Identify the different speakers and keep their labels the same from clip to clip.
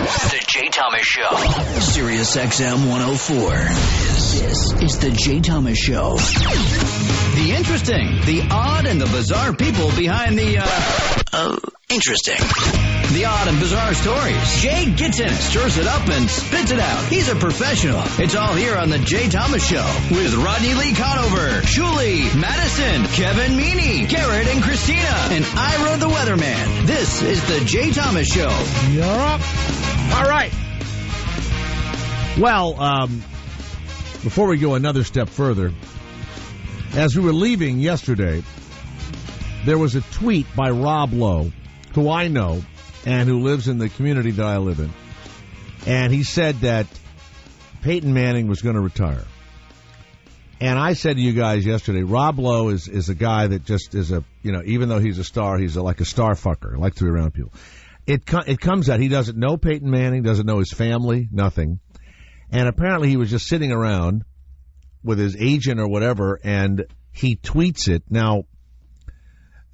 Speaker 1: The Jay Thomas Show. Sirius XM 104. This is The Jay Thomas Show. The interesting, the odd, and the bizarre people behind the, interesting. The odd and bizarre stories. Jay gets in it, stirs it up, and spits it out. He's a professional. It's all here on The Jay Thomas Show with Rodney Lee Conover, Julie, Madison, Kevin Meaney, Garrett and Christina, and Ira the Weatherman. This is The Jay Thomas Show.
Speaker 2: You're up.
Speaker 3: All right. Well, before we go another step further, as we were leaving yesterday, there was a tweet by Rob Lowe, who I know and who lives in the community that I live in. And he said that Peyton Manning was going to retire. And I said to you guys yesterday, Rob Lowe is a guy that just is even though he's a star, he's like a star fucker, likes to be around people. It comes out he doesn't know Peyton Manning, doesn't know his family, nothing. And apparently he was just sitting around with his agent or whatever, and he tweets it. Now,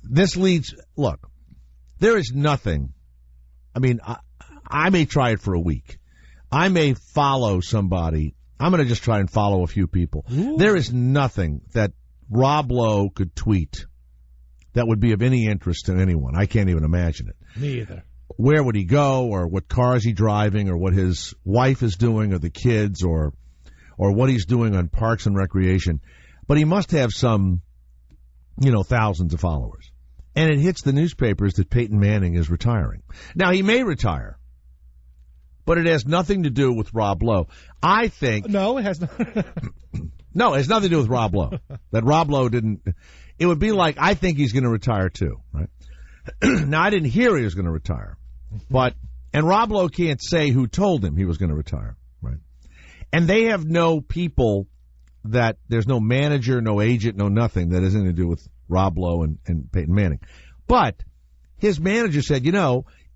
Speaker 3: look, there is nothing. I mean, I may try it for a week. I may follow somebody. I'm going to just try and follow a few people. Ooh. There is nothing that Rob Lowe could tweet that would be of any interest to anyone. I can't even imagine it.
Speaker 2: Me either.
Speaker 3: Where would he go, or what car is he driving, or what his wife is doing, or the kids, or what he's doing on Parks and Recreation. But he must have some, thousands of followers. And it hits the newspapers that Peyton Manning is retiring. Now, he may retire, but it has nothing to do with Rob Lowe. I think...
Speaker 2: No, it has not.
Speaker 3: No, it has nothing to do with Rob Lowe. That Rob Lowe didn't... It would be like, I think he's going to retire too, right? Now, I didn't hear he was going to retire. And Rob Lowe can't say who told him he was going to retire, right? And they have no people that... There's no manager, no agent, no nothing that has anything to do with Rob Lowe and Peyton Manning. But his manager said,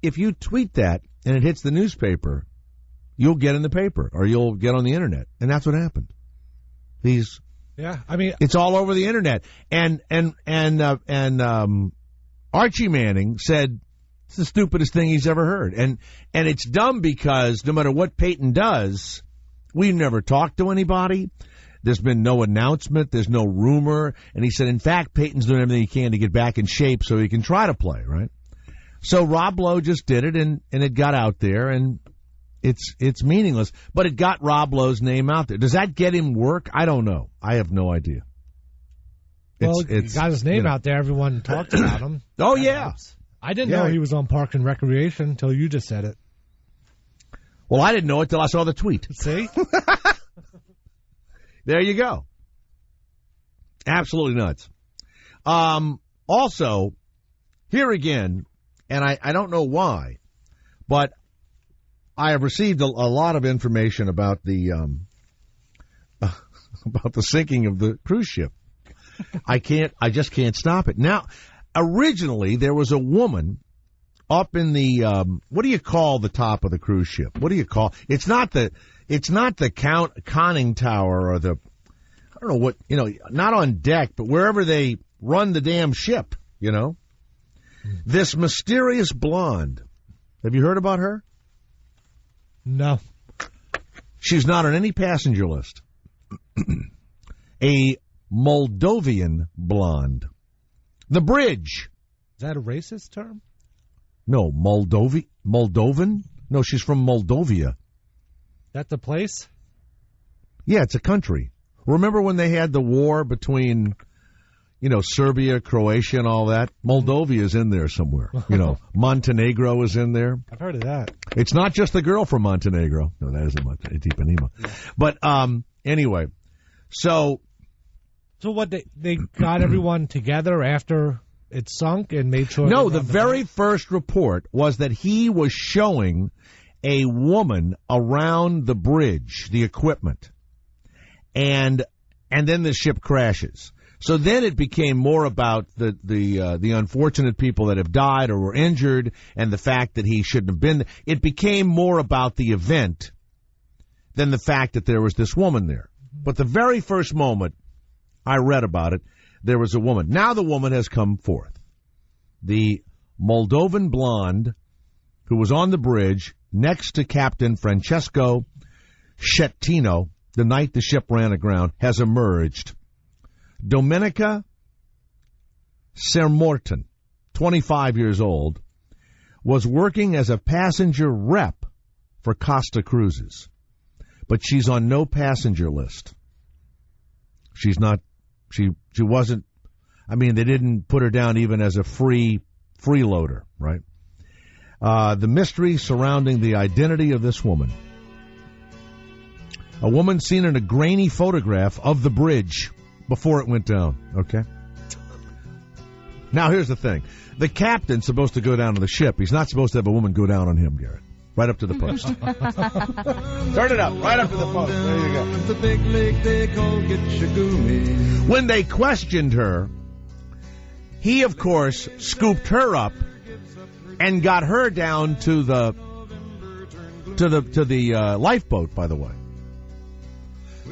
Speaker 3: if you tweet that and it hits the newspaper, you'll get in the paper or you'll get on the internet. And that's what happened. It's all over the internet. And Archie Manning said it's the stupidest thing he's ever heard. And it's dumb because no matter what Peyton does, we've never talked to anybody. There's been no announcement. There's no rumor. And he said, in fact, Peyton's doing everything he can to get back in shape so he can try to play, right? So Rob Lowe just did it, and it got out there, and it's meaningless. But it got Rob Lowe's name out there. Does that get him work? I don't know. I have no idea.
Speaker 2: He got his name out there. Everyone talked about him.
Speaker 3: Oh, yeah.
Speaker 2: I didn't know he was on Park and Recreation until you just said it.
Speaker 3: Well, I didn't know it until I saw the tweet.
Speaker 2: See?
Speaker 3: There you go. Absolutely nuts. Also, here again, and I don't know why, but I have received a lot of information about the sinking of the cruise ship. I just can't stop it. Now, originally there was a woman up in the what do you call the top of the cruise ship? What do you call? It's not the conning tower or the, I don't know what, not on deck, but wherever they run the damn ship, This mysterious blonde. Have you heard about her?
Speaker 2: No.
Speaker 3: She's not on any passenger list. A Moldovan blonde. The bridge.
Speaker 2: Is that a racist term?
Speaker 3: No, Moldovan? No, she's from Moldova.
Speaker 2: That the place?
Speaker 3: Yeah, it's a country. Remember when they had the war between, Serbia, Croatia, and all that? Moldova is in there somewhere. Montenegro is in there.
Speaker 2: I've heard of that.
Speaker 3: It's not just the girl from Montenegro. No, that isn't Ipanema. Yeah. But anyway, so
Speaker 2: what, they got everyone together after it sunk and made sure...
Speaker 3: No, the very first report was that he was showing a woman around the bridge, the equipment, and then the ship crashes. So then it became more about the unfortunate people that have died or were injured, and the fact that he shouldn't have been. It became more about the event than the fact that there was this woman there. But the very first moment I read about it, there was a woman. Now the woman has come forth. The Moldovan blonde who was on the bridge next to Captain Francesco Schettino the night the ship ran aground, has emerged. Domenica Sermorton, 25 years old, was working as a passenger rep for Costa Cruises, but she's on no passenger list. She's not, she wasn't, I mean, they didn't put her down even as a freeloader, right? The mystery surrounding the identity of this woman. A woman seen in a grainy photograph of the bridge before it went down, okay? Now, here's the thing. The captain's supposed to go down to the ship. He's not supposed to have a woman go down on him, Garrett. Right up to the post. Turn it up. Right up to the post. There you go. The big lake they call Gitchagumi. When they questioned her, he, of course, scooped her up and got her down to the lifeboat, by the way.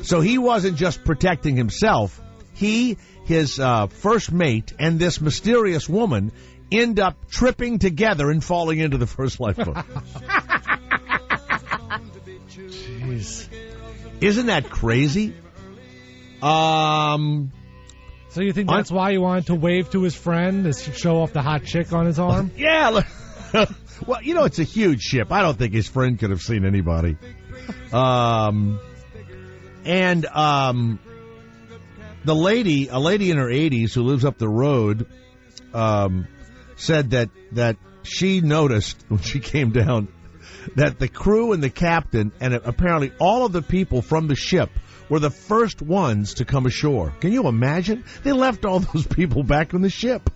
Speaker 3: So he wasn't just protecting himself. He, his first mate, and this mysterious woman end up tripping together and falling into the first lifeboat.
Speaker 2: Jeez.
Speaker 3: Isn't that crazy?
Speaker 2: So you think that's why he wanted to wave to his friend to show off the hot chick on his arm?
Speaker 3: Yeah. Well, you know, it's a huge ship. I don't think his friend could have seen anybody. The lady, a lady in her 80s who lives up the road, said that she noticed when she came down that the crew and the captain and apparently all of the people from the ship were the first ones to come ashore. Can you imagine? They left all those people back on the ship.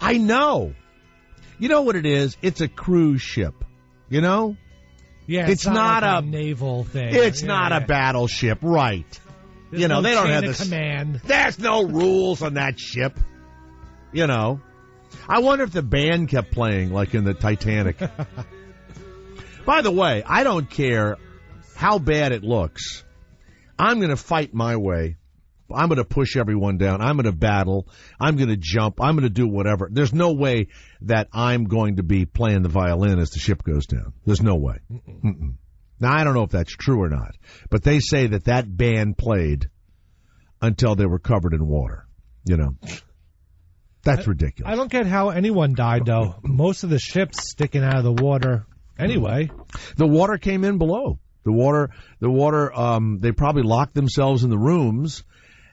Speaker 3: I know. You know what it is? It's a cruise ship. You know?
Speaker 2: Yeah,
Speaker 3: it's not
Speaker 2: like
Speaker 3: a
Speaker 2: naval thing.
Speaker 3: It's not a battleship, right?
Speaker 2: There's
Speaker 3: you know,
Speaker 2: no
Speaker 3: they don't
Speaker 2: chain
Speaker 3: have
Speaker 2: of
Speaker 3: the
Speaker 2: command.
Speaker 3: There's no rules on that ship. You know, I wonder if the band kept playing like in the Titanic. By the way, I don't care how bad it looks. I'm going to fight my way. I'm going to push everyone down. I'm going to battle. I'm going to jump. I'm going to do whatever. There's no way that I'm going to be playing the violin as the ship goes down. There's no way. Mm-mm. Now, I don't know if that's true or not, but they say that band played until they were covered in water. You know, that's ridiculous.
Speaker 2: I don't get how anyone died, though. Most of the ships sticking out of the water anyway.
Speaker 3: The water came in below. The water, they probably locked themselves in the rooms.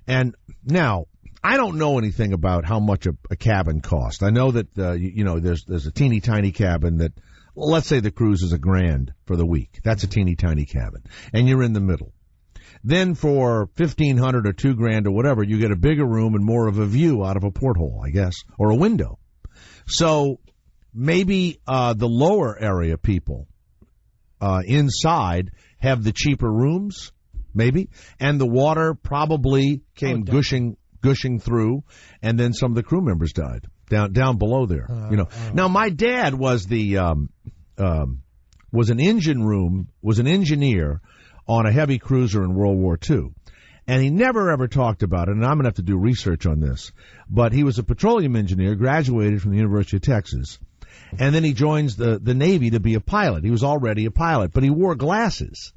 Speaker 3: And now, I don't know anything about how much a cabin costs. I know that, there's a teeny tiny cabin that, well, let's say the cruise is $1,000 for the week. That's a teeny tiny cabin. And you're in the middle. Then for $1,500 or $2,000 or whatever, you get a bigger room and more of a view out of a porthole, I guess, or a window. So maybe the lower area people inside have the cheaper rooms. Maybe. And the water probably came gushing through, and then some of the crew members died down below there. Now my dad was was an engineer on a heavy cruiser in World War II. And he never ever talked about it, and I'm going to have to do research on this. But he was a petroleum engineer, graduated from the University of Texas. And then he joins the Navy to be a pilot. He was already a pilot, but he wore glasses.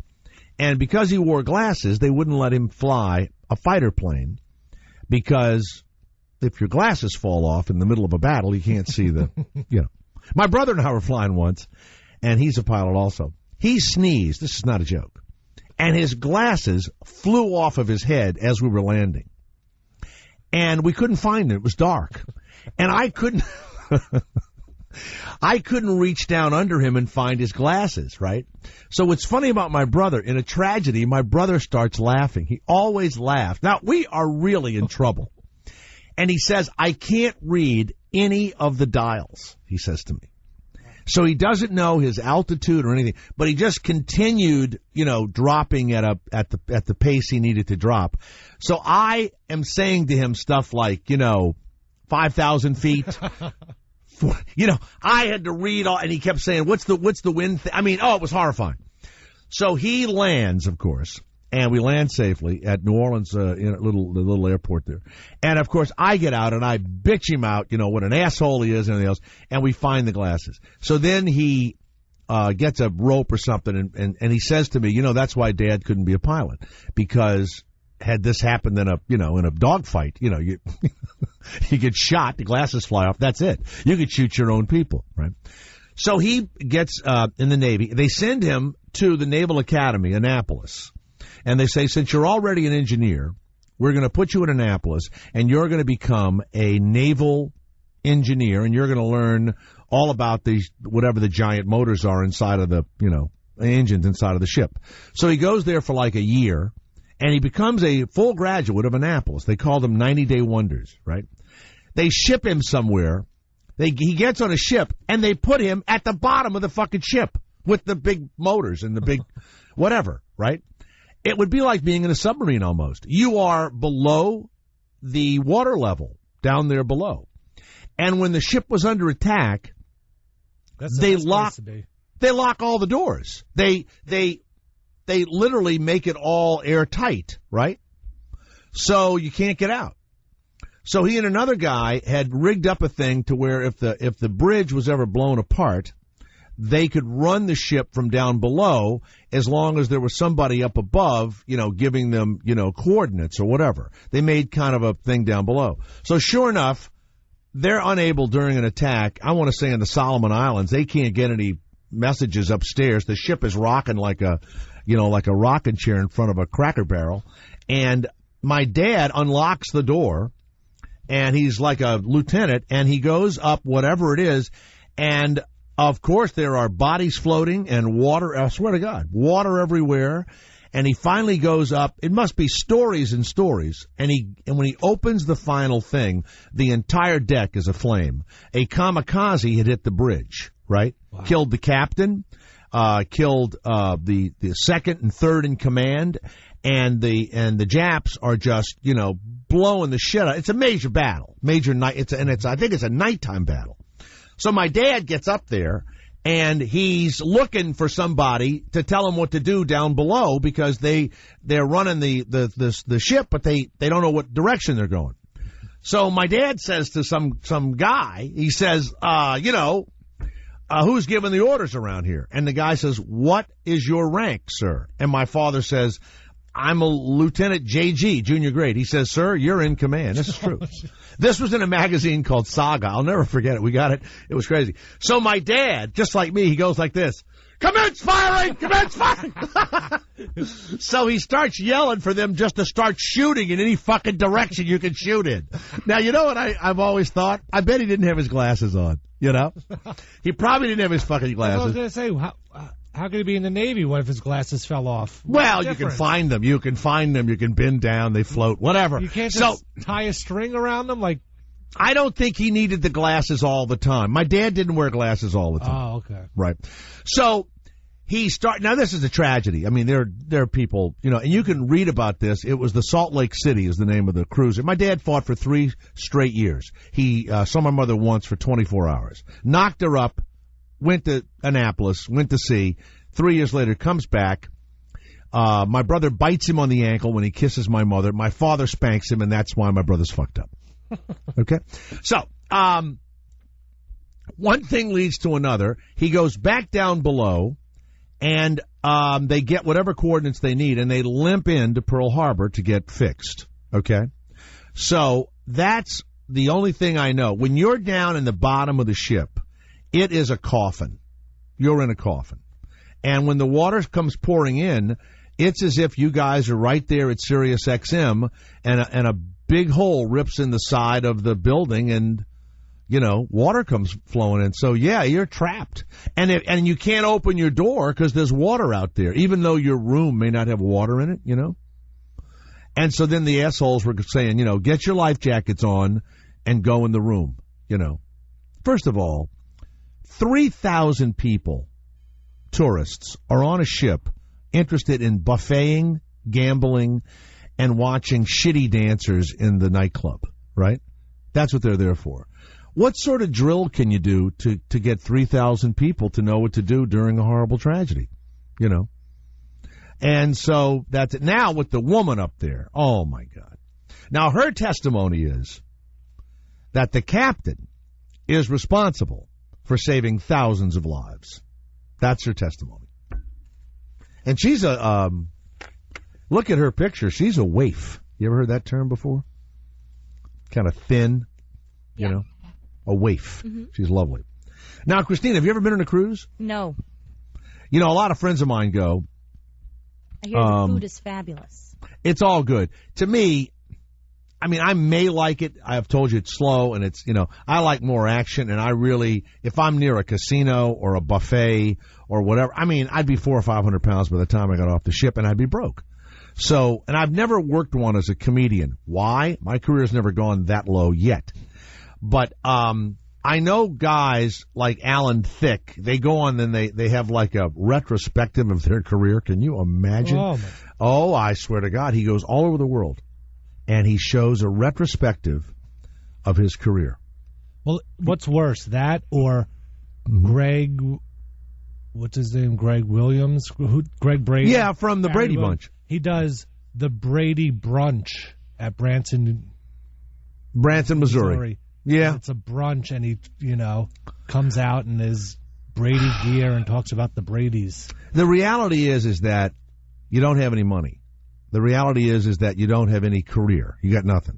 Speaker 3: And because he wore glasses, they wouldn't let him fly a fighter plane because if your glasses fall off in the middle of a battle, you can't see the, My brother and I were flying once, and he's a pilot also. He sneezed. This is not a joke. And his glasses flew off of his head as we were landing. And we couldn't find it. It was dark. And I couldn't reach down under him and find his glasses, right? So what's funny about my brother, in a tragedy, my brother starts laughing. He always laughs. Now, we are really in trouble. And he says, I can't read any of the dials, he says to me. So he doesn't know his altitude or anything, but he just continued, dropping at the pace he needed to drop. So I am saying to him stuff like, 5,000 feet. I had to read all, and he kept saying, what's the wind? It was horrifying. So he lands, of course, And we land safely at New Orleans, in the little airport there. And, of course, I get out and I bitch him out, what an asshole he is and everything else, and we find the glasses. So then he gets a rope or something, and he says to me, that's why Dad couldn't be a pilot, because had this happened in a dogfight, you get shot, the glasses fly off, that's it. You could shoot your own people, right? So he gets in the Navy. They send him to the Naval Academy, Annapolis. And they say, since you're already an engineer, we're going to put you in Annapolis, and you're going to become a naval engineer, and you're going to learn all about whatever the giant motors are inside of the, engines inside of the ship. So he goes there for like a year, and he becomes a full graduate of Annapolis. They call them 90-day wonders, right? They ship him somewhere. He gets on a ship, and they put him at the bottom of the fucking ship with the big motors and the big whatever, right? It would be like being in a submarine almost. You are below the water level, down there below. And when the ship was under attack, they lock all the doors. They literally make it all airtight, right? So you can't get out. So he and another guy had rigged up a thing to where if the bridge was ever blown apart, they could run the ship from down below as long as there was somebody up above, giving them, coordinates or whatever. They made kind of a thing down below. So sure enough, they're unable during an attack. I want to say in the Solomon Islands, they can't get any messages upstairs. The ship is rocking like a rocking chair in front of a Cracker Barrel. And my dad unlocks the door, and he's like a lieutenant, and he goes up whatever it is, and of course, there are bodies floating and water, I swear to God, water everywhere. And he finally goes up. It must be stories and stories. And when he opens the final thing, the entire deck is aflame. A kamikaze had hit the bridge, right? Wow. Killed the captain, killed the second and third in command, and the Japs are just, blowing the shit out. It's a major battle. I think it's a nighttime battle. So my dad gets up there, and he's looking for somebody to tell him what to do down below because they're running the ship, but they don't know what direction they're going. So my dad says to some guy, he says, who's giving the orders around here? And the guy says, what is your rank, sir? And my father says, I'm a Lieutenant JG, junior grade. He says, sir, you're in command. This is true. This was in a magazine called Saga. I'll never forget it. We got it. It was crazy. So my dad, just like me, he goes like this. Commence firing! Commence firing! So he starts yelling for them just to start shooting in any fucking direction you can shoot in. Now, you know what I've always thought? I bet he didn't have his glasses on, He probably didn't have his fucking glasses.
Speaker 2: I was going to say, how could he be in the Navy? What if his glasses fell off?
Speaker 3: Well, you can find them. You can bend down. They float. Whatever.
Speaker 2: You can't just tie a string around them?
Speaker 3: I don't think he needed the glasses all the time. My dad didn't wear glasses all the time.
Speaker 2: Oh, okay.
Speaker 3: Right. So now this is a tragedy. I mean, there are people, and you can read about this. It was the Salt Lake City is the name of the cruiser. My dad fought for 3 straight years. He saw my mother once for 24 hours. Knocked her up. Went to Annapolis, went to sea. 3 years later, comes back. My brother bites him on the ankle when he kisses my mother. My father spanks him, and that's why my brother's fucked up. Okay? So, one thing leads to another. He goes back down below, and they get whatever coordinates they need, and they limp into Pearl Harbor to get fixed. Okay? So, that's the only thing I know. When you're down in the bottom of the ship, it is a coffin. You're in a coffin. And when the water comes pouring in, it's as if you guys are right there at Sirius XM and a big hole rips in the side of the building and, water comes flowing in. So, yeah, you're trapped. And you can't open your door because there's water out there, even though your room may not have water in it, And so then the assholes were saying, get your life jackets on and go in the room, First of all, 3,000 people, tourists, are on a ship interested in buffeting, gambling, and watching shitty dancers in the nightclub, right? That's what they're there for. What sort of drill can you do to get 3,000 people to know what to do during a horrible tragedy? And so that's it. Now with the woman up there, oh my God. Now her testimony is that the captain is responsible for saving thousands of lives. That's her testimony. And she's look at her picture. She's a waif. You ever heard that term before? Kind of thin, you know, a waif. Mm-hmm. She's lovely. Now, Christine, have you ever been on a cruise?
Speaker 4: No.
Speaker 3: You know, a lot of friends of mine go.
Speaker 4: I hear the food is fabulous.
Speaker 3: It's all good. To me, I mean, I may like it. I have told you it's slow and it's, you know, I like more action. And I really, if I'm near a casino or a buffet or whatever, I mean, I'd be 400 or 500 pounds by the time I got off the ship and I'd be broke. So, and I've never worked one as a comedian. Why? My career has never gone that low yet. But, I know guys like Alan Thicke, they go on and they have like a retrospective of their career. Can you imagine? Oh, I swear to God, he goes all over the world and he shows a retrospective of his career.
Speaker 2: Well, what's worse, that or Greg, what's his name, Greg Williams? Greg Brady?
Speaker 3: Yeah, from the Brady Bunch.
Speaker 2: He does the Brady Brunch at Branson,
Speaker 3: Missouri. Yeah.
Speaker 2: It's a brunch, and he, you know, comes out in his Brady gear and talks about the Bradys.
Speaker 3: The reality is that you don't have any money. The reality is that you don't have any career. You got nothing.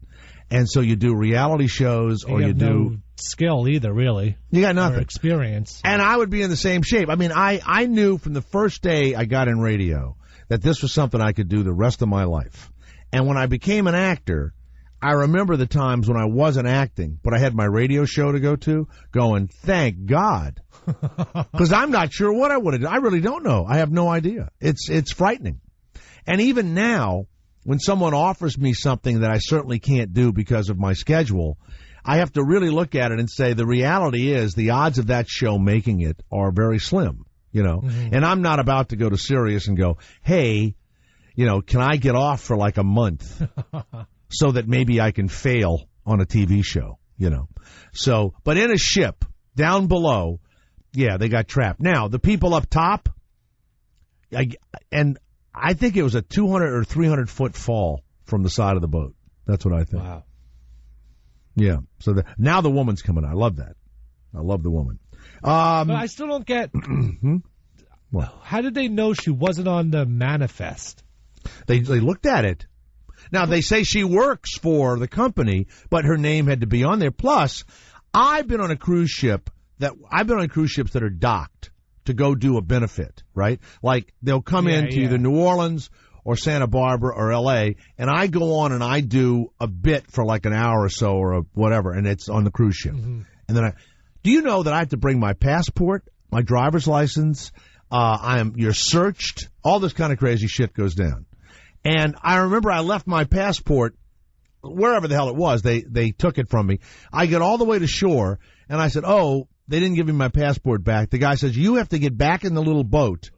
Speaker 3: And so you do reality shows or you do
Speaker 2: no skill either, really.
Speaker 3: You got nothing.
Speaker 2: Or experience.
Speaker 3: And I would be in the same shape. I mean, I knew from the first day I got in radio that this was something I could do the rest of my life. And when I became an actor, I remember the times when I wasn't acting, but I had my radio show to go to, going, thank God. Because I'm not sure what I would have done. I really don't know. I have no idea. It's frightening. And even now, when someone offers me something that I certainly can't do because of my schedule, I have to really look at it and say the reality is the odds of that show making it are very slim, you know. Mm-hmm. And I'm not about to go to Sirius and go, hey, you know, can I get off for like a month? So that maybe I can fail on a TV show, you know. So, but in a ship down below, yeah, they got trapped. Now, the people up top, and I think it was a 200 or 300-foot fall from the side of the boat. That's what I think.
Speaker 2: Wow.
Speaker 3: Yeah. So now the woman's coming out. I love that. I love the woman.
Speaker 2: But I still don't get,
Speaker 3: what?
Speaker 2: How did they know she wasn't on the manifest?
Speaker 3: They looked at it. Now, they say she works for the company, but her name had to be on there. Plus, I've been on cruise ships that are docked to go do a benefit, right? Like, they'll come into either New Orleans or Santa Barbara or L.A., and I go on and I do a bit for like an hour or so or whatever, and it's on the cruise ship. Mm-hmm. And then do you know that I have to bring my passport, my driver's license, you're searched, all this kind of crazy shit goes down. And I remember I left my passport wherever the hell it was. They took it from me. I get all the way to shore, and I said, oh, they didn't give me my passport back. The guy says, you have to get back in the little boat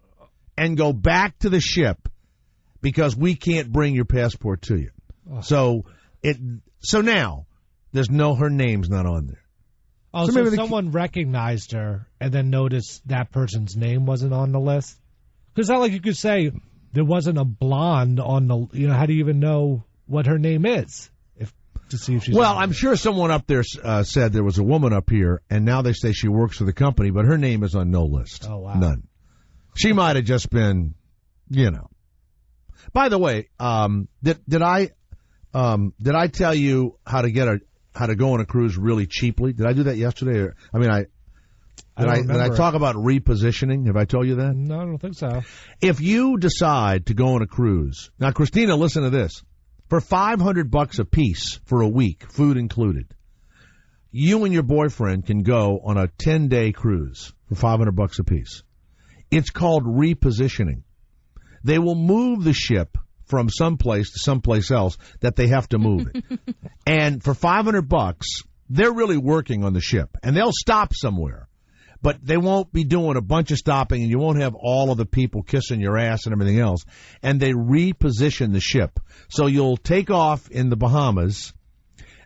Speaker 3: and go back to the ship because we can't bring your passport to you. Oh. So now her name's not on there.
Speaker 2: Oh, so someone recognized her and then noticed that person's name wasn't on the list? Because it's not like you could say there wasn't a blonde on the, you know, how do you even know what her name is? To see if she's
Speaker 3: well, I'm sure someone up there said there was a woman up here, and now they say she works for the company, but her name is on no list.
Speaker 2: Oh, wow.
Speaker 3: None. She might have just been, you know. By the way, did I tell you how to go on a cruise really cheaply? Did I do that yesterday? Did I talk about repositioning? Have I told you that?
Speaker 2: No, I don't think so.
Speaker 3: If you decide to go on a cruise, now, Christina, listen to this. For $500 a piece for a week, food included, you and your boyfriend can go on a 10-day cruise for $500 a piece. It's called repositioning. They will move the ship from someplace to someplace else that they have to move it. And for $500, they're really working on the ship. And they'll stop somewhere. But they won't be doing a bunch of stopping, and you won't have all of the people kissing your ass and everything else. And they reposition the ship. So you'll take off in the Bahamas.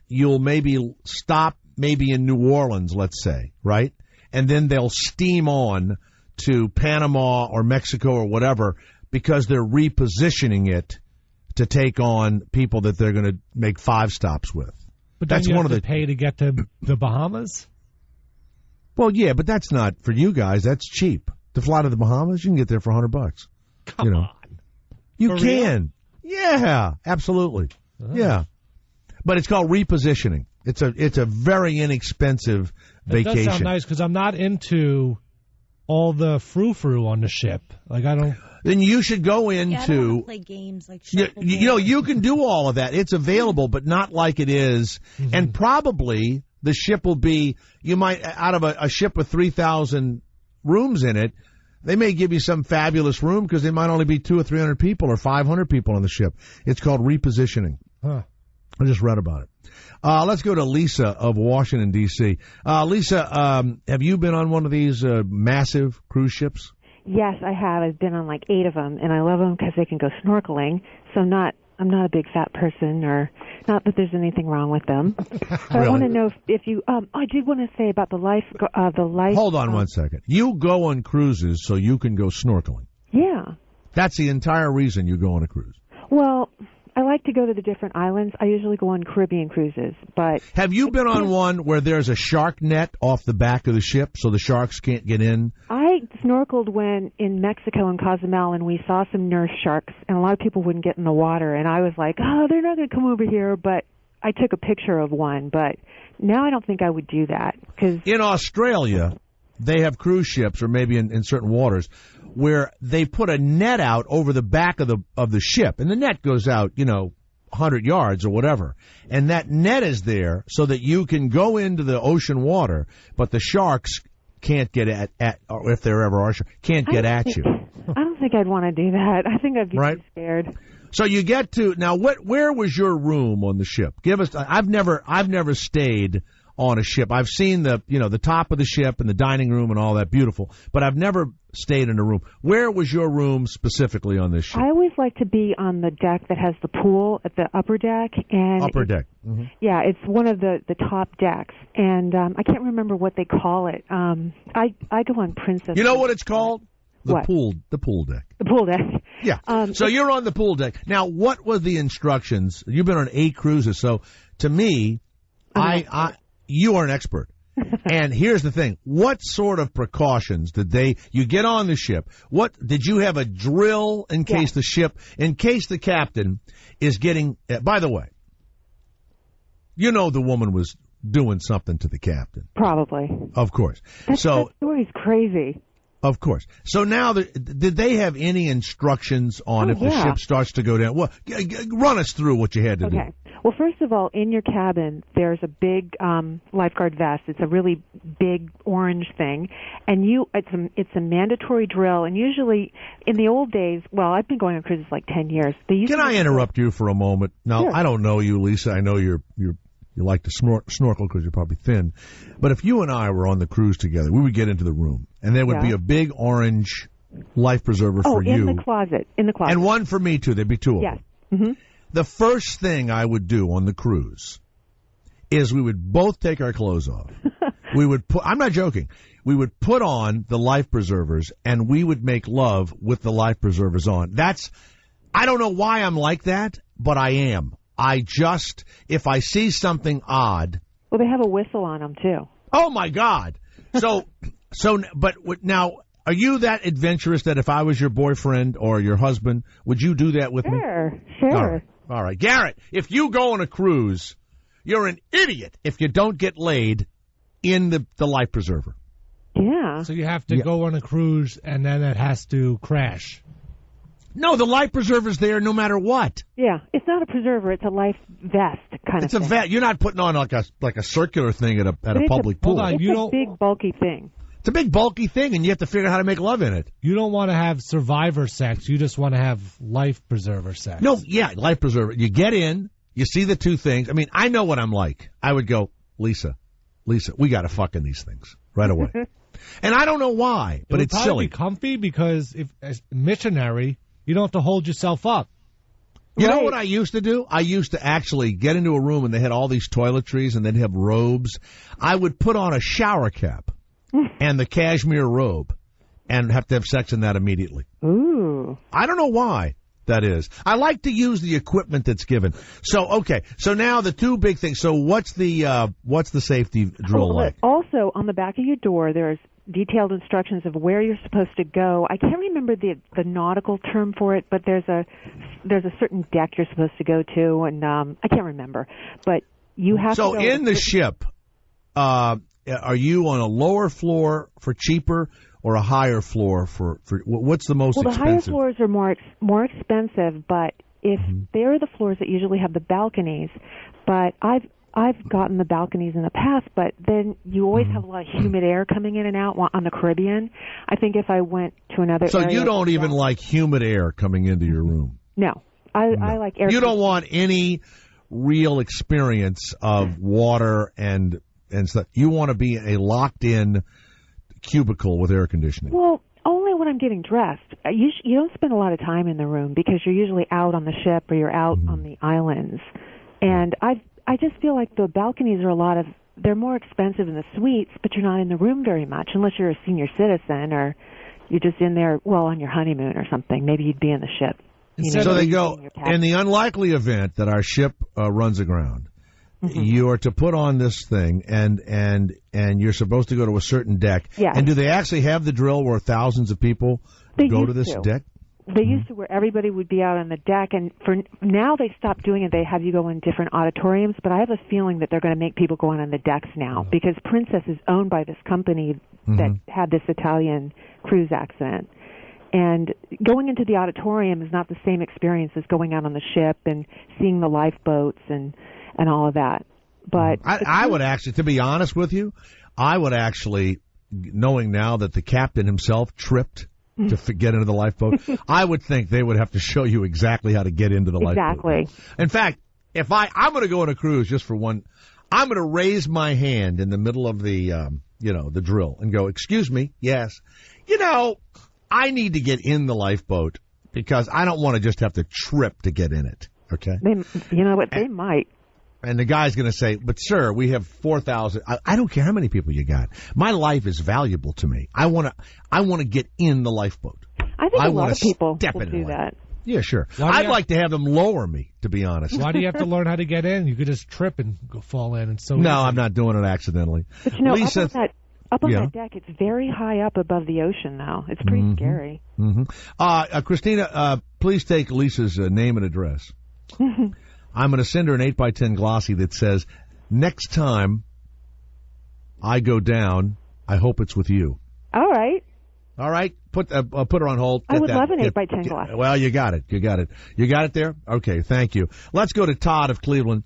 Speaker 3: You'll maybe stop maybe in New Orleans, let's say, right? And then they'll steam on to Panama or Mexico or whatever, because they're repositioning it to take on people that they're going to make 5 stops with.
Speaker 2: But
Speaker 3: that's
Speaker 2: one
Speaker 3: of the
Speaker 2: pay to get to the Bahamas.
Speaker 3: Well, yeah, but that's not for you guys. That's cheap to fly to the Bahamas. You can get there for $100.
Speaker 2: Come on,
Speaker 3: you
Speaker 2: for
Speaker 3: can.
Speaker 2: Real?
Speaker 3: Yeah, absolutely. Yeah, but it's called repositioning. It's a very inexpensive vacation.
Speaker 2: It does sound nice because I'm not into all the frou-frou on the ship. Like I don't.
Speaker 3: Then you should go into
Speaker 4: I don't want to play games like
Speaker 3: you can do all of that. It's available, but not like it is. Mm-hmm. And probably the ship will be, you might, out of a ship with 3,000 rooms in it, they may give you some fabulous room because they might only be 200 or 300 people or 500 people on the ship. It's called repositioning.
Speaker 2: Huh.
Speaker 3: I just read about it. Let's go to Lisa of Washington, D.C. Lisa, have you been on one of these massive cruise ships?
Speaker 5: Yes, I have. I've been on like 8 of them, and I love them because they can go snorkeling. So I'm not a big fat person, or not that there's anything wrong with them. So really? I want to know if you. I did want to say about the life.
Speaker 3: Hold on 1 second. You go on cruises so you can go snorkeling.
Speaker 5: Yeah.
Speaker 3: That's the entire reason you go on a cruise.
Speaker 5: Well, I like to go to the different islands. I usually go on Caribbean cruises, but...
Speaker 3: Have you been on one where there's a shark net off the back of the ship so the sharks can't get in?
Speaker 5: I snorkeled when in Mexico in Cozumel, and we saw some nurse sharks, and a lot of people wouldn't get in the water, and I was like, oh, they're not going to come over here, but I took a picture of one, but now I don't think I would do that. Cause
Speaker 3: in Australia, they have cruise ships, or maybe in certain waters, where they put a net out over the back of the ship, and the net goes out, 100 yards or whatever, and that net is there so that you can go into the ocean water, but the sharks can't get at or if there ever are sharks, can't get at you.
Speaker 5: I don't think I'd want to do that. I think I'd be too scared.
Speaker 3: So you get to now. Where was your room on the ship? Give us. I've never stayed on a ship. I've seen the top of the ship and the dining room and all that, beautiful, but I've never stayed in a room. Where was your room specifically on this ship?
Speaker 5: I always like to be on the deck that has the pool at the upper deck. And
Speaker 3: upper deck. Mm-hmm.
Speaker 5: Yeah, it's one of the top decks, and I can't remember what they call it. I go on Princess.
Speaker 3: You know what it's called? The pool deck.
Speaker 5: The pool deck.
Speaker 3: Yeah. So you're on the pool deck. Now, what were the instructions? You've been on 8 cruises, so to me, you are an expert. And here's the thing. What sort of precautions you get on the ship? What did you have a drill in case the captain is getting, by the way, the woman was doing something to the captain.
Speaker 5: Probably.
Speaker 3: Of course.
Speaker 5: That story's crazy.
Speaker 3: Of course. So now, did they have any instructions on the ship starts to go down? Well, run us through what you had to do.
Speaker 5: Okay. Well, first of all, in your cabin, there's a big lifeguard vest. It's a really big orange thing, and it's a mandatory drill. And usually, in the old days, well, I've been going on cruises like 10 years.
Speaker 3: Can I interrupt you for a moment? Now,
Speaker 5: sure.
Speaker 3: I don't know you, Lisa. I know you like to snorkel because you're probably thin. But if you and I were on the cruise together, we would get into the room, and there would be a big orange life preserver for you.
Speaker 5: In the closet.
Speaker 3: And one for me, too. There'd be 2 of them.
Speaker 5: Yes. Mm-hmm.
Speaker 3: The first thing I would do on the cruise is we would both take our clothes off. I'm not joking. We would put on the life preservers, and we would make love with the life preservers on. I don't know why I'm like that, but I am. If I see something odd.
Speaker 5: Well, they have a whistle on them, too.
Speaker 3: Oh, my God. But now, are you that adventurous that if I was your boyfriend or your husband, would you do that with me?
Speaker 5: Sure.
Speaker 3: All right. Garrett, if you go on a cruise, you're an idiot if you don't get laid in the life preserver.
Speaker 5: Yeah.
Speaker 2: So you have to go on a cruise, and then it has to crash.
Speaker 3: No, the life preserver's there no matter what.
Speaker 5: Yeah, it's not a preserver; it's a life vest kind of thing.
Speaker 3: It's a vest. You're not putting on like a circular thing at a public pool.
Speaker 2: Hold on,
Speaker 5: it's a big bulky thing.
Speaker 3: It's a big bulky thing, and you have to figure out how to make love in it.
Speaker 2: You don't want to have survivor sex. You just want to have life preserver sex.
Speaker 3: No, life preserver. You get in, you see the 2 things. I mean, I know what I'm like. I would go, Lisa, we got to fuck in these things right away. And I don't know why, but it's silly.
Speaker 2: It would probably be comfy because if as a missionary, you don't have to hold yourself up.
Speaker 3: You know what I used to do? I used to actually get into a room and they had all these toiletries and they'd have robes. I would put on a shower cap and the cashmere robe and have to have sex in that immediately.
Speaker 5: Ooh.
Speaker 3: I don't know why that is. I like to use the equipment that's given. So, okay. So now the two big things. So what's the safety drill like?
Speaker 5: Also, on the back of your door, there's detailed instructions of where you're supposed to go. I can't remember the nautical term for it, but there's a certain deck you're supposed to go to, and I can't remember. But you have to go. So
Speaker 3: in the ship, are you on a lower floor for cheaper or a higher floor for what's the most expensive?
Speaker 5: Well, the higher floors are more expensive, but if they're the floors that usually have the balconies, but I've gotten the balconies in the past, but then you always have a lot of humid air coming in and out on the Caribbean. I think if I went to another
Speaker 3: So
Speaker 5: area...
Speaker 3: you don't even like humid air coming into your room?
Speaker 5: No. I like air...
Speaker 3: You don't want any real experience of water and stuff. You want to be a locked-in cubicle with air conditioning.
Speaker 5: Well, only when I'm getting dressed. You don't spend a lot of time in the room because you're usually out on the ship or you're out on the islands. And I just feel like the balconies are they're more expensive than the suites, but you're not in the room very much unless you're a senior citizen or you're just in there, on your honeymoon or something. Maybe you'd be in the ship.
Speaker 3: So they go, in the unlikely event that our ship runs aground, you are to put on this thing and you're supposed to go to a certain deck.
Speaker 5: Yes.
Speaker 3: And do they actually have the drill where thousands of people go to this deck?
Speaker 5: They used to, where everybody would be out on the deck, and for now they stopped doing it. They have you go in different auditoriums, but I have a feeling that they're going to make people go on the decks now because Princess is owned by this company that had this Italian cruise accident. And going into the auditorium is not the same experience as going out on the ship and seeing the lifeboats and all of that. But
Speaker 3: I would actually, to be honest with you, knowing now that the captain himself tripped to get into the lifeboat, I would think they would have to show you exactly how to get into the lifeboat.
Speaker 5: Exactly.
Speaker 3: In fact, if I'm going to go on a cruise just for one, I'm going to raise my hand in the middle of the, the drill and go, excuse me, yes. I need to get in the lifeboat because I don't want to just have to trip to get in it. Okay.
Speaker 5: They might.
Speaker 3: And the guy's going to say, but sir, we have 4,000. I don't care how many people you got. My life is valuable to me. I want to get in the lifeboat.
Speaker 5: I think a lot of people will do that.
Speaker 3: Yeah, sure. I'd like to have them lower me, to be honest.
Speaker 2: Why do you have to learn how to get in? You could just trip and fall in. And
Speaker 3: no, I'm not doing it accidentally.
Speaker 5: But Lisa, up on that deck, it's very high up above the ocean now. It's pretty scary.
Speaker 3: Christina, please take Lisa's name and address. I'm going to send her an 8x10 glossy that says, next time I go down, I hope it's with you.
Speaker 5: All right.
Speaker 3: All right. Put her on hold.
Speaker 5: I would love an 8x10 glossy.
Speaker 3: Well, you got it. You got it there? Okay, thank you. Let's go to Todd of Cleveland.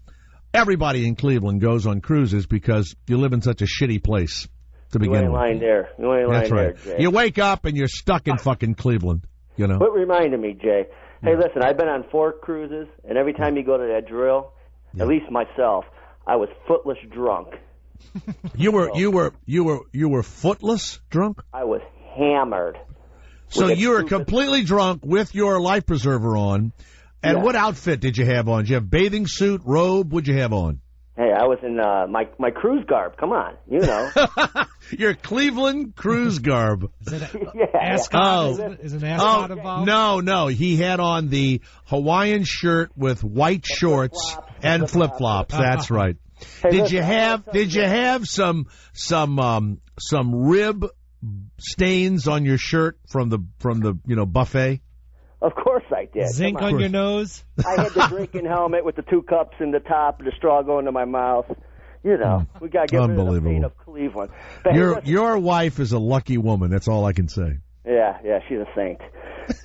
Speaker 3: Everybody in Cleveland goes on cruises because you live in such a shitty place to begin with.
Speaker 6: You ain't lying there.
Speaker 3: That's right.
Speaker 6: Jay.
Speaker 3: You wake up and you're stuck in fucking Cleveland,
Speaker 6: What reminded me, Jay? Hey, listen, I've been on 4 cruises, and every time you go to that drill, at least myself, I was footless drunk.
Speaker 3: You were footless drunk?
Speaker 6: I was hammered.
Speaker 3: So you were completely drunk with your life preserver on. And what outfit did you have on? Did you have bathing suit, robe? What'd you have on?
Speaker 6: Hey, I was in my cruise garb. Come on,
Speaker 3: Your Cleveland cruise garb.
Speaker 2: Is it ascot? Is an ascot involved?
Speaker 3: No. He had on the Hawaiian shirt with white shorts and flip-flops. That's right.
Speaker 6: Hey,
Speaker 3: did you have some rib stains on your shirt from the buffet?
Speaker 6: Of course I did.
Speaker 2: Zinc on your nose?
Speaker 6: I had the drinking helmet with the 2 cups in the top and the straw going to my mouth. We got to get rid of the pain of Cleveland. But
Speaker 3: your wife is a lucky woman. That's all I can say.
Speaker 6: Yeah, she's a saint.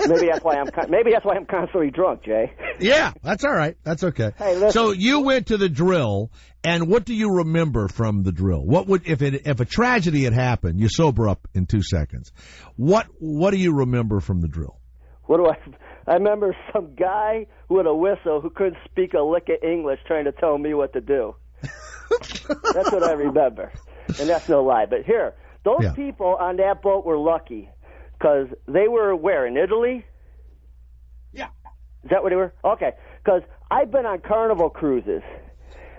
Speaker 6: Maybe that's why I'm constantly drunk, Jay.
Speaker 3: Yeah, that's all right. That's okay. Hey, listen. So you went to the drill, and what do you remember from the drill? What would if a tragedy had happened? You sober up in 2 seconds. What do you remember from the drill?
Speaker 6: What do I remember some guy with a whistle who couldn't speak a lick of English trying to tell me what to do. That's what I remember. And that's no lie. But here, those people on that boat were lucky because they were where, in Italy?
Speaker 3: Yeah.
Speaker 6: Is that where they were? Okay. Because I've been on Carnival cruises.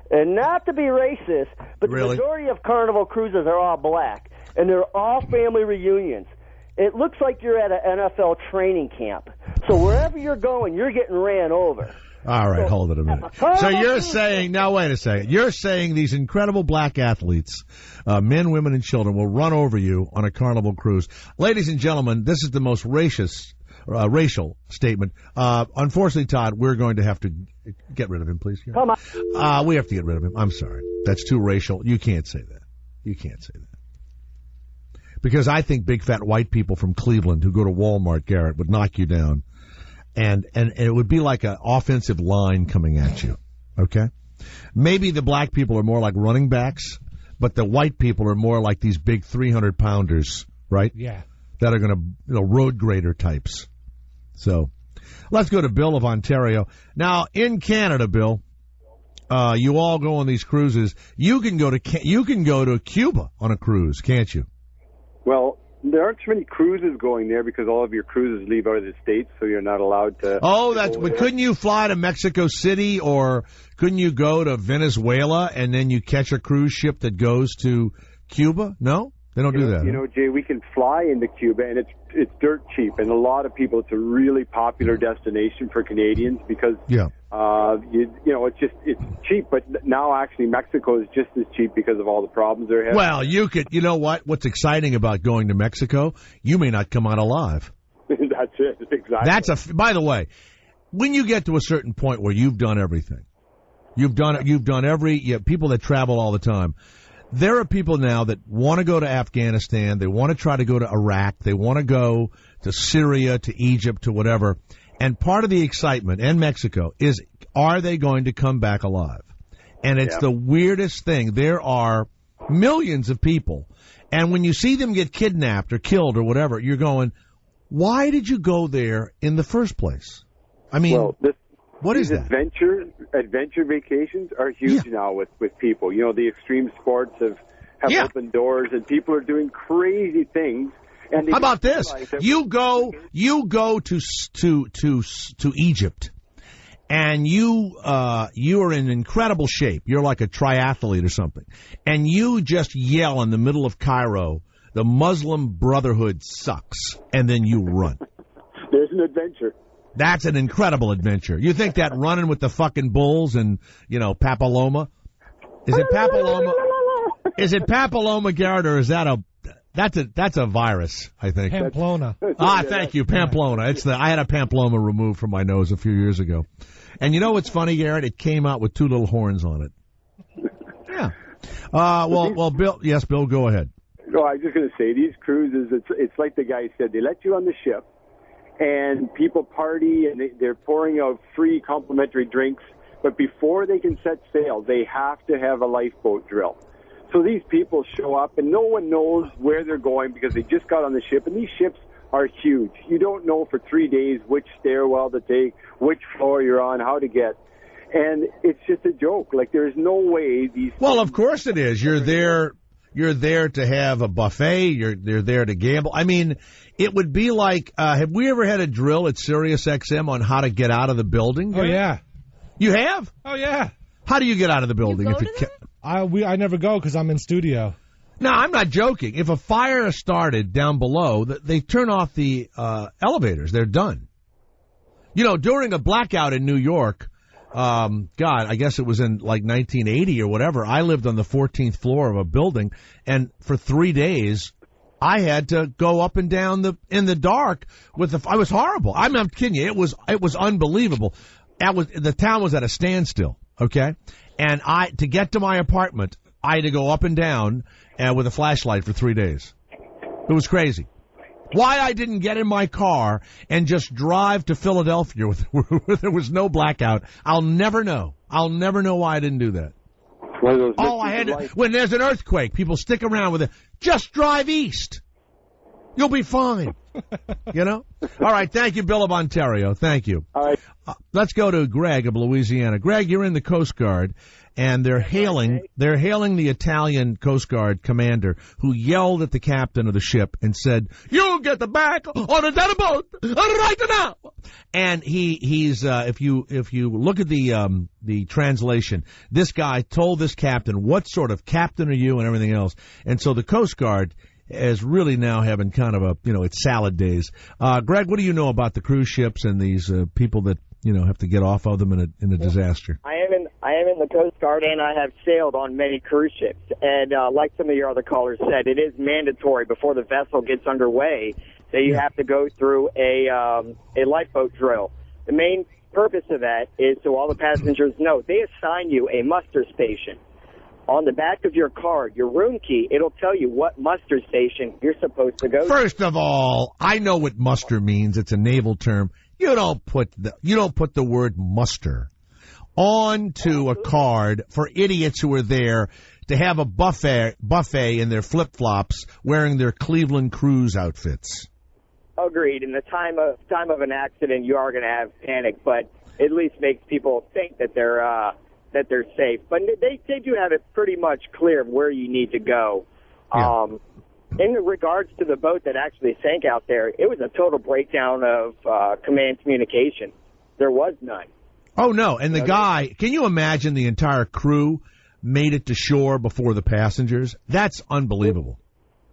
Speaker 6: And not to be racist, but the majority of Carnival cruises are all black. And they're all family reunions. it looks like you're at an NFL training camp. So wherever you're going, you're getting ran over.
Speaker 3: All right, hold it a minute. So you're saying, now wait a second, you're saying these incredible black athletes, men, women, and children, will run over you on a Carnival cruise. Ladies and gentlemen, this is the most racial statement. Unfortunately, Todd, we're going to have to get rid of him, please.
Speaker 6: Come on.
Speaker 3: We have to get rid of him. I'm sorry. That's too racial. You can't say that. You can't say that. Because I think big fat white people from Cleveland who go to Walmart, Garrett, would knock you down. And it would be like an offensive line coming at you, okay? Maybe the black people are more like running backs, but the white people are more like these big 300-pounders, right?
Speaker 2: Yeah.
Speaker 3: That are going to, road grader types. So let's go to Bill of Ontario. Now, in Canada, Bill, you all go on these cruises. You can go to Cuba on a cruise, can't you?
Speaker 7: Well, there aren't too many cruises going there because all of your cruises leave out of the States, so you're not allowed to.
Speaker 3: Oh, but couldn't you fly to Mexico City, or couldn't you go to Venezuela and then you catch a cruise ship that goes to Cuba? No? They don't do that.
Speaker 7: You know, Jay, we can fly into Cuba, and it's dirt cheap, and a lot of people, it's a really popular destination for Canadians because, it's cheap. But now actually Mexico is just as cheap because of all the problems they're having.
Speaker 3: Well, you know what? What's exciting about going to Mexico? You may not come out alive.
Speaker 7: That's it. Exactly.
Speaker 3: By the way, when you get to a certain point where you've done everything, you've done people that travel all the time. There are people now that want to go to Afghanistan. They want to try to go to Iraq. They want to go to Syria, to Egypt, to whatever. And part of the excitement, and Mexico, is are they going to come back alive? And it's the weirdest thing. There are millions of people. And when you see them get kidnapped or killed or whatever, you're going, why did you go there in the first place? I mean, what is that?
Speaker 7: Adventure vacations are huge now with people. You know, the extreme sports have opened doors, and people are doing crazy things. And
Speaker 3: how about this? You go to Egypt, and you are in incredible shape. You're like a triathlete or something, and you just yell in the middle of Cairo, "The Muslim Brotherhood sucks," and then you run.
Speaker 7: There's an adventure.
Speaker 3: That's an incredible adventure. You think that running with the fucking bulls and, Papilloma? Is it Papilloma? Is it Papilloma, Garrett, or is that that's a virus, I think.
Speaker 2: Pamplona.
Speaker 3: Thank you, Pamplona. I had a Pamplona removed from my nose a few years ago. And you know what's funny, Garrett? It came out with two little horns on it. Yeah. Well, Bill, Bill, go ahead.
Speaker 7: No, I was just going to say, these cruises, it's like the guy said, they let you on the ship, and people party, and they're pouring out free complimentary drinks. But before they can set sail, they have to have a lifeboat drill. So these people show up, and no one knows where they're going because they just got on the ship. And these ships are huge. You don't know for 3 days which stairwell to take, which floor you're on, how to get. And it's just a joke. Like, there's no way these...
Speaker 3: Well, of course it is. You're there to have a buffet. You're there to gamble. I mean, it would be like, have we ever had a drill at Sirius XM on how to get out of the building?
Speaker 2: Oh, yeah.
Speaker 3: You have?
Speaker 2: Oh, yeah.
Speaker 3: How do you get out of the building?
Speaker 2: I never go because I'm in studio.
Speaker 3: No, I'm not joking. If a fire started down below, they turn off the elevators. They're done. During a blackout in New York, I guess it was in like 1980 or whatever, I lived on the 14th floor of a building, and for 3 days, I had to go up and down in the dark I was horrible. I'm not kidding you. It was unbelievable. The town was at a standstill, okay? And to get to my apartment, I had to go up and down with a flashlight for 3 days. It was crazy. Why I didn't get in my car and just drive to Philadelphia where there was no blackout, I'll never know. I'll never know why I didn't do that. When there's an earthquake, people stick around with it. Just drive east. You'll be fine. All right. Thank you, Bill of Ontario. Thank you.
Speaker 7: All right.
Speaker 3: Let's go to Greg of Louisiana. Greg, you're in the Coast Guard, and they're hailing the Italian Coast Guard commander who yelled at the captain of the ship and said, "You get the back on a dead boat right now." And he's if you look at the translation, this guy told this captain, "What sort of captain are you?" and everything else. And so the Coast Guard is really now having kind of a, it's salad days. Greg, what do you know about the cruise ships and these people that, have to get off of them in a disaster?
Speaker 8: I am in the Coast Guard, and I have sailed on many cruise ships. And like some of your other callers said, it is mandatory before the vessel gets underway that you have to go through a lifeboat drill. The main purpose of that is so all the passengers know. They assign you a muster station. On the back of your card, your room key, it'll tell you what muster station you're supposed to go to.
Speaker 3: First of all, I know what muster means. It's a naval term. You don't put the word muster onto a card for idiots who are there to have a buffet in their flip-flops wearing their Cleveland Cruise outfits.
Speaker 8: Agreed. In the time of an accident, you are going to have panic, but at least makes people think that they're safe. But they do have it pretty much clear where you need to go.
Speaker 3: Yeah.
Speaker 8: In regards to the boat that actually sank out there, it was a total breakdown of command communication. There was none.
Speaker 3: Oh, no. And the guy, can you imagine the entire crew made it to shore before the passengers? That's unbelievable.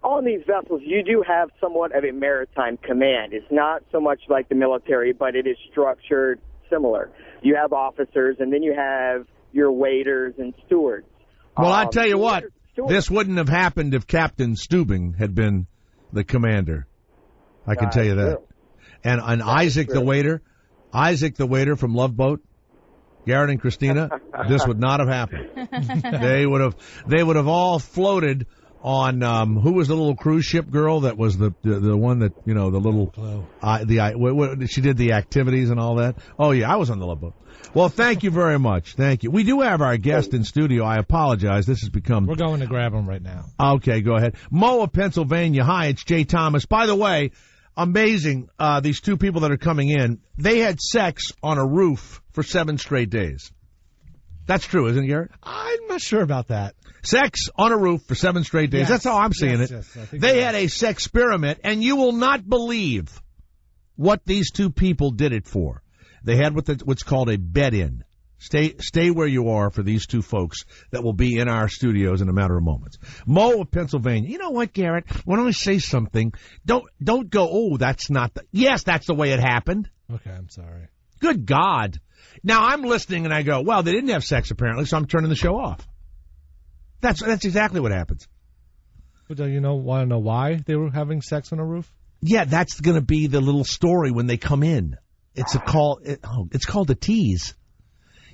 Speaker 8: On these vessels, you do have somewhat of a maritime command. It's not so much like the military, but it is structured similar. You have officers, and then you have your waiters and stewards.
Speaker 3: Well, I tell you what, this wouldn't have happened if Captain Steubing had been the commander. I can tell you that.
Speaker 8: True.
Speaker 3: And Isaac the waiter from Love Boat, Garrett and Christina, this would not have happened. They would have all floated on who was the little cruise ship girl that was the one that the little she did the activities and all that. Oh yeah, I was on the Love Boat. Well, thank you very much. Thank you. We do have our guest in studio. I apologize. This has become...
Speaker 2: We're going to grab him right now.
Speaker 3: Okay, go ahead. Mo of Pennsylvania. Hi, it's Jay Thomas. By the way, amazing, these two people that are coming in, they had sex on a roof for 7 straight days. That's true, isn't it, Garrett?
Speaker 2: I'm not sure about that.
Speaker 3: Sex on a roof for 7 straight days. Yes. That's how I'm seeing it.
Speaker 2: Yes,
Speaker 3: they had a sex experiment, and you will not believe what these two people did it for. They had what's called a bed-in. Stay where you are for these two folks that will be in our studios in a matter of moments. Mo of Pennsylvania. You know what, Garrett? When I say something, don't go, oh, that's not the... Yes, that's the way it happened.
Speaker 2: Okay, I'm sorry.
Speaker 3: Good God. Now, I'm listening and I go, well, they didn't have sex apparently, so I'm turning the show off. That's exactly what happens.
Speaker 2: But do you want to know why they were having sex on a roof?
Speaker 3: Yeah, that's going to be the little story when they come in. It's called a tease.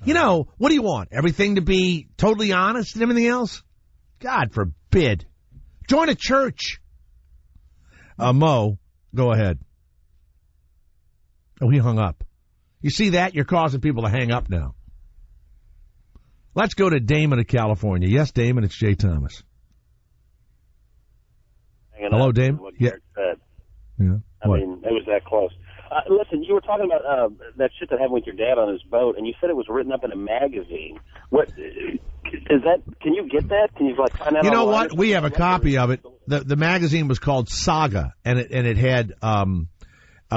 Speaker 3: What do you want? Everything to be totally honest and everything else? God forbid. Join a church. Mo, go ahead. Oh, he hung up. You see that? You're causing people to hang up now. Let's go to Damon of California. Yes, Damon, it's Jay Thomas. Hello, Damon.
Speaker 9: Yeah. I mean, it was that close. Listen, you were talking about that shit that happened with your dad on his boat, and you said it was written up in a magazine. What is that? Can you get that? Can you find out?
Speaker 3: You know what? We have a copy of it. The magazine was called Saga, and it had.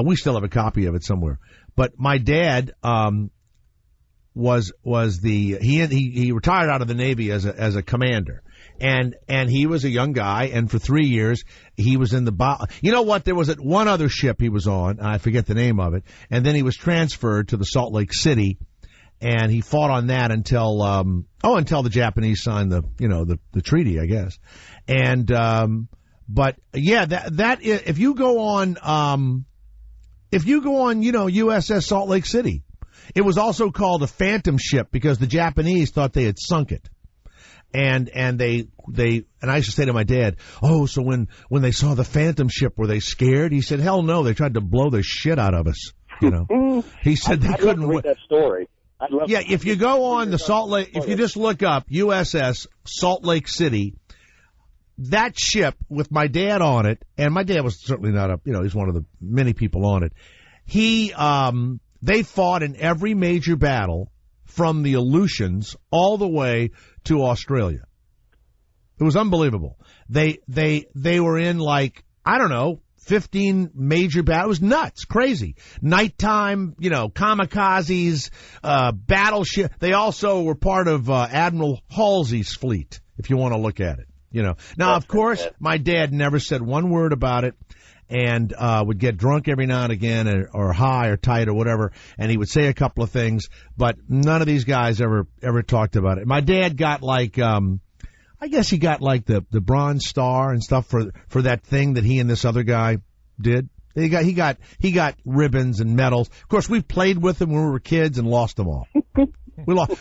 Speaker 3: We still have a copy of it somewhere. But my dad was he retired out of the Navy as a commander. And he was a young guy, and for 3 years he was in the you know what? There was one other ship he was on. I forget the name of it. And then he was transferred to the Salt Lake City, and he fought on that until the Japanese signed the treaty, I guess. And but yeah, that if you go on USS Salt Lake City, it was also called a phantom ship because the Japanese thought they had sunk it. And I used to say to my dad, oh, so when they saw the phantom ship, were they scared? He said, hell no, they tried to blow the shit out of us. He said they couldn't
Speaker 9: read that story.
Speaker 3: Yeah, if you go on the Salt Lake, if you just look up USS Salt Lake City, that ship with my dad on it, and my dad was certainly not he's one of the many people on it. They fought in every major battle from the Aleutians all the way to Australia. It was unbelievable. They were in 15 major battles. It was nuts, crazy. Nighttime, kamikazes, battleship. They also were part of Admiral Halsey's fleet, if you want to look at it. Now, of course, my dad never said one word about it, and would get drunk every now and again, or high or tight or whatever, and he would say a couple of things, but none of these guys ever talked about it. My dad got like, I guess he got like the Bronze Star and stuff for that thing that he and this other guy did. He got ribbons and medals. Of course, we played with them when we were kids and lost them all.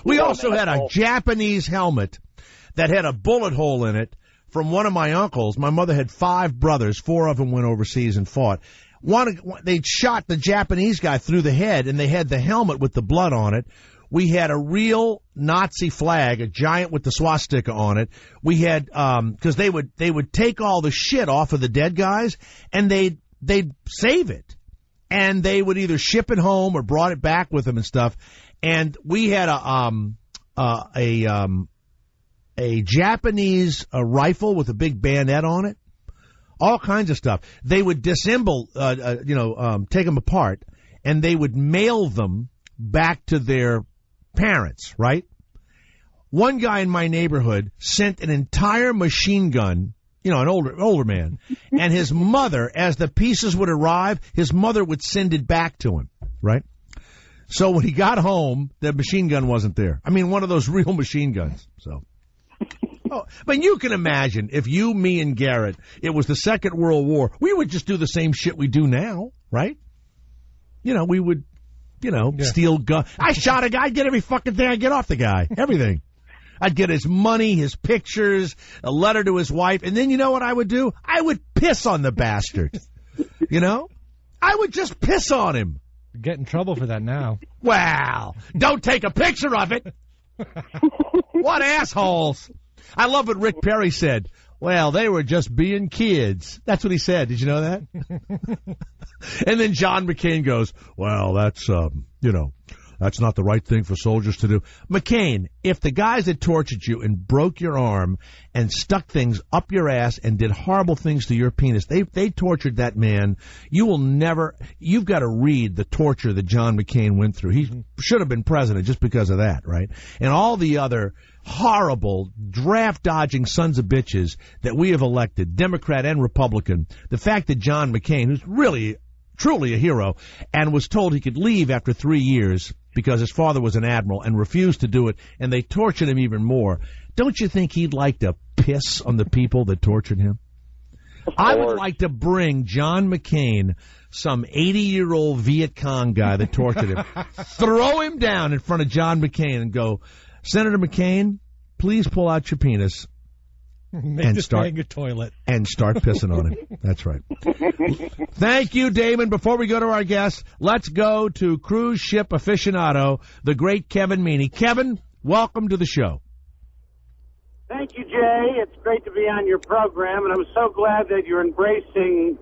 Speaker 3: We also had a Japanese helmet that had a bullet hole in it from one of my uncles. My mother had 5 brothers. 4 of them went overseas and fought. They'd shot the Japanese guy through the head, and they had the helmet with the blood on it. We had a real Nazi flag, a giant with the swastika on it. We had, cause they would take all the shit off of the dead guys, and they'd save it. And they would either ship it home or brought it back with them and stuff. And we had a Japanese rifle with a big bayonet on it. All kinds of stuff. They would disassemble, take them apart, and they would mail them back to their parents, right? One guy in my neighborhood sent an entire machine gun, an older man, and his mother, as the pieces would arrive, his mother would send it back to him, right? So when he got home, the machine gun wasn't there. I mean, one of those real machine guns, so. Oh, but you can imagine if you, me, and Garrett, it was the Second World War, we would just do the same shit we do now, right? We would, steal guns. I shot a guy, I'd get every fucking thing I get off the guy, everything. I'd get his money, his pictures, a letter to his wife, and then you know what I would do? I would piss on the bastard, I would just piss on him.
Speaker 2: You'd get in trouble for that now.
Speaker 3: Well, don't take a picture of it. What assholes. I love what Rick Perry said. Well, they were just being kids. That's what he said. Did you know that? And then John McCain goes, well, that's, that's not the right thing for soldiers to do. McCain, if the guys that tortured you and broke your arm and stuck things up your ass and did horrible things to your penis, they tortured that man, you've got to read the torture that John McCain went through. He should have been president just because of that, right? And all the other horrible, draft-dodging sons of bitches that we have elected, Democrat and Republican, the fact that John McCain, who's really, truly a hero, and was told he could leave after 3 years because his father was an admiral and refused to do it, and they tortured him even more, don't you think he'd like to piss on the people that tortured him? I would like to bring John McCain, some 80-year-old Viet Cong guy that tortured him, throw him down in front of John McCain and go, Senator McCain, please pull out your penis and start
Speaker 2: a toilet
Speaker 3: and start pissing on him. That's right. Thank you, Damon. Before we go to our guest, let's go to cruise ship aficionado, the great Kevin Meaney. Kevin, welcome to the show.
Speaker 10: Thank you, Jay. It's great to be on your program, and I'm so glad that you're embracing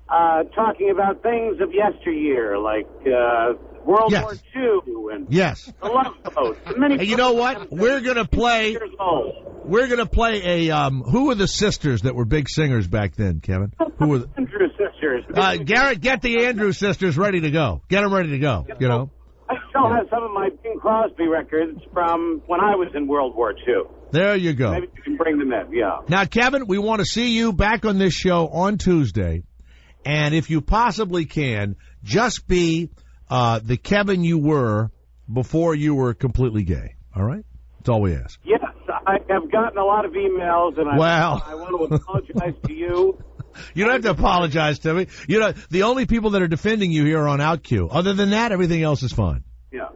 Speaker 10: talking about things of yesteryear, like World War II and the Love Boat.
Speaker 3: And you know what? We're gonna play a who were the sisters that were big singers back then, Kevin? Who were the
Speaker 10: Andrews sisters?
Speaker 3: Garrett, get the Andrews sisters ready to go. Get them ready to go.
Speaker 10: I still have some of my Bing Crosby records from when I was in World War II.
Speaker 3: There you go.
Speaker 10: Maybe you can bring them in. Yeah.
Speaker 3: Now, Kevin, we want to see you back on this show on Tuesday, and if you possibly can, just be the Kevin you were before you were completely gay. All right? That's all we ask.
Speaker 10: Yes, I have gotten a lot of emails, and I want to apologize to you.
Speaker 3: You don't have to apologize to me. The only people that are defending you here are on OutQ. Other than that, everything else is fine.
Speaker 10: Yeah.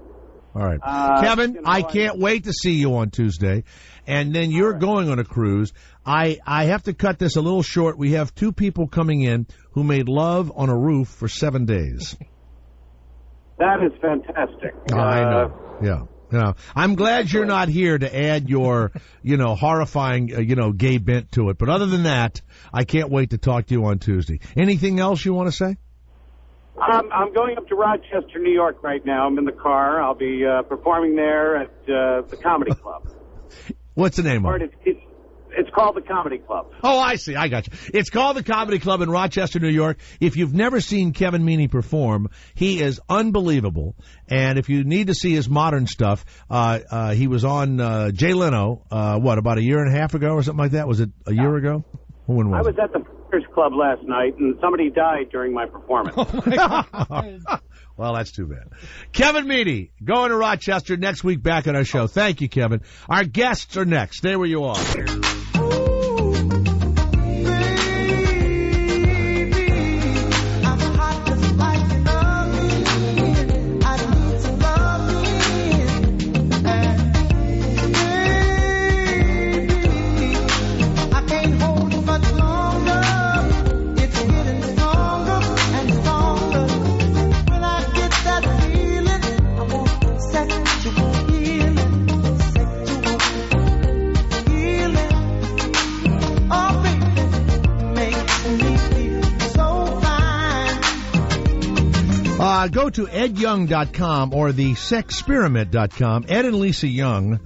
Speaker 3: All right. Kevin, I can't wait to see you on Tuesday. And then you're going on a cruise. I have to cut this a little short. We have 2 people coming in who made love on a roof for 7 days.
Speaker 10: That is fantastic.
Speaker 3: I know. Yeah. I'm glad you're not here to add your, horrifying, gay bent to it. But other than that, I can't wait to talk to you on Tuesday. Anything else you want to say?
Speaker 10: I'm going up to Rochester, New York right now. I'm in the car. I'll be performing there at the Comedy Club.
Speaker 3: What's the name of it?
Speaker 10: It's called the Comedy Club.
Speaker 3: Oh, I see. I got you. It's called the Comedy Club in Rochester, New York. If you've never seen Kevin Meaney perform, he is unbelievable. And if you need to see his modern stuff, he was on Jay Leno, about a year and a half ago or something like that? Was it a year ago? When was
Speaker 10: I was at the Players Club last night, and somebody died during my performance.
Speaker 3: Well, that's too bad. Kevin Meaney, going to Rochester next week back on our show. Thank you, Kevin. Our guests are next. Stay where you are. Go to edyoung.com or the sexperiment.com. Ed and Lisa Young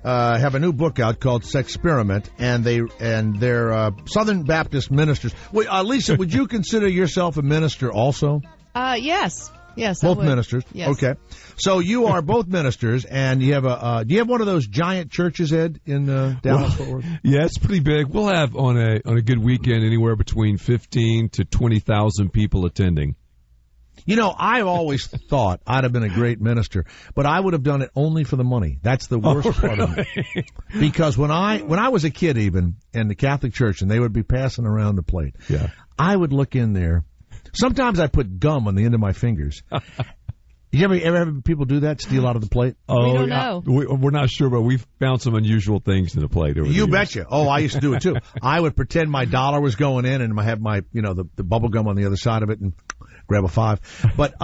Speaker 3: have a new book out called Sexperiment, and they're Southern Baptist ministers. Wait, Lisa, would you consider yourself a minister also?
Speaker 11: Yes. Yes,
Speaker 3: both ministers.
Speaker 11: Yes.
Speaker 3: Okay, so you are both ministers, and you have do you have one of those giant churches, Ed, in Dallas Fort Worth?
Speaker 12: Yeah, it's pretty big. We'll have on a good weekend anywhere between 15 to 20,000 people attending.
Speaker 3: You know, I've always thought I'd have been a great minister, but I would have done it only for the money. That's the worst part of it. Because when I was a kid, even in the Catholic Church, and they would be passing around the plate, I would look in there. Sometimes I put gum on the end of my fingers. You ever have people do that? Steal out of the plate?
Speaker 11: Oh, we don't know.
Speaker 12: We're not sure, but we've found some unusual things in the plate.
Speaker 3: You betcha. Oh, I used to do it too. I would pretend my dollar was going in, and I have my, the bubble gum on the other side of it, and grab a $5. But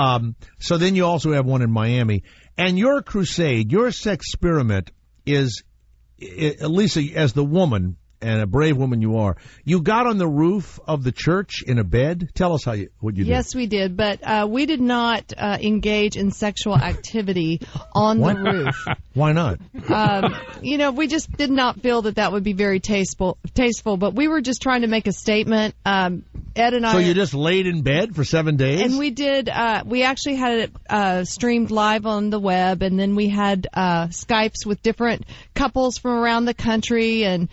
Speaker 3: so then you also have one in Miami, and your crusade, your Sexperiment is, Lisa, as the woman and a brave woman you are, you got on the roof of the church in a bed. Tell us what you did.
Speaker 11: Yes, we did, but we did not engage in sexual activity on the roof.
Speaker 3: Why not?
Speaker 11: We just did not feel that would be very tasteful. But we were just trying to make a statement. Ed and I.
Speaker 3: So you just laid in bed for 7 days?
Speaker 11: And we did. We actually had it streamed live on the web, and then we had Skypes with different couples from around the country, and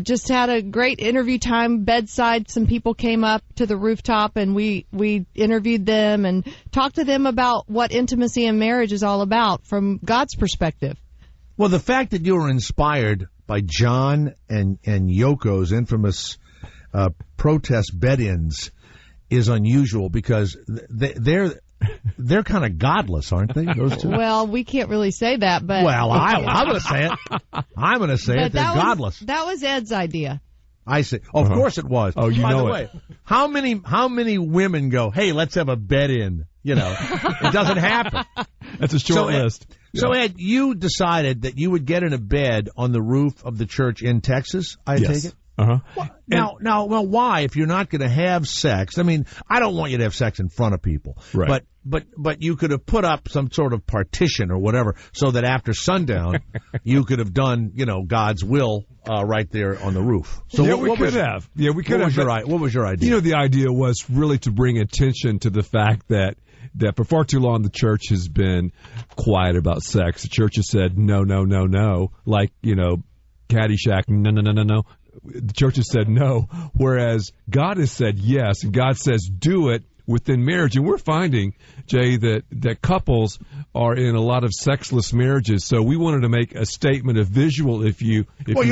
Speaker 11: just had a great interview time bedside. Some people came up to the rooftop, and we interviewed them and talked to them about what intimacy and marriage is all about from God's perspective.
Speaker 3: Well, the fact that you were inspired by John and Yoko's infamous protest bed-ins is unusual, because they're kind of godless, aren't they, those two?
Speaker 11: Well, we can't really say that, but...
Speaker 3: Well, I'm going to say it. I'm going to say it. They're godless.
Speaker 11: That was Ed's idea.
Speaker 3: I see. Of course it was.
Speaker 12: Oh,
Speaker 3: By the way, how many women go, hey, let's have a bed-in? It doesn't happen.
Speaker 12: That's a short list.
Speaker 3: So, Ed, you decided that you would get in a bed on the roof of the church in Texas, I take it?
Speaker 12: Uh-huh.
Speaker 3: Well, why? If you're not going to have sex, I mean, I don't want you to have sex in front of people,
Speaker 12: right.
Speaker 3: But you could have put up some sort of partition or whatever, so that after sundown you could have done, God's will right there on the roof.
Speaker 12: So we could have.
Speaker 3: What was your idea?
Speaker 12: The idea was really to bring attention to the fact that for far too long the church has been quiet about sex. The church has said no, no, no, no, like Caddyshack, no, no, no, no, no. The church has said no, whereas God has said yes, and God says do it within marriage. And we're finding, Jay, that couples are in a lot of sexless marriages. So we wanted to make a statement, a visual, you're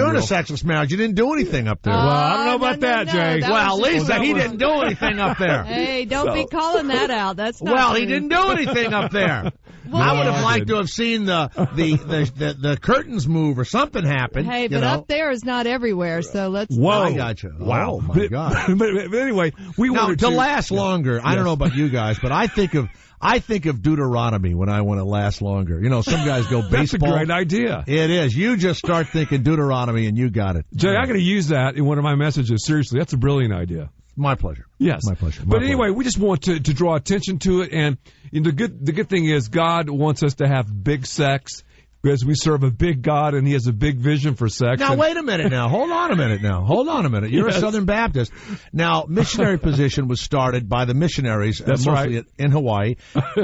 Speaker 3: in a sexless marriage. You didn't do anything up there.
Speaker 12: Well, I don't know about that, Jay.
Speaker 3: Well, Lisa, he didn't do anything up there.
Speaker 11: Hey, don't be calling that out. That's not
Speaker 3: Well,
Speaker 11: true.
Speaker 3: He didn't do anything up there. I would have liked to have seen the curtains move or something happen.
Speaker 11: Hey, but up there is not everywhere, so let's...
Speaker 3: Whoa. I got you.
Speaker 12: Wow.
Speaker 3: Oh, my God.
Speaker 12: But anyway, we wanted
Speaker 3: to last longer. I don't know about you guys, but I think of Deuteronomy when I want to last longer. Some guys go baseball.
Speaker 12: That's a great idea.
Speaker 3: It is. You just start thinking Deuteronomy and you got it.
Speaker 12: Jay, I'm going to use that in one of my messages. Seriously, that's a brilliant idea.
Speaker 3: My pleasure.
Speaker 12: Yes.
Speaker 3: My pleasure.
Speaker 12: But anyway, we just want to draw attention to it. And the good thing is God wants us to have big sex because we serve a big God and He has a big vision for sex.
Speaker 3: Now, wait a minute now. Hold on a minute now. Hold on a minute. You're a Southern Baptist. Now, missionary position was started by the missionaries, mostly in Hawaii,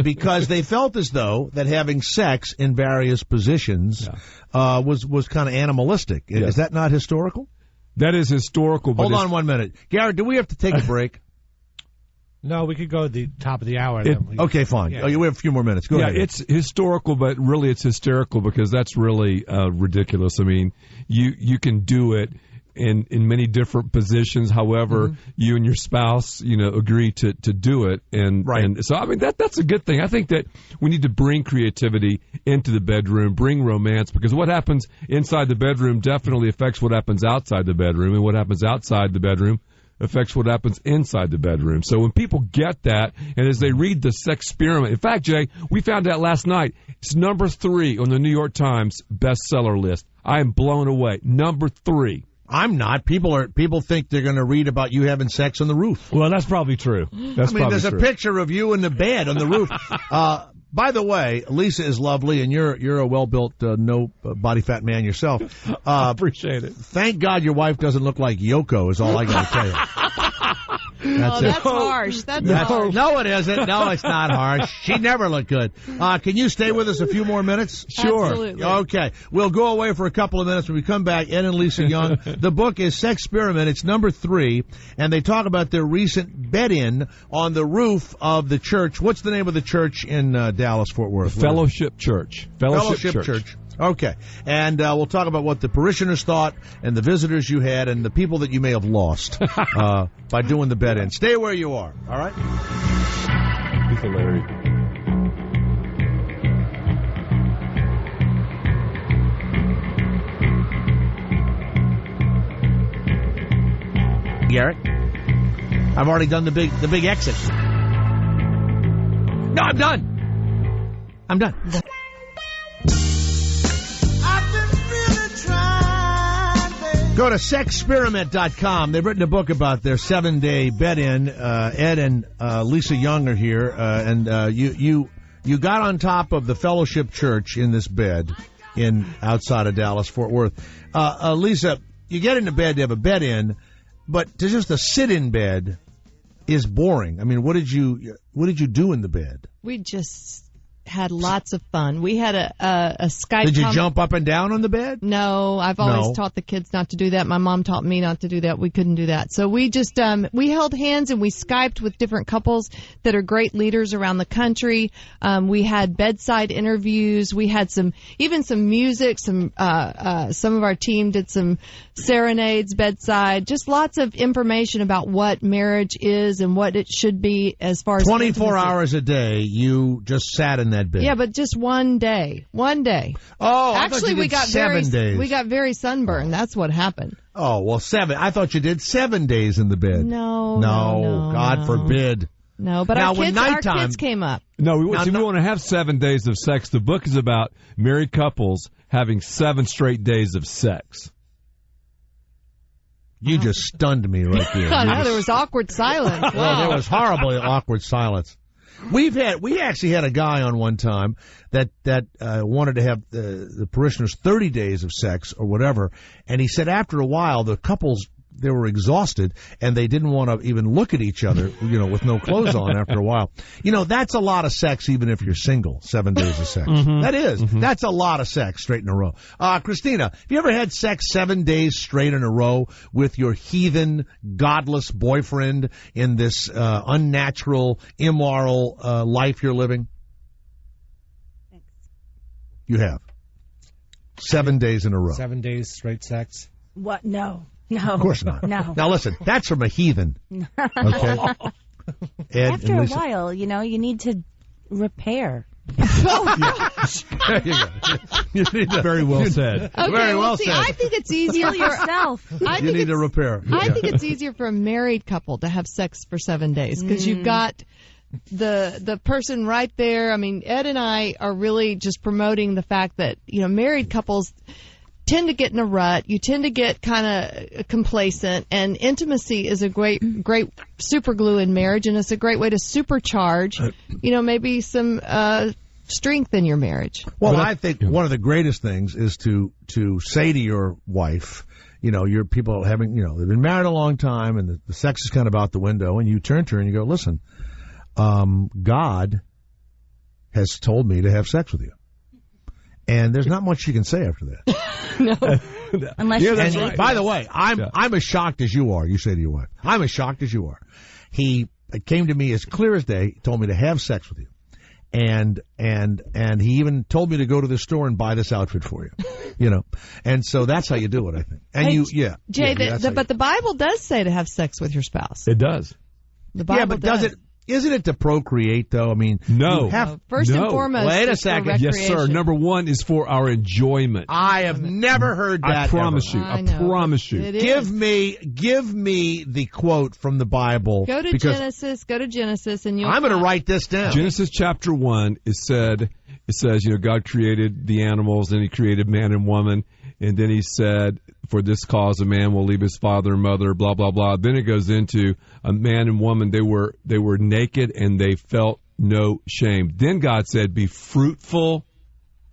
Speaker 3: because they felt as though that having sex in various positions was kind of animalistic. Is that not historical?
Speaker 12: That is historical. But
Speaker 3: hold on 1 minute. Garrett, do we have to take a break?
Speaker 2: No, we could go at the top of the hour.
Speaker 3: Okay, fine. Yeah. We have a few more minutes. Go ahead.
Speaker 12: It's historical, but really it's hysterical because that's really ridiculous. I mean, you can do it in many different positions. However, you and your spouse, agree to do it. And so, I mean, that's a good thing. I think that we need to bring creativity into the bedroom, bring romance, because what happens inside the bedroom definitely affects what happens outside the bedroom, and what happens outside the bedroom affects what happens inside the bedroom. So when people get that, and as they read the Sexperiment, in fact, Jay, we found out last night, it's number 3 on the New York Times bestseller list. I am blown away. Number 3.
Speaker 3: I'm not. People think they're going to read about you having sex on the roof.
Speaker 12: Well, that's probably true.
Speaker 3: There's a picture of you in the bed on the roof. By the way, Lisa is lovely, and you're a well-built, no body fat man yourself.
Speaker 12: Appreciate it.
Speaker 3: Thank God your wife doesn't look like Yoko, is all I got to tell you.
Speaker 11: That's harsh. That's harsh.
Speaker 3: No, it isn't. No, it's not harsh. She never looked good. Can you stay with us a few more minutes?
Speaker 11: Sure. Absolutely.
Speaker 3: Okay. We'll go away for a couple of minutes. When we come back, Ed and Lisa Young. The book is Sexperiment. It's number 3, and they talk about their recent bed-in on the roof of the church. What's the name of the church in Dallas, Fort Worth?
Speaker 12: Fellowship Church.
Speaker 3: Fellowship Church. Okay. And we'll talk about what the parishioners thought and the visitors you had and the people that you may have lost by doing the bed-in. Stay where you are, all right?
Speaker 12: He's hilarious.
Speaker 3: Garrett, I've already done the big exit. No, I'm done. Go to Sexperiment.com. They've written a book about their 7-day bed-in. Ed and Lisa Young are here, and you got on top of the Fellowship Church in this bed outside of Dallas, Fort Worth. Lisa, you get into bed to have a bed-in, but to just a sit-in bed is boring. I mean, what did you do in the bed?
Speaker 11: We just had lots of fun. We had a Skype.
Speaker 3: Did you jump up and down on the bed?
Speaker 11: No, I've always taught the kids not to do that. My mom taught me not to do that. We couldn't do that. So we just we held hands and we Skyped with different couples that are great leaders around the country. We had bedside interviews. We had some music. Some of our team did some serenades bedside. Just lots of information about what marriage is and what it should be as far as
Speaker 3: 24 hours a day. You just sat in that bed.
Speaker 11: Yeah, but just one day.
Speaker 3: Oh,
Speaker 11: actually, we got
Speaker 3: 7 days.
Speaker 11: We got very sunburned. That's what happened.
Speaker 3: Oh, well, 7. I thought you did 7 days in the bed.
Speaker 11: No,
Speaker 3: God forbid.
Speaker 11: No, but
Speaker 3: now,
Speaker 11: our kids came up.
Speaker 12: No, we want to have 7 days of sex. The book is about married couples having 7 straight days of sex.
Speaker 3: You just stunned me right there.
Speaker 11: I know, there was awkward silence. Wow.
Speaker 3: Well, there was horribly awkward silence. We actually had a guy on one time that wanted to have the parishioners 30 days of sex or whatever, and he said after a while the couples, they were exhausted and they didn't want to even look at each other, with no clothes on after a while. That's a lot of sex even if you're single, 7 days of sex. Mm-hmm. That is. Mm-hmm. That's a lot of sex straight in a row. Christina, have you ever had sex 7 days straight in a row with your heathen, godless boyfriend in this unnatural, immoral life you're living?
Speaker 4: Thanks.
Speaker 3: You have. 7 days in a row.
Speaker 2: 7 days straight sex?
Speaker 4: What? No.
Speaker 3: Of course not.
Speaker 4: No.
Speaker 3: Now listen, that's from a heathen. Okay.
Speaker 4: After a while, you need to repair.
Speaker 3: There you go.
Speaker 12: Very well said.
Speaker 11: Okay,
Speaker 3: very well said.
Speaker 11: I think it's easier for
Speaker 4: yourself.
Speaker 3: You need to repair.
Speaker 11: I think it's easier for a married couple to have sex for 7 days because you've got the person right there. I mean, Ed and I are really just promoting the fact that married couples tend to get in a rut. You tend to get kind of complacent, and intimacy is a great super glue in marriage, and it's a great way to supercharge, maybe some strengthen your marriage.
Speaker 3: Well, I think one of the greatest things is to say to your wife, your people having, they've been married a long time and the sex is kind of out the window, and you turn to her and you go, listen, God has told me to have sex with you. And there's not much you can say after that.
Speaker 11: No.
Speaker 4: Unless you
Speaker 3: right. By the way, I'm as shocked as you are. You say to your wife, I'm as shocked as you are. He came to me as clear as day, told me to have sex with you. And he even told me to go to the store and buy this outfit for you, and so that's how you do it, I think. And
Speaker 11: Jay, but the Bible does say to have sex with your spouse.
Speaker 12: It does.
Speaker 11: The Bible
Speaker 3: but does it? Isn't it to procreate, though? I mean,
Speaker 12: no.
Speaker 11: First and foremost,
Speaker 3: wait a second.
Speaker 12: Yes, sir. Number one is for our enjoyment.
Speaker 3: I have never heard that.
Speaker 12: I promise
Speaker 3: ever.
Speaker 12: you. I promise you.
Speaker 3: Give me the quote from the Bible.
Speaker 11: Go to Genesis, and
Speaker 3: I'm going to write this down.
Speaker 12: Genesis chapter 1 it says, God created the animals, and He created man and woman, and then He said, for this cause a man will leave his father and mother, blah, blah, blah. Then it goes into a man and woman, they were naked and they felt no shame. Then God said, be fruitful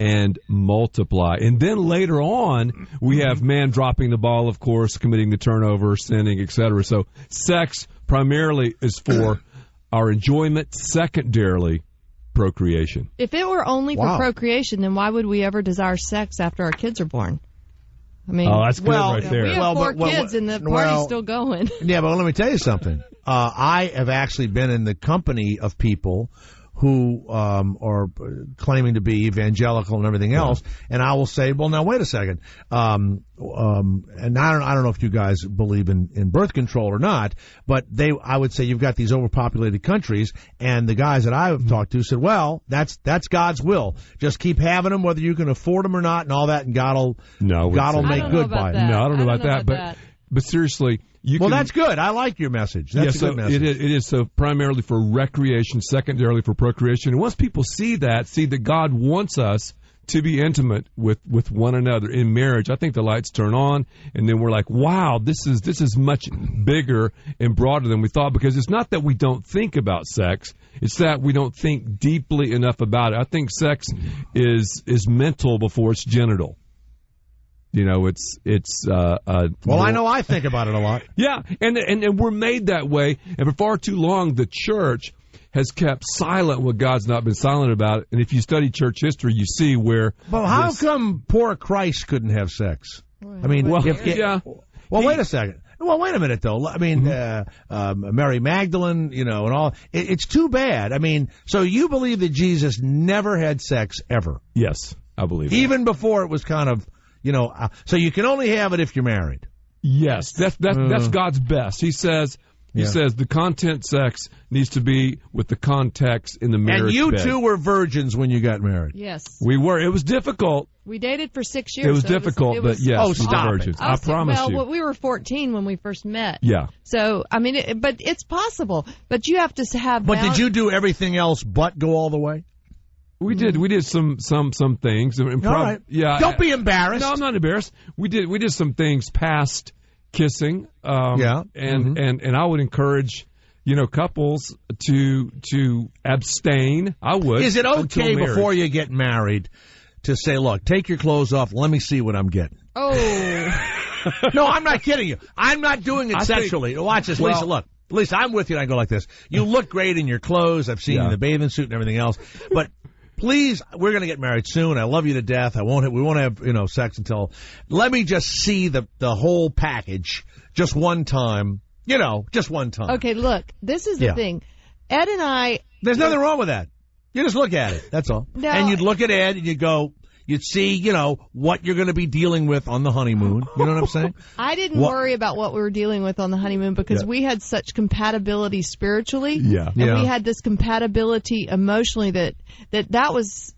Speaker 12: and multiply. And then later on, we have man dropping the ball, of course, committing the turnover, sinning, etc. So sex primarily is for our enjoyment, secondarily procreation.
Speaker 11: If it were only for procreation, then why would we ever desire sex after our kids are born? I mean,
Speaker 12: that's good right there.
Speaker 11: We have four kids and the party's still going.
Speaker 3: Yeah, but let me tell you something. I have actually been in the company of people who are claiming to be evangelical and everything else, and I will say, well, now wait a second. And I don't know if you guys believe in birth control or not, but I would say you've got these overpopulated countries, and the guys that I've talked to said, well, that's God's will. Just keep having them, whether you can afford them or not, and all that, and God will make good by it.
Speaker 12: No, I don't know about that, but seriously.
Speaker 3: That's good. I like your message. That's a good message.
Speaker 12: It is so primarily for recreation, secondarily for procreation. And once people see that God wants us to be intimate with one another in marriage, I think the lights turn on, and then we're like, wow, this is much bigger and broader than we thought, because it's not that we don't think about sex, it's that we don't think deeply enough about it. I think sex is mental before it's genital.
Speaker 3: I know I think about it a lot.
Speaker 12: Yeah, and we're made that way, and for far too long, the church has kept silent what God's not been silent about. And if you study church history, you see where.
Speaker 3: But how come poor Christ couldn't have sex? I mean, wait a second. Well, wait a minute, though. I mean, Mary Magdalene, and all. It's too bad. I mean, so you believe that Jesus never had sex ever?
Speaker 12: Yes, I believe that.
Speaker 3: Even before it was kind of. So you can only have it if you're married.
Speaker 12: Yes, that's God's best. He says the content sex needs to be with the context in the marriage.
Speaker 3: And you
Speaker 12: bed.
Speaker 3: two were virgins when you got married.
Speaker 11: Yes,
Speaker 12: we were. It was difficult.
Speaker 11: We dated for 6 years.
Speaker 12: It was difficult, but yes, we were virgins. I promise you.
Speaker 11: Well, we were 14 when we first met.
Speaker 12: Yeah.
Speaker 11: So I mean, but it's possible. But you have to have.
Speaker 3: But did you do everything else but go all the way?
Speaker 12: We did some things.
Speaker 3: All right.
Speaker 12: Yeah.
Speaker 3: Don't be embarrassed.
Speaker 12: No, I'm not embarrassed. We did some things past kissing. And I would encourage, couples to abstain. I would.
Speaker 3: Is it okay before you get married to say, look, take your clothes off, let me see what I'm getting?
Speaker 11: Oh.
Speaker 3: No, I'm not kidding you. I'm not doing it sexually. Watch this, Lisa, look. Lisa, I'm with you, and I go like this. You look great in your clothes. I've seen you in the bathing suit and everything else. But please, we're going to get married soon. I love you to death. We won't have, sex until, let me just see the whole package just one time, just one time.
Speaker 11: Okay, look, this is the thing. Ed and I.
Speaker 3: There's nothing wrong with that. You just look at it. That's all.
Speaker 11: No.
Speaker 3: And you'd look at Ed and you'd go, you'd see, what you're going to be dealing with on the honeymoon. You know what I'm saying?
Speaker 11: I didn't worry about what we were dealing with on the honeymoon because we had such compatibility spiritually.
Speaker 12: Yeah.
Speaker 11: And we had this compatibility emotionally that was...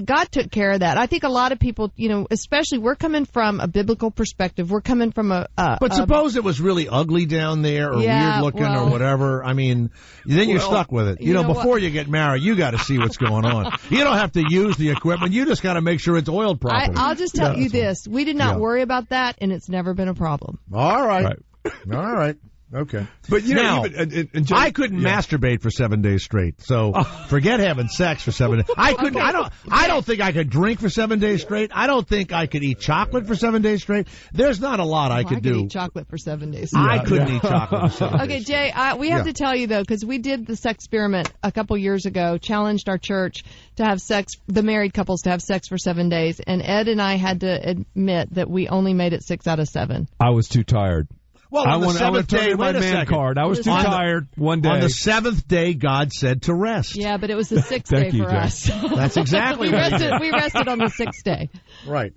Speaker 11: God took care of that. I think a lot of people, especially we're coming from a biblical perspective. We're coming from
Speaker 3: But suppose it was really ugly down there or weird looking or whatever. I mean, then you're stuck with it. Before you get married, you got to see what's going on. You don't have to use the equipment. You just got to make sure it's oiled properly.
Speaker 11: I'll just tell you this. We did not worry about that, and it's never been a problem.
Speaker 3: All right. All right. Okay.
Speaker 12: But
Speaker 3: now,
Speaker 12: even,
Speaker 3: I couldn't masturbate for 7 days straight. So forget having sex for 7 days. I couldn't. Okay. I don't think I could drink for 7 days straight. I don't think I could eat chocolate for 7 days straight. There's not a lot I could do.
Speaker 11: Eat chocolate for 7 days.
Speaker 3: I couldn't eat chocolate for 7 days.
Speaker 11: Okay, Jay, we have to tell you though, because we did the sex experiment a couple years ago. Challenged our church to have sex, the married couples to have sex for 7 days, and Ed and I had to admit that we only made it 6 out of 7.
Speaker 12: I was too tired.
Speaker 3: Well,
Speaker 12: I want to turn in my man card. I was too tired one day.
Speaker 3: On the 7th day, God said to rest.
Speaker 11: Yeah, but it was the 6th day for us.
Speaker 3: That's exactly
Speaker 11: we rested on the 6th day.
Speaker 3: Right.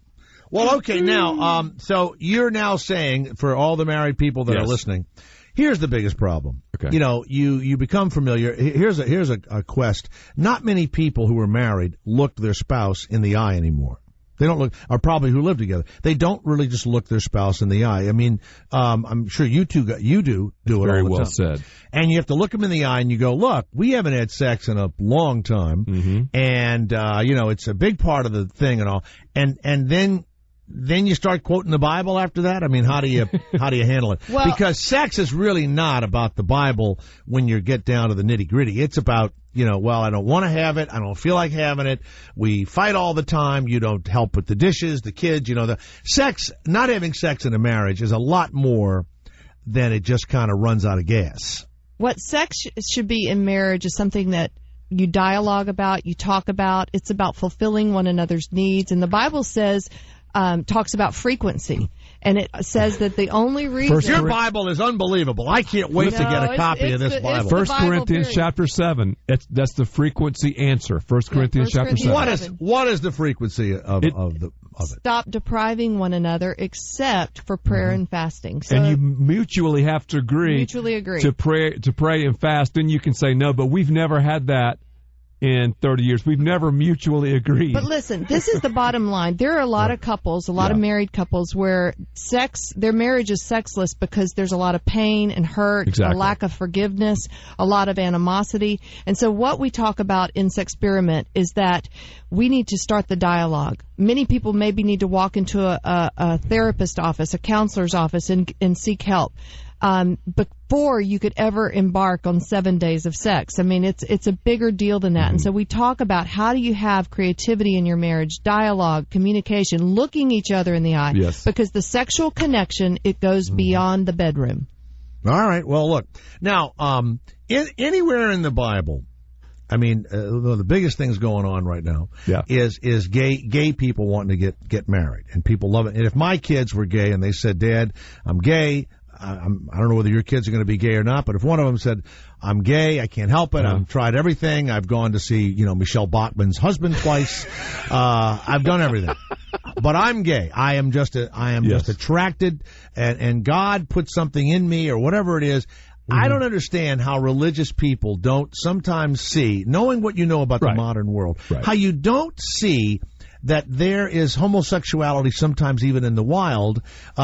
Speaker 3: Well, okay, now, so you're now saying, for all the married people that are listening, here's the biggest problem.
Speaker 12: Okay.
Speaker 3: You know, you become familiar. Here's a quest. Not many people who are married look their spouse in the eye anymore. They don't look, or probably who live together. They don't really just look their spouse in the eye. I mean, I'm sure you do it
Speaker 12: Very
Speaker 3: all the
Speaker 12: well
Speaker 3: time.
Speaker 12: said.
Speaker 3: And you have to look them in the eye and you go, look, we haven't had sex in a long time.
Speaker 12: Mm-hmm.
Speaker 3: And, you know, it's a big part of the thing and all. And then you start quoting the Bible after that? I mean, how do you handle it?
Speaker 11: Well,
Speaker 3: because sex is really not about the Bible when you get down to the nitty-gritty. It's about, you know, well, I don't want to have it. I don't feel like having it. We fight all the time. You don't help with the dishes, the kids, you know. The sex, not having sex in a marriage is a lot more than it just kind of runs out of gas.
Speaker 11: What sex should be in marriage is something that you dialogue about, you talk about. It's about fulfilling one another's needs. And the Bible says, talks about frequency. And it says that the only reason...
Speaker 3: Your Bible is unbelievable. I can't wait to get a copy of this Bible.
Speaker 12: 1 Corinthians chapter 7. That's the frequency answer. 1 Corinthians chapter 7.
Speaker 3: What is the frequency of it?
Speaker 11: Stop depriving one another except for prayer and fasting. So,
Speaker 12: and you mutually have to agree. To pray and fast. Then you can say, no, but we've never had that in 30 years. We've never mutually agreed.
Speaker 11: But listen, this is the bottom line. There are a lot of couples, a lot of married couples where their marriage is sexless because there's a lot of pain and hurt, a lack of forgiveness, a lot of animosity. And so what we talk about in Sexperiment is that we need to start the dialogue. Many people maybe need to walk into a therapist office, a counselor's office, and seek help. Before you could ever embark on 7 days of sex. I mean, it's a bigger deal than that. And so we talk about how do you have creativity in your marriage, dialogue, communication, looking each other in the eye.
Speaker 3: Yes.
Speaker 11: Because the sexual connection, it goes beyond the bedroom.
Speaker 3: All right. Well, look. Now, anywhere in the Bible, I mean, the biggest thing's going on right now is gay people wanting to get married. And people love it. And if my kids were gay and they said, Dad, I'm gay, I don't know whether your kids are going to be gay or not, but if one of them said, I'm gay, I can't help it, I've tried everything, I've gone to see, you know, Michelle Bachmann's husband twice, I've done everything, but I'm gay, I am just attracted, and God put something in me, or whatever it is. I don't understand how religious people don't sometimes see, knowing what you know about the modern world, how you don't see that there is homosexuality sometimes even in the wild.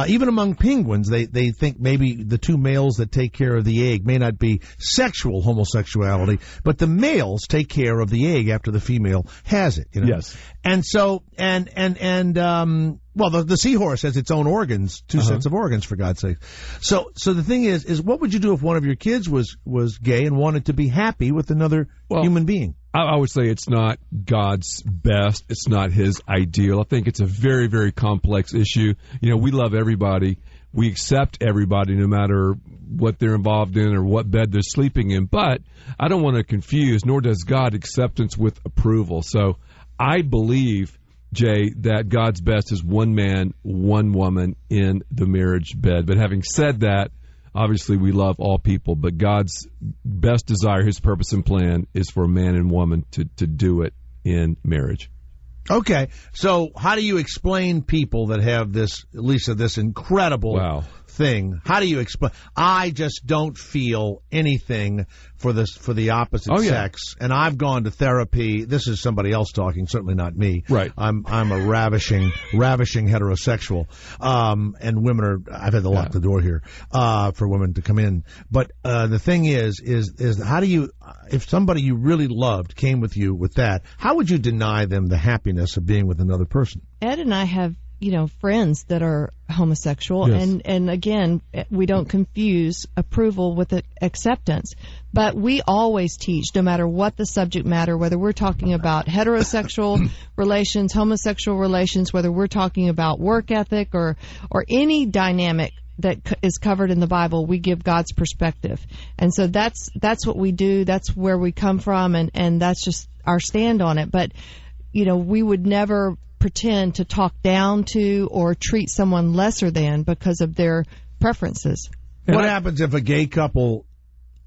Speaker 3: Even among penguins, they think maybe the two males that take care of the egg may not be sexual homosexuality, but the males take care of the egg after the female has it. You know?
Speaker 12: Yes.
Speaker 3: And so, well, the seahorse has its own organs, two sets of organs, for God's sake. So the thing is what would you do if one of your kids was gay and wanted to be happy with another human being?
Speaker 12: I would say it's not God's best. It's not his ideal. I think it's a very, very complex issue. You know, we love everybody. We accept everybody no matter what they're involved in or what bed they're sleeping in. But I don't want to confuse, nor does God, acceptance with approval. So I believe, Jay, that God's best is one man, one woman in the marriage bed. But having said that, obviously we love all people, but God's best desire, his purpose and plan is for a man and woman to do it in marriage.
Speaker 3: Okay, so how do you explain people that have this, Lisa, this incredible thing? How do you explain? I just don't feel anything for the opposite sex, and I've gone to therapy. This is somebody else talking, certainly not me.
Speaker 12: Right.
Speaker 3: I'm a ravishing heterosexual, and women are. I've had to lock the door here for women to come in. But the thing is how do you? If somebody you really loved came with you with that, how would you deny them the happiness of being with another person?
Speaker 11: Ed and I have friends that are homosexual.
Speaker 12: Yes.
Speaker 11: And again, we don't confuse approval with acceptance. But we always teach, no matter what the subject matter, whether we're talking about heterosexual relations, homosexual relations, whether we're talking about work ethic or any dynamic that is covered in the Bible, we give God's perspective. And so that's what we do. That's where we come from, and that's just our stand on it. But, we would never pretend to talk down to or treat someone lesser than because of their preferences.
Speaker 3: What happens if a gay couple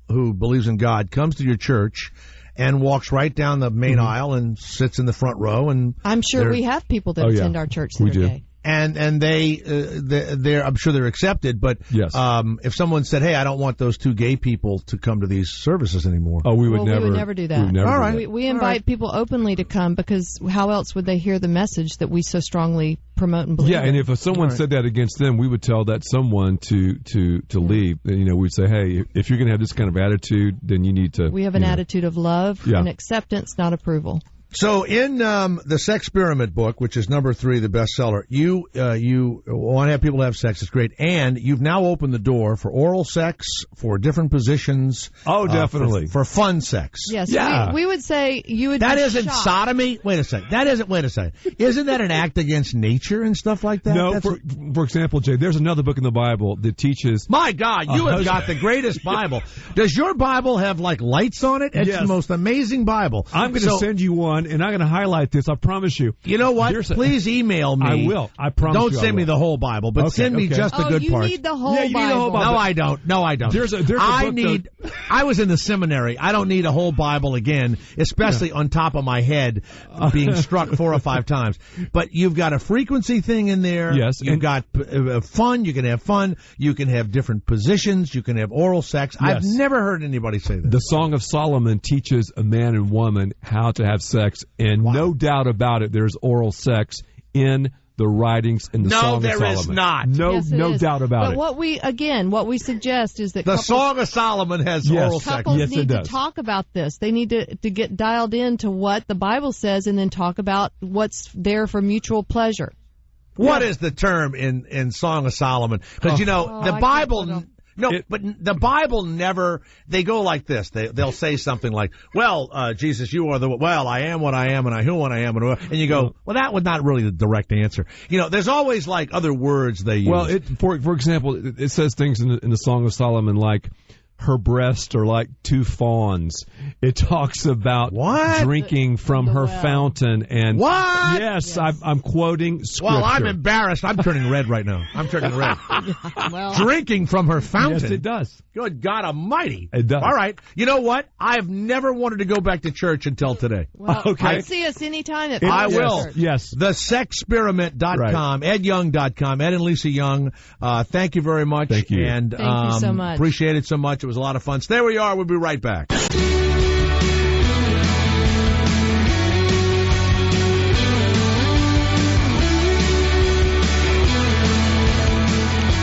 Speaker 3: who believes in God comes to your church and walks right down the main aisle and sits in the front row? And
Speaker 11: I'm sure we have people that attend our church that are gay.
Speaker 3: And they're I'm sure they're accepted, but if someone said, "Hey, I don't want those two gay people to come to these services anymore,"
Speaker 11: we would never do that.
Speaker 3: All right.
Speaker 11: We invite people openly to come, because how else would they hear the message that we so strongly promote and believe in?
Speaker 12: And if someone said that against them, we would tell that someone to leave. We'd say, "Hey, if you're going to have this kind of attitude, then you need to."
Speaker 11: We have an attitude of love and acceptance, not approval.
Speaker 3: So in the Sex Experiment book, which is number 3, the bestseller, you want to have people have sex. It's great. And you've now opened the door for oral sex, for different positions.
Speaker 12: Oh, definitely.
Speaker 3: For fun sex.
Speaker 11: Yes. We would say you would
Speaker 3: That
Speaker 11: be
Speaker 3: isn't
Speaker 11: shocked.
Speaker 3: sodomy? Wait a second. Isn't that an act against nature and stuff like that?
Speaker 12: No, for example, Jay, there's another book in the Bible that teaches...
Speaker 3: My God, you have got the greatest Bible. Does your Bible have, lights on it? It's the most amazing Bible.
Speaker 12: I'm going to send you one, and I'm going to highlight this. I promise you.
Speaker 3: You know what? Please email me.
Speaker 12: I will. I promise.
Speaker 3: Don't send me the whole Bible, but send me just the good parts.
Speaker 11: You need the whole
Speaker 12: you
Speaker 11: Bible.
Speaker 12: need the whole Bible.
Speaker 3: No, I don't.
Speaker 12: There's a book
Speaker 3: I was in the seminary. I don't need a whole Bible again, especially on top of my head being struck 4 or 5 times. But you've got a frequency thing in there.
Speaker 12: Yes.
Speaker 3: You've got fun. You can have fun. You can have different positions. You can have oral sex.
Speaker 12: Yes.
Speaker 3: I've never heard anybody say that.
Speaker 12: The Song of Solomon teaches a man and woman how to have sex, and no doubt about it, there's oral sex in the writings in the Song of Solomon.
Speaker 3: No, there is not.
Speaker 12: No doubt about it.
Speaker 11: But what we suggest is that
Speaker 3: the Song of Solomon has oral sex.
Speaker 11: Couples need to talk about this. They need to get dialed into what the Bible says, and then talk about what's there for mutual pleasure.
Speaker 3: What is the term in Song of Solomon? Because, the Bible... but the Bible never, they go like this. They'll say something like, well, Jesus, you are I am what I am, and I who what I am. And you go, well, that was not really the direct answer. There's always other words they use.
Speaker 12: Well, for example, it says things in the Song of Solomon like, her breasts are like 2 fawns. It talks about drinking from her fountain. And
Speaker 3: what?
Speaker 12: Yes. I'm quoting scripture.
Speaker 3: Well, I'm embarrassed. I'm turning red right now. I'm turning red. Drinking from her fountain.
Speaker 12: Yes, it does.
Speaker 3: Good God Almighty.
Speaker 12: It does.
Speaker 3: All right. You know what? I've never wanted to go back to church until today.
Speaker 11: Well, come see us anytime.
Speaker 3: I will.
Speaker 12: Yes.
Speaker 3: TheSexPyramid.com, EdYoung.com, Ed and Lisa Young. Thank you very much.
Speaker 12: Thank you.
Speaker 3: And
Speaker 11: thank you so much.
Speaker 3: Appreciate it so much. It was a lot of fun. Stay where you are. We'll be right back.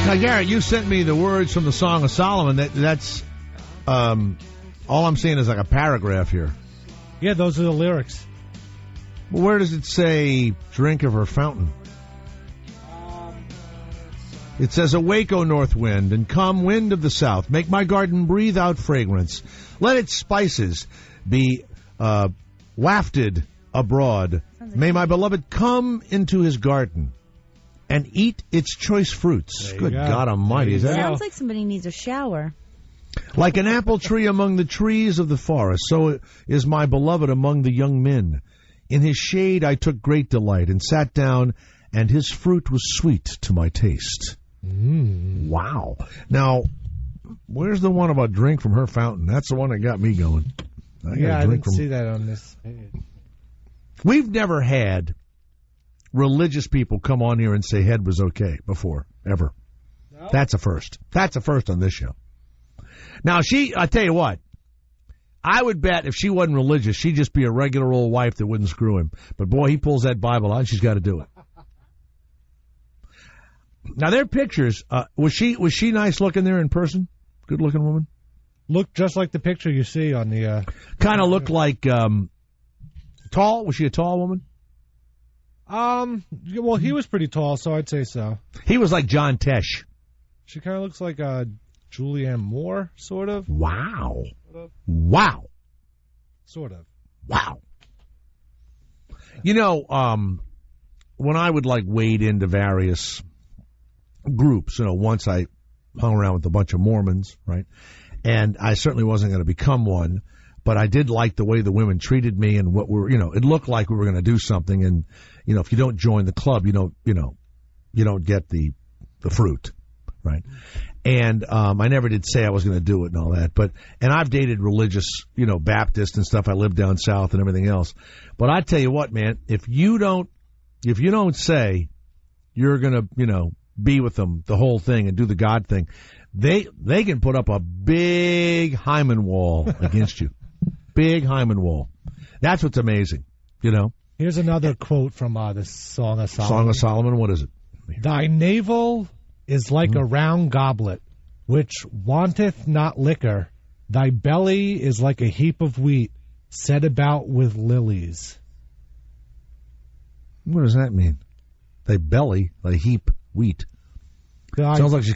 Speaker 3: Now, Garrett, you sent me the words from the Song of Solomon. That's all I'm seeing is a paragraph here.
Speaker 2: Yeah, those are the lyrics.
Speaker 3: Well, where does it say, drink of her fountain? It says, awake, O north wind, and come, wind of the south. Make my garden breathe out fragrance. Let its spices be wafted abroad. May my beloved come into his garden and eat its choice fruits. Good God Almighty.
Speaker 4: Sounds like somebody needs a shower.
Speaker 3: Like an apple tree among the trees of the forest, so is my beloved among the young men. In his shade I took great delight, and sat down, and his fruit was sweet to my taste. Wow. Now, where's the one about drink from her fountain? That's the one that got me going.
Speaker 2: I didn't see that on this page.
Speaker 3: We've never had religious people come on here and say head was okay before, ever. No. That's a first. That's a first on this show. Now, I tell you what, I would bet if she wasn't religious, she'd just be a regular old wife that wouldn't screw him. But boy, he pulls that Bible out, she's got to do it. Now, their pictures, was she nice looking there in person? Good looking woman?
Speaker 2: Looked just like the picture you see on the...
Speaker 3: kind of looked like tall. Was she a tall woman?
Speaker 2: Well, he was pretty tall, so I'd say so.
Speaker 3: He was like John Tesh.
Speaker 2: She kind of looks like Julianne Moore, sort of.
Speaker 3: Wow.
Speaker 2: Wow.
Speaker 3: Sort of. Wow. You know, when I would like wade into various groups, once I hung around with a bunch of Mormons, right? And I certainly wasn't going to become one, but I did like the way the women treated me and what it looked like we were going to do something. And, if you don't join the club, you don't get the fruit, right? And I never did say I was going to do it and all that. And I've dated religious, Baptist and stuff. I lived down south and everything else. But I tell you what, man, if you don't say you're going to, be with them the whole thing and do the God thing, they can put up a big hymen wall against you. Big hymen wall. That's what's amazing,
Speaker 2: Here's another quote from the Song of Solomon.
Speaker 3: Song of Solomon, what is it?
Speaker 2: Thy navel is like a round goblet, which wanteth not liquor. Thy belly is like a heap of wheat, set about with lilies.
Speaker 3: What does that mean? Thy belly, a heap wheat. Sounds like she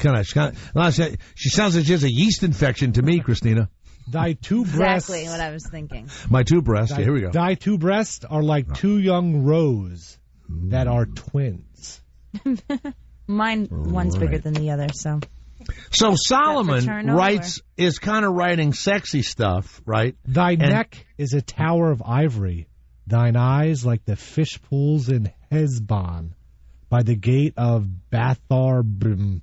Speaker 3: sounds like she has a yeast infection to me, Christina.
Speaker 4: Thy two breasts. Exactly what I was thinking.
Speaker 3: My two breasts. Here we go.
Speaker 2: Thy two breasts are like two young roes that are twins.
Speaker 4: Mine, one's bigger than the other, so.
Speaker 3: So Solomon is kind of writing sexy stuff, right?
Speaker 2: Thy neck is a tower of ivory, thine eyes like the fish pools in Hesbon, by the gate of Batharbim.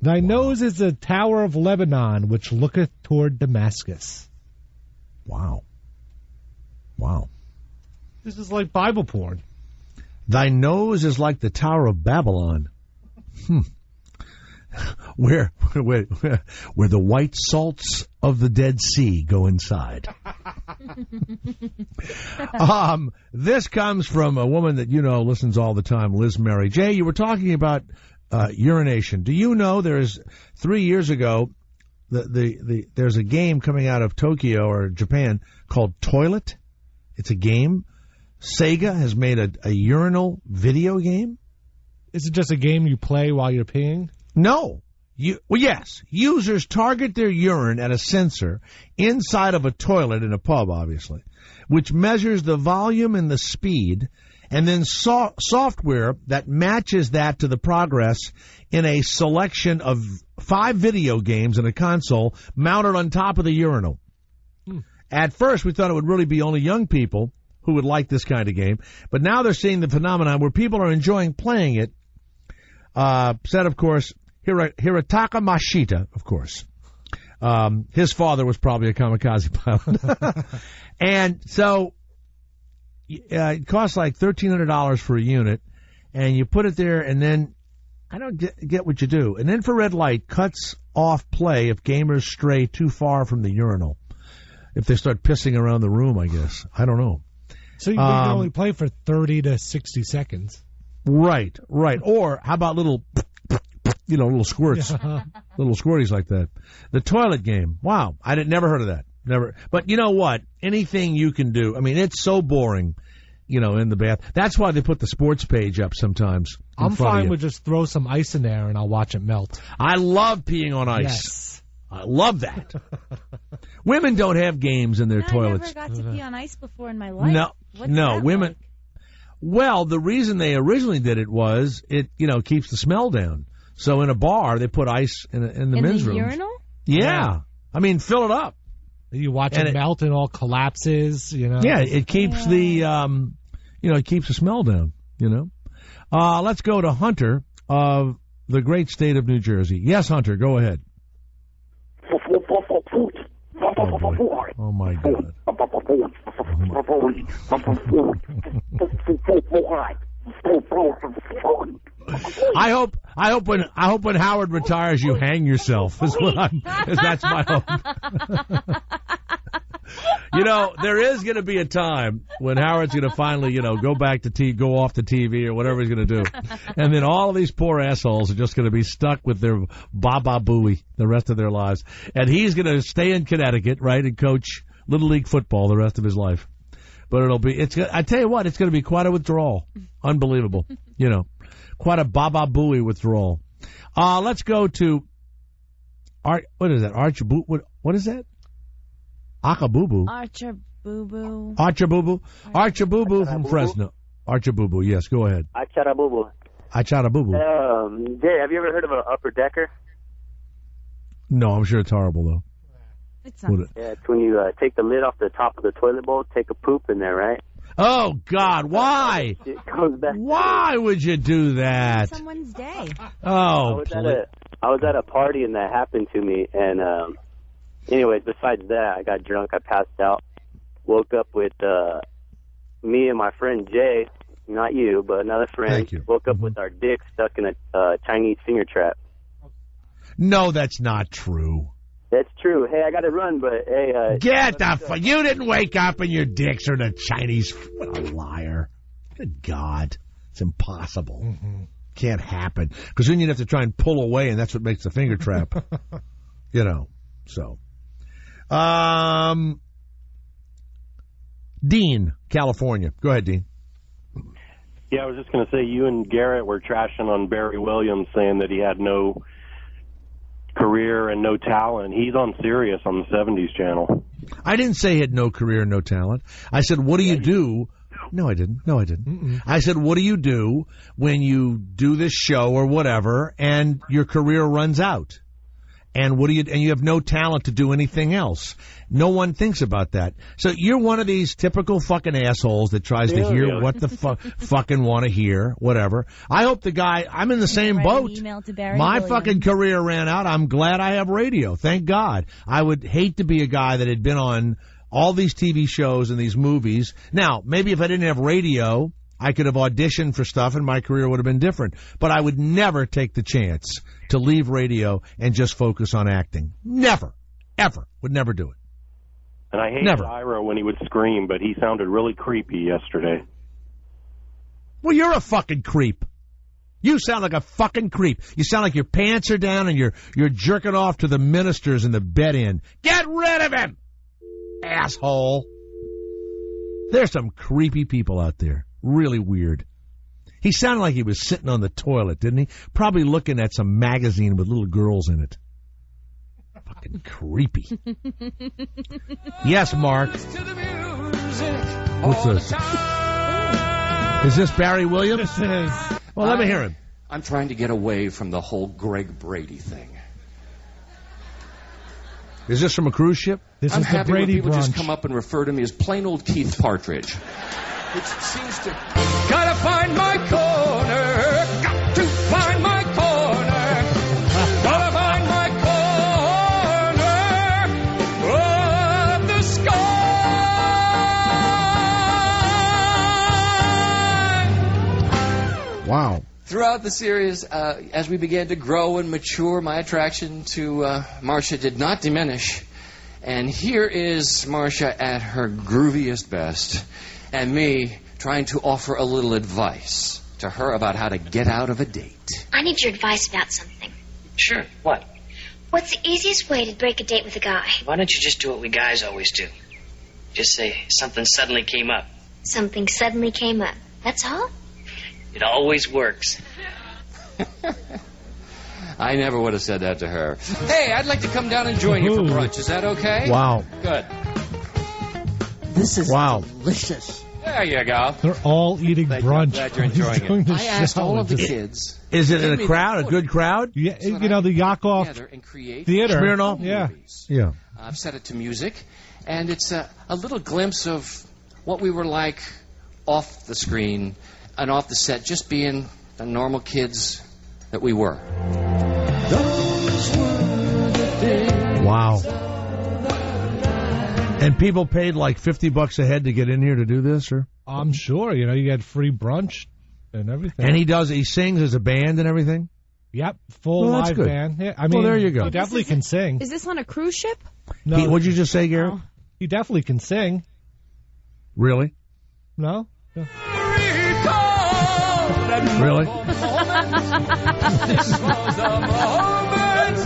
Speaker 2: Thy nose is a tower of Lebanon, which looketh toward Damascus.
Speaker 3: Wow.
Speaker 2: This is like Bible porn.
Speaker 3: Thy nose is like the Tower of Babylon. Where the white salts of the Dead Sea go inside. This comes from a woman that listens all the time, Liz Mary. Jay, you were talking about urination. Do you know there's 3 years ago there's a game coming out of Tokyo or Japan called Toilet? It's a game. Sega has made a urinal video game.
Speaker 2: Is it just a game you play while you're peeing?
Speaker 3: No. Yes. Users target their urine at a sensor inside of a toilet in a pub, obviously, which measures the volume and the speed, and then software that matches that to the progress in a selection of 5 video games in a console mounted on top of the urinal. At first, we thought it would really be only young people who would like this kind of game, but now they're seeing the phenomenon where people are enjoying playing it. Said, of course, Hirataka Mashita, of course. His father was probably a kamikaze pilot. And so it costs like $1,300 for a unit, and you put it there, and then I don't get what you do. An infrared light cuts off play if gamers stray too far from the urinal. If they start pissing around the room, I guess. I don't know.
Speaker 2: So you can only play for 30 to 60 seconds.
Speaker 3: Right. Or how about little squirts, little squirties like that. The toilet game. Wow, I never heard of that. Never. But you know what? Anything you can do. I mean, it's so boring, in the bath. That's why they put the sports page up sometimes.
Speaker 2: I'm fine with just throw some ice in there and I'll watch it melt.
Speaker 3: I love peeing on ice.
Speaker 2: Yes.
Speaker 3: I love that. Women don't have games in their toilets.
Speaker 4: I never got to pee on ice before in my life. No,
Speaker 3: women.
Speaker 4: Like?
Speaker 3: Well, the reason they originally did it was it, keeps the smell down. So in a bar, they put ice in the men's room.
Speaker 4: In the urinal?
Speaker 3: Yeah. I mean, fill it up.
Speaker 2: You watch it melt and all collapses,
Speaker 3: Yeah, it keeps the, it keeps the smell down, Let's go to Hunter of the great state of New Jersey. Yes, Hunter, go ahead. Oh, my God. I hope when Howard retires, you hang yourself. That's my hope. There is going to be a time when Howard's going to finally, go back to go off the TV or whatever he's going to do, and then all of these poor assholes are just going to be stuck with their Baba Booey the rest of their lives, and he's going to stay in Connecticut, right, and coach Little League football the rest of his life. But I tell you what, it's going to be quite a withdrawal. Unbelievable. Quite a Baba Booey withdrawal. Let's go to what is that? What is that? Akabubu.
Speaker 4: Archabubu.
Speaker 3: Archabubu. Archabubu from Fresno. Archabubu, yes, go ahead.
Speaker 13: Acharabubu.
Speaker 3: Acharabubu.
Speaker 13: Jay, have you ever heard of an upper decker?
Speaker 3: No, I'm sure it's horrible, though.
Speaker 4: It's not.
Speaker 13: Yeah, it's when you take the lid off the top of the toilet bowl, take a poop in there, right?
Speaker 3: Oh, God, why?
Speaker 13: It goes back.
Speaker 3: Why would you do that?
Speaker 4: Someone's day.
Speaker 3: Oh,
Speaker 13: I was at a party and that happened to me, and anyways, besides that, I got drunk, I passed out, woke up with me and my friend Jay, not you, but another friend.
Speaker 3: Thank you.
Speaker 13: Woke up with our dicks stuck in a Chinese finger trap.
Speaker 3: No, that's not true.
Speaker 13: That's true. Hey, I got to run, but hey...
Speaker 3: Get the fuck... You didn't wake up and your dicks are the Chinese... What a liar. Good God. It's impossible. Mm-hmm. Can't happen. Because then you'd have to try and pull away, and that's what makes the finger trap. So... Dean, California. Go ahead, Dean.
Speaker 14: Yeah, I was just going to say, you and Garrett were trashing on Barry Williams, saying that he had no career and no talent. He's on Sirius on the 70s channel.
Speaker 3: I didn't say he had no career and no talent. I said, what do you do? No, I didn't. Mm-mm. I said, what do you do when you do this show or whatever and your career runs out? And you have no talent to do anything else. No one thinks about that. So you're one of these typical fucking assholes that tries to hear what the fucking want to hear, whatever. I hope the guy, I'm in the same boat. My fucking career ran out. I'm glad I have radio. Thank God. I would hate to be a guy that had been on all these TV shows and these movies. Now, maybe if I didn't have radio, I could have auditioned for stuff and my career would have been different. But I would never take the chance to leave radio and just focus on acting. Never. Ever. Would never do it.
Speaker 14: And I hated Ira when he would scream, but he sounded really creepy yesterday.
Speaker 3: Well, you're a fucking creep. You sound like a fucking creep. You sound like your pants are down and you're jerking off to the ministers in the bed-in. Get rid of him, asshole. There's some creepy people out there. Really weird. He sounded like he was sitting on the toilet, didn't he? Probably looking at some magazine with little girls in it. Fucking creepy. Yes, Mark. What's this? Is this Barry Williams?
Speaker 2: This is.
Speaker 3: Well, let me hear him.
Speaker 15: I'm trying to get away from the whole Greg Brady thing.
Speaker 3: Is this from a cruise ship?
Speaker 15: I'm happy when people just come up and refer to me as plain old Keith Partridge. Which seems to... Gotta find my corner. Got to find my corner. Gotta find my corner of the sky.
Speaker 3: Wow.
Speaker 15: Throughout the series, as we began to grow and mature, my attraction to Marcia did not diminish. And here is Marcia at her grooviest best. And me trying to offer a little advice to her about how to get out of a date.
Speaker 16: I need your advice about something.
Speaker 17: Sure. What?
Speaker 16: What's the easiest way to break a date with a guy?
Speaker 17: Why don't you just do what we guys always do? Just say, something suddenly came up.
Speaker 16: Something suddenly came up. That's all?
Speaker 17: It always works.
Speaker 15: I never would have said that to her. Hey, I'd like to come down and join you for brunch. Is that okay?
Speaker 3: Wow.
Speaker 15: Good.
Speaker 18: This is delicious.
Speaker 15: There you go.
Speaker 2: They're all eating brunch.
Speaker 15: I'm glad you're enjoying it. I asked all of the kids.
Speaker 3: Is it in a crowd, a good crowd?
Speaker 2: Yeah, the Yakov Theater.
Speaker 3: Smirnoff?
Speaker 2: Yeah.
Speaker 3: Yeah.
Speaker 15: I've set it to music, and it's a little glimpse of what we were like off the screen and off the set, just being the normal kids that we were.
Speaker 3: Wow. And people paid like $50 a head to get in here to do this, or?
Speaker 2: I'm sure. You get free brunch and everything.
Speaker 3: And he sings as a band and everything?
Speaker 2: Yep, full live
Speaker 3: good.
Speaker 2: band. Yeah, I mean,
Speaker 3: there you go.
Speaker 2: He definitely can sing.
Speaker 4: Is this on a cruise ship?
Speaker 2: No.
Speaker 3: What'd you just say, Garrett?
Speaker 2: He definitely can sing.
Speaker 3: Really?
Speaker 2: No? Yeah.
Speaker 3: Really?
Speaker 15: This was the moment,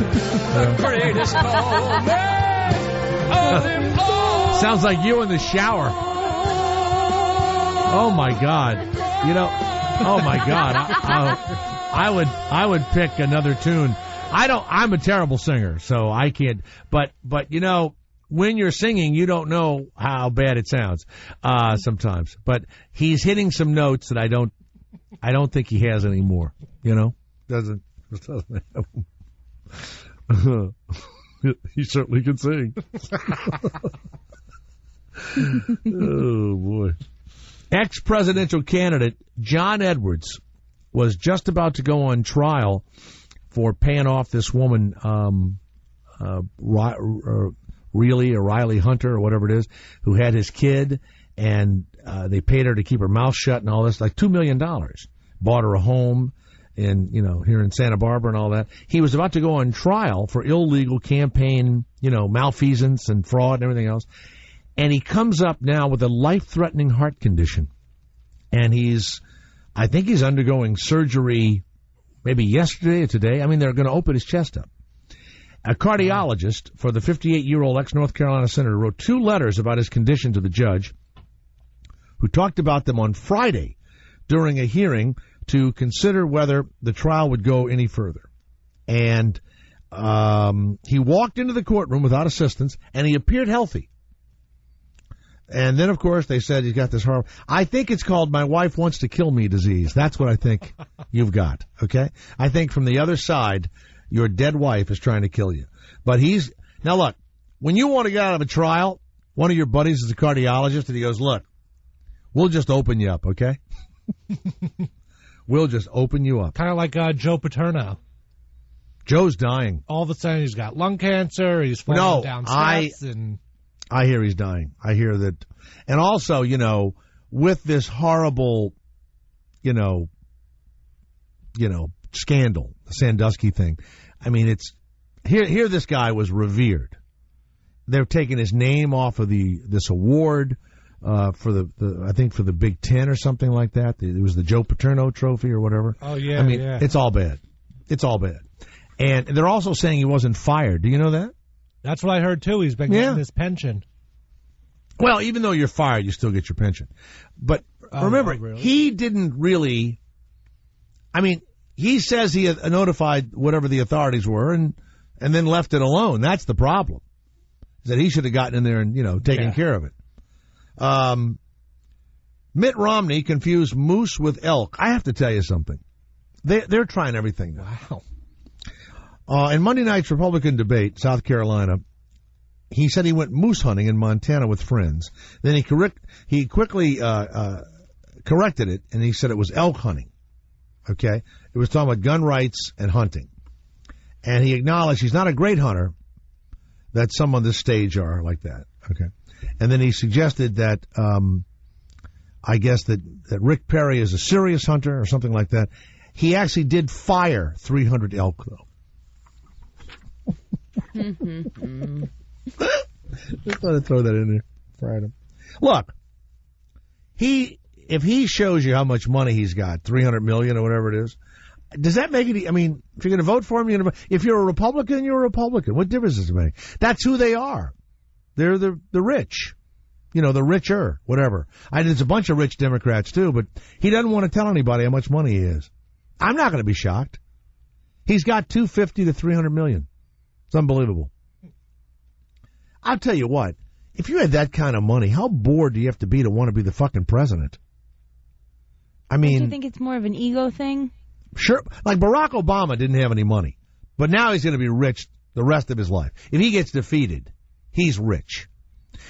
Speaker 15: the greatest moment of them all.
Speaker 3: Sounds like you in the shower. Oh my God! You know, oh my God! I would pick another tune. I'm a terrible singer, so I can't. But you know, when you're singing, you don't know how bad it sounds sometimes. But he's hitting some notes that I don't think he has anymore. You know, doesn't have them. He certainly can sing. Oh boy! Ex-presidential candidate John Edwards was just about to go on trial for paying off this woman, Riley Hunter or whatever it is, who had his kid, and they paid her to keep her mouth shut and all this, like $2 million. Bought her a home here in Santa Barbara and all that. He was about to go on trial for illegal campaign, malfeasance and fraud and everything else. And he comes up now with a life-threatening heart condition. And I think he's undergoing surgery maybe yesterday or today. I mean, they're going to open his chest up. A cardiologist for the 58-year-old ex-North Carolina senator wrote 2 letters about his condition to the judge, who talked about them on Friday during a hearing to consider whether the trial would go any further. And he walked into the courtroom without assistance, and he appeared healthy. And then, of course, they said he's got this horrible... I think it's called my wife wants to kill me disease. That's what I think you've got, okay? I think from the other side, your dead wife is trying to kill you. But he's... Now, look, when you want to get out of a trial, one of your buddies is a cardiologist, and he goes, look, we'll just open you up, okay? We'll just open you up.
Speaker 2: Kind of like Joe Paterno.
Speaker 3: Joe's dying.
Speaker 2: All of a sudden, he's got lung cancer, he's falling down steps,
Speaker 3: I hear he's dying. I hear that. And also, with this horrible, scandal, the Sandusky thing. I mean, it's here this guy was revered. They're taking his name off of this award for the Big Ten or something like that. It was the Joe Paterno Trophy or whatever.
Speaker 2: Oh, yeah.
Speaker 3: I mean, it's all bad. It's all bad. And they're also saying he wasn't fired. Do you know that?
Speaker 2: That's what I heard, too. He's been getting his pension.
Speaker 3: Well, even though you're fired, you still get your pension. But remember,
Speaker 2: really?
Speaker 3: He didn't really... I mean, he says he had notified whatever the authorities were and then left it alone. That's the problem. Is that he should have gotten in there and, taken care of it. Mitt Romney confused moose with elk. I have to tell you something. They're trying everything now.
Speaker 2: Wow.
Speaker 3: In Monday night's Republican debate, South Carolina, he said he went moose hunting in Montana with friends. Then he quickly corrected it, and he said it was elk hunting. Okay? It was talking about gun rights and hunting. And he acknowledged he's not a great hunter, that some on this stage are like that. Okay? And then he suggested that, I guess that Rick Perry is a serious hunter or something like that. He actually did fire 300 elk, though. Just thought I'd throw that in there. Fried him. Look, if he shows you how much money he's got, $300 million or whatever it is, does that make it? I mean, if you're going to vote for him, if you're a Republican, you're a Republican. What difference does it make? That's who they are. They're the rich. The richer, whatever. There's a bunch of rich Democrats too, but he doesn't want to tell anybody how much money he is. I'm not going to be shocked. He's got $250 to $300 million. It's unbelievable. I'll tell you what, if you had that kind of money, how bored do you have to be to want to be the fucking president? I mean...
Speaker 4: Do you think it's more of an ego thing?
Speaker 3: Sure. Like Barack Obama didn't have any money, but now he's going to be rich the rest of his life. If he gets defeated, he's rich.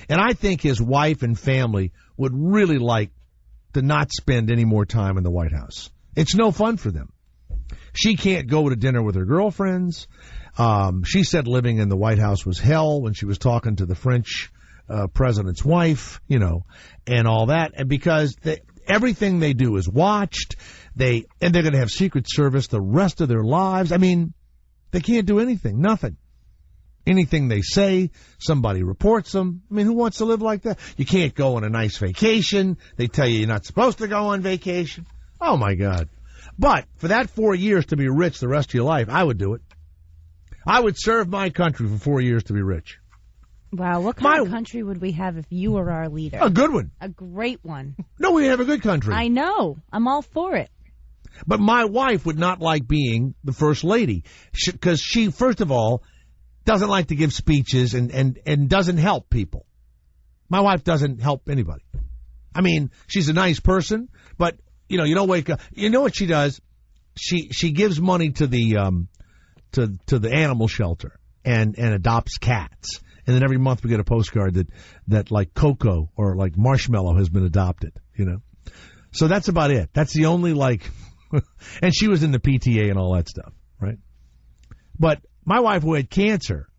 Speaker 3: And I think his wife and family would really like to not spend any more time in the White House. It's no fun for them. She can't go to dinner with her girlfriends. She said living in the White House was hell when she was talking to the French president's wife, and all that. And because everything they do is watched, they're going to have Secret Service the rest of their lives. I mean, they can't do anything, nothing. Anything they say, somebody reports them. I mean, who wants to live like that? You can't go on a nice vacation. They tell you you're not supposed to go on vacation. Oh, my God. But for that 4 years to be rich the rest of your life, I would do it. I would serve my country for 4 years to be rich.
Speaker 4: Wow, what kind of country would we have if you were our leader?
Speaker 3: A good one.
Speaker 4: A great one.
Speaker 3: No, we have a good country.
Speaker 4: I know. I'm all for it.
Speaker 3: But my wife would not like being the first lady because she, first of all, doesn't like to give speeches and doesn't help people. My wife doesn't help anybody. I mean, she's a nice person, but, you don't wake up. You know what she does? She gives money to the to the animal shelter and adopts cats. And then every month we get a postcard that like Coco or like Marshmallow has been adopted, So that's about it. That's the only and she was in the PTA and all that stuff, right? But my wife, who had cancer,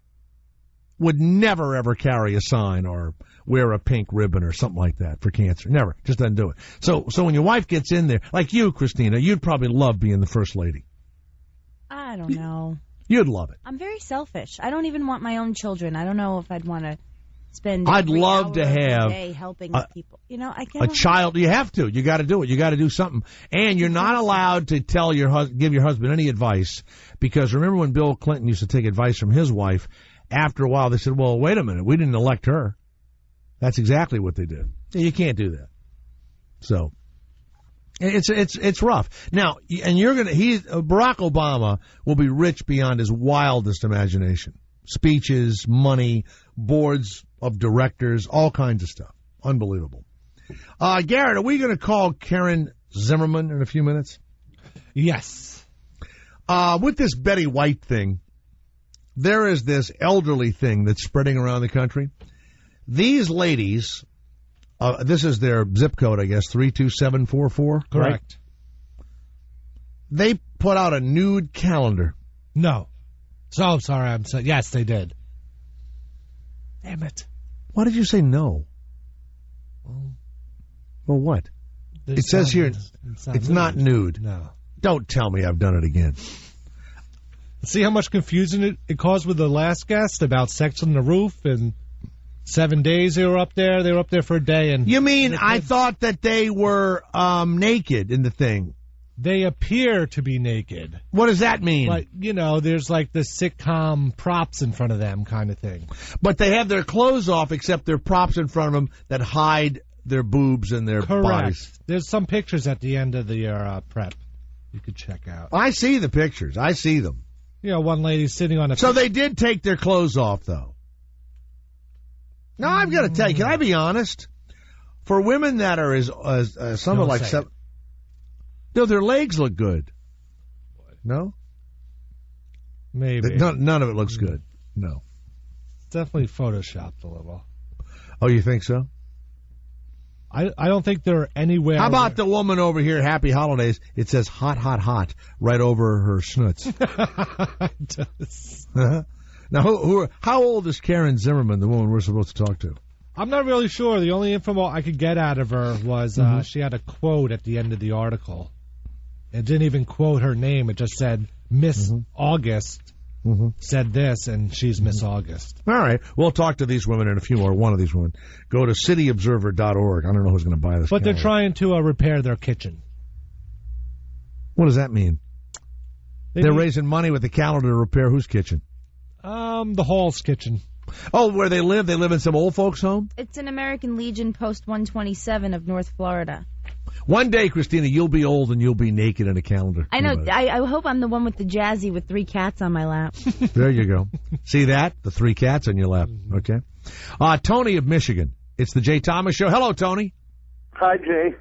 Speaker 3: would never, ever carry a sign or wear a pink ribbon or something like that for cancer. Never. Just doesn't do it. So when your wife gets in there, like you, Christina, you'd probably love being the first lady.
Speaker 4: I don't know.
Speaker 3: You'd love it.
Speaker 4: I'm very selfish. I don't even want my own children. I don't know if I'd want to spend
Speaker 3: I'd love to have
Speaker 4: a day helping people. I can't.
Speaker 3: A child, you have to. You got to do it. You got to do something. And you're not allowed to tell give your husband any advice, because remember when Bill Clinton used to take advice from his wife, after a while they said, well, wait a minute, we didn't elect her. That's exactly what they did. You can't do that. So it's rough. Now, and Barack Obama will be rich beyond his wildest imagination. Speeches, money, boards of directors, all kinds of stuff. Unbelievable. Garrett, are we going to call Karen Zimmerman in a few minutes?
Speaker 2: Yes.
Speaker 3: With this Betty White thing, there is this elderly thing that's spreading around the country. These ladies, this is their zip code, I guess, 32744.
Speaker 2: Correct.
Speaker 3: Right? They put out a nude calendar.
Speaker 2: No. So I'm sorry. Yes, they did. Damn it.
Speaker 3: Why did you say no? Well, what? It says here it's not nude.
Speaker 2: No.
Speaker 3: Don't tell me I've done it again.
Speaker 2: See how much confusion it caused with the last guest about sex on the roof and 7 days they were up there. They were up there for a day. And
Speaker 3: you mean I thought that they were naked in the thing?
Speaker 2: They appear to be naked.
Speaker 3: What does that mean?
Speaker 2: But, there's like the sitcom props in front of them kind of thing.
Speaker 3: But they have their clothes off, except there are props in front of them that hide their boobs and their bodies.
Speaker 2: There's some pictures at the end of the prep you could check out.
Speaker 3: I see the pictures. I see them.
Speaker 2: One lady sitting on a...
Speaker 3: So they did take their clothes off, though. Now, I've got to tell you, can I be honest? For women that are some are like... No, their legs look good. No?
Speaker 2: Maybe.
Speaker 3: None of it looks good. No.
Speaker 2: It's definitely photoshopped a little.
Speaker 3: Oh, you think so?
Speaker 2: I don't think they're anywhere...
Speaker 3: How about the woman over here, Happy Holidays? It says hot, hot, hot right over her snoots.
Speaker 2: It does.
Speaker 3: Now, how old is Karen Zimmerman, the woman we're supposed to talk to?
Speaker 2: I'm not really sure. The only info I could get out of her was she had a quote at the end of the article. It didn't even quote her name. It just said Miss August said this, and she's Miss August.
Speaker 3: All right. We'll talk to these women and a few more. One of these women. Go to cityobserver.org. I don't know who's going to buy this.
Speaker 2: But they're trying to repair their kitchen.
Speaker 3: What does that mean? They're raising money with the calendar to repair whose kitchen?
Speaker 2: The Hall's kitchen.
Speaker 3: Oh, where they live? They live in some old folks' home?
Speaker 4: It's in American Legion Post 127 of North Florida.
Speaker 3: One day, Christina, you'll be old and you'll be naked in a calendar.
Speaker 4: I know. I hope I'm the one with the jazzy with 3 cats on my lap.
Speaker 3: There you go. See that? The 3 cats on your lap. Okay. Tony of Michigan. It's the Jay Thomas Show. Hello, Tony.
Speaker 19: Hi, Jay.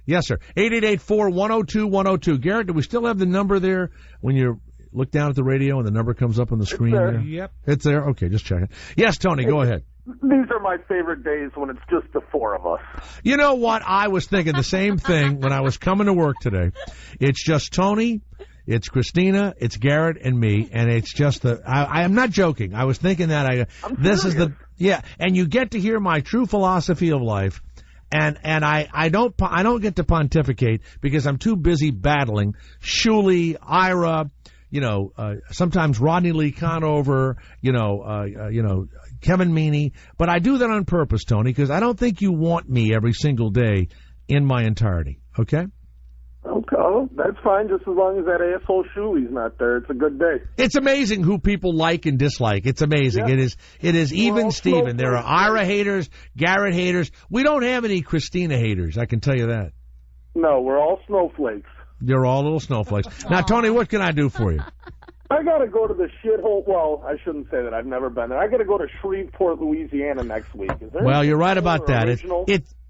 Speaker 3: Yes, sir. 888-410-2-102. Garrett, do we still have the number there when you look down at the radio and the number comes up on the screen?
Speaker 19: It's there.
Speaker 3: There?
Speaker 2: Yep.
Speaker 3: It's there? Okay, just checking. Yes, Tony, go ahead.
Speaker 19: These are my favorite days when it's just the 4 of us.
Speaker 3: You know what? I was thinking the same thing when I was coming to work today. It's just Tony, it's Christina, it's Garrett, and me, and it's just I am not joking. I was thinking that and you get to hear my true philosophy of life. And I don't get to pontificate because I'm too busy battling Shuley, Ira, sometimes Rodney Lee Conover, Kevin Meaney. But I do that on purpose, Tony, because I don't think you want me every single day in my entirety. Okay?
Speaker 19: Okay, that's fine, just as long as that asshole Shuey's not there. It's a good day.
Speaker 3: It's amazing who people like and dislike. It's amazing.
Speaker 19: Yeah.
Speaker 3: It is even Steven. There are Ira haters, Garrett haters. We don't have any Christina haters, I can tell you that.
Speaker 19: No, we're all snowflakes.
Speaker 3: You're all little snowflakes. Now, Tony, what can I do for you?
Speaker 19: I got to go to the shithole. Well, I shouldn't say that. I've never been there. I got to go to Shreveport, Louisiana next week. Is there
Speaker 3: Well, you're right about that.
Speaker 19: Original?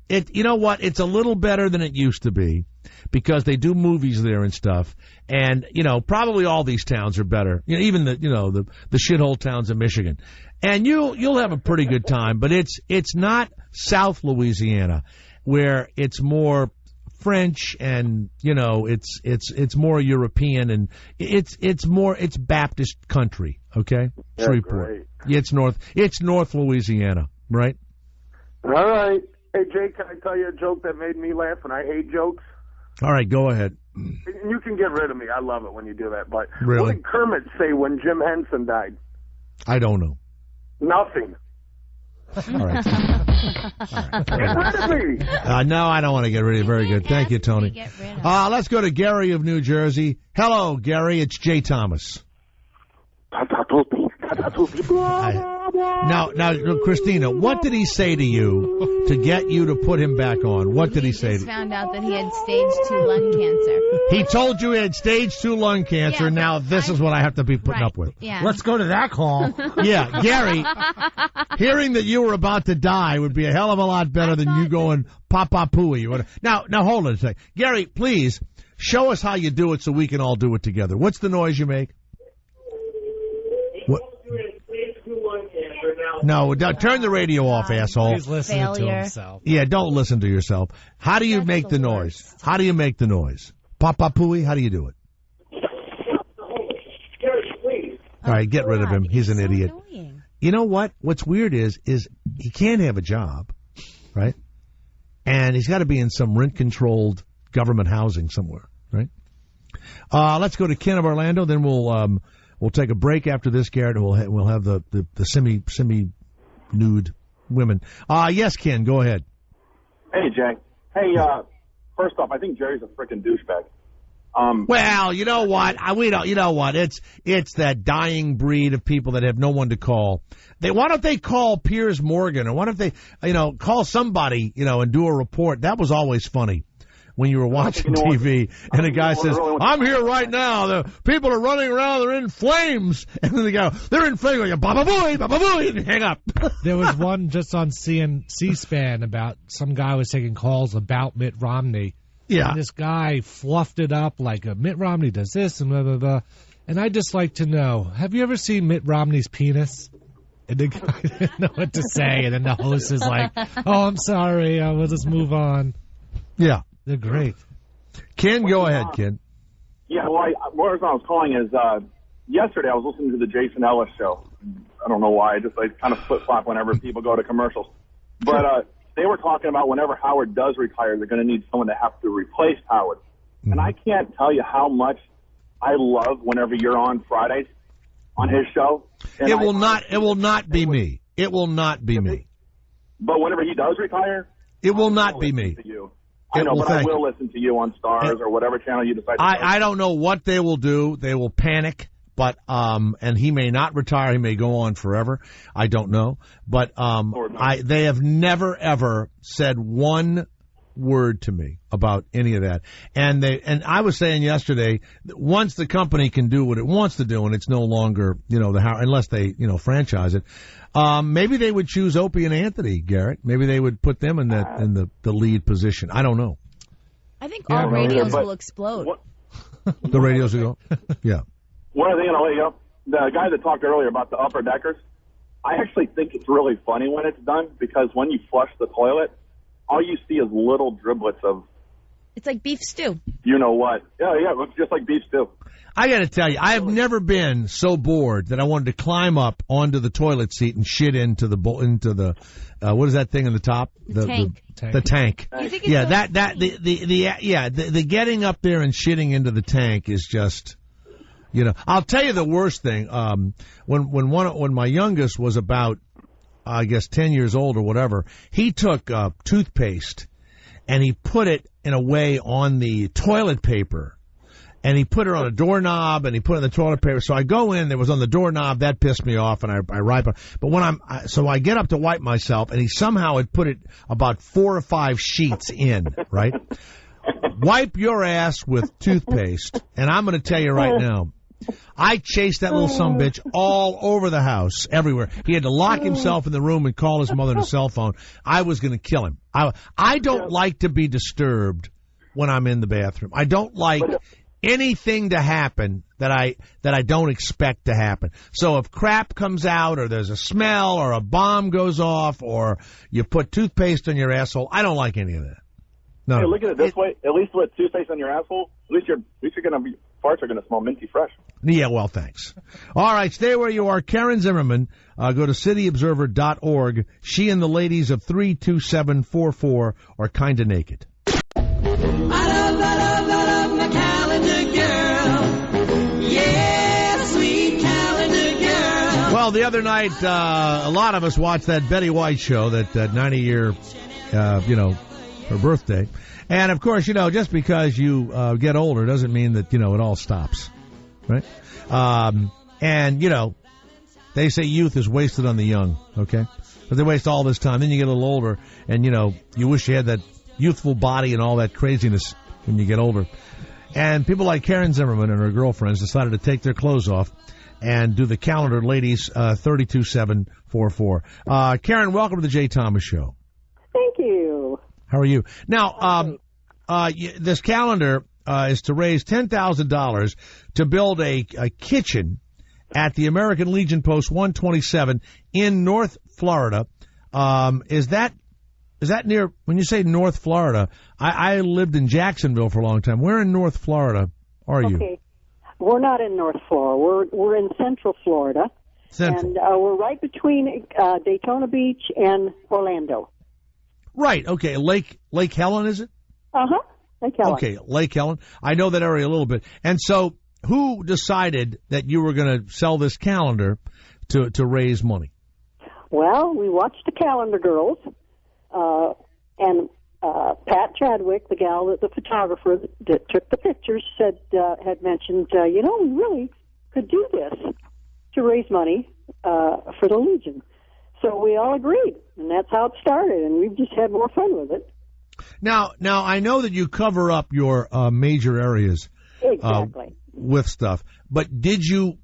Speaker 3: You know what? It's a little better than it used to be because they do movies there and stuff. And, probably all these towns are better. Even the shithole towns in Michigan. And you'll have a pretty good time, but it's not South Louisiana where it's more French and it's more European and it's Baptist country, okay?
Speaker 19: Yeah,
Speaker 3: Shreveport. It's North Louisiana, right?
Speaker 19: All right. Hey, Jay, can I tell you a joke that made me laugh, and I hate jokes?
Speaker 3: All right, go ahead.
Speaker 19: You can get rid of me. I love it when you do that. But
Speaker 3: Really?
Speaker 19: What did Kermit say when Jim Henson died?
Speaker 3: I don't know.
Speaker 19: Nothing.
Speaker 3: All right.
Speaker 19: Get rid of me.
Speaker 3: No, I don't want to get rid of you. Very good. Thank you, Tony. Let's go to Gary of New Jersey. Hello, Gary. It's Jay Thomas. Now, Christina, what did he say to you to get you to put him back on? What did he say?
Speaker 4: Just found out that he had stage 2 lung cancer.
Speaker 3: He told you he had stage 2 lung cancer, and now this is what I have to be putting up with.
Speaker 4: Yeah.
Speaker 2: Let's go to that call.
Speaker 3: Yeah, Gary, hearing that you were about to die would be a hell of a lot better than you going Papa Pooey. Now hold on a second. Gary, please, show us how you do it so we can all do it together. What's the noise you make? What? No, turn the radio off, asshole.
Speaker 2: He's listening to himself.
Speaker 3: Yeah, don't listen to yourself. How do you make the noise? How do you make the noise? Papa Pooey, how do you do it? All right, get rid of him. He's an idiot. You know what? What's weird is he can't have a job, right? And he's got to be in some rent-controlled government housing somewhere, right? Let's go to Ken of Orlando, then we'll take a break after this, Garrett, and we'll have the semi-nude women. Yes, Ken, go ahead.
Speaker 20: Hey, Jay. Hey, first off, I think Jerry's a freaking douchebag.
Speaker 3: Well, you know what? You know what? It's that dying breed of people that have no one to call. Why don't they call Piers Morgan, or why don't they, call somebody, and do a report? That was always funny. When you were watching TV and a guy says, I'm here right now, the people are running around, they're in flames. And then they go, they're in flames, like, baba booey, and hang up.
Speaker 2: There was one just on C-SPAN about some guy was taking calls about Mitt Romney.
Speaker 3: Yeah.
Speaker 2: And this guy fluffed it up like Mitt Romney does this and blah, blah, blah. And I'd just like to know, have you ever seen Mitt Romney's penis? And the guy didn't know what to say. And then the host is like, oh, I'm sorry, we'll just move on.
Speaker 3: Yeah.
Speaker 2: They're great.
Speaker 3: Ken, go ahead, Ken.
Speaker 20: Yeah, well, what I was calling is yesterday I was listening to the Jason Ellis show. I don't know why. I kind of flip-flop whenever people go to commercials. But they were talking about whenever Howard does retire, they're going to need someone to have to replace Howard. Mm-hmm. And I can't tell you how much I love whenever you're on Fridays on his show. And
Speaker 3: it will not be me. It will not be me.
Speaker 20: But whenever he does retire,
Speaker 3: it will not be me.
Speaker 20: I know, but I will listen to you on Stars or whatever channel you decide to
Speaker 3: I don't know what they will do. They will panic, but and he may not retire. He may go on forever. I don't know. But they have never, ever said one word to me about any of that. And I was saying yesterday, once the company can do what it wants to do and it's no longer, unless they, franchise it, maybe they would choose Opie and Anthony, Garrett. Maybe they would put them in the lead position. I don't know.
Speaker 4: I think all radios will explode.
Speaker 3: The radios will go? Yeah.
Speaker 20: One other thing I'll let you go. The guy that talked earlier about the upper deckers, I actually think it's really funny when it's done because when you flush the toilet, all you see is little driblets of...
Speaker 4: It's like beef stew.
Speaker 20: You know what? Yeah, it's just like beef stew.
Speaker 3: I got to tell you, I have never been so bored that I wanted to climb up onto the toilet seat and shit into the what is that thing in the top?
Speaker 4: The tank.
Speaker 3: The tank. Yeah, the getting up there and shitting into the tank is just, I'll tell you the worst thing. When my youngest was about, I guess 10 years old or whatever, he took toothpaste and he put it in a way on the toilet paper. And he put it on a doorknob, and he put it in the toilet paper. So I go in, it was on the doorknob, that pissed me off, and I wipe it. But when so I get up to wipe myself, and he somehow had put it about 4 or 5 sheets in, right? Wipe your ass with toothpaste, and I'm going to tell you right now, I chased that little sumbitch all over the house, everywhere. He had to lock himself in the room and call his mother on a cell phone. I was going to kill him. I don't like to be disturbed when I'm in the bathroom. I don't like anything to happen that I don't expect to happen. So if crap comes out, or there's a smell, or a bomb goes off, or you put toothpaste on your asshole, I don't like any of that. No.
Speaker 20: Hey, look at it this way. At least with toothpaste on your asshole, at least you're gonna be, farts are gonna smell minty fresh.
Speaker 3: Yeah, well, thanks. All right, stay where you are. Karen Zimmerman, go to cityobserver.org. She and the ladies of 32744 are kinda naked.
Speaker 18: I love my calendar girl. Yeah, sweet calendar girl.
Speaker 3: Well, the other night, a lot of us watched that Betty White show, that 90-year, her birthday. And, of course, just because you get older doesn't mean that, it all stops, right? And, they say youth is wasted on the young, okay? But they waste all this time. Then you get a little older, and, you wish you had that youthful body and all that craziness when you get older. And people like Karen Zimmerman and her girlfriends decided to take their clothes off and do the calendar, ladies, 32744. Karen, welcome to the Jay Thomas Show.
Speaker 21: Thank you.
Speaker 3: How are you? Now, this calendar is to raise $10,000 to build a kitchen at the American Legion Post 127 in North Florida. Is that near, when you say North Florida, I lived in Jacksonville for a long time. Where in North Florida are you?
Speaker 21: Okay. We're not in North Florida. We're in Central Florida.
Speaker 3: Central.
Speaker 21: And we're right between Daytona Beach and Orlando.
Speaker 3: Right. Okay. Lake Helen, is it?
Speaker 21: Uh-huh. Lake Helen.
Speaker 3: Okay. Lake Helen. I know that area a little bit. And so who decided that you were going to sell this calendar to raise money?
Speaker 21: Well, we watched the Calendar Girls, and Pat Chadwick, the photographer that took the pictures, had mentioned, we really could do this to raise money for the Legion. So we all agreed, and that's how it started, and we've just had more fun with it.
Speaker 3: Now I know that you cover up your major areas
Speaker 21: exactly
Speaker 3: with stuff, but did you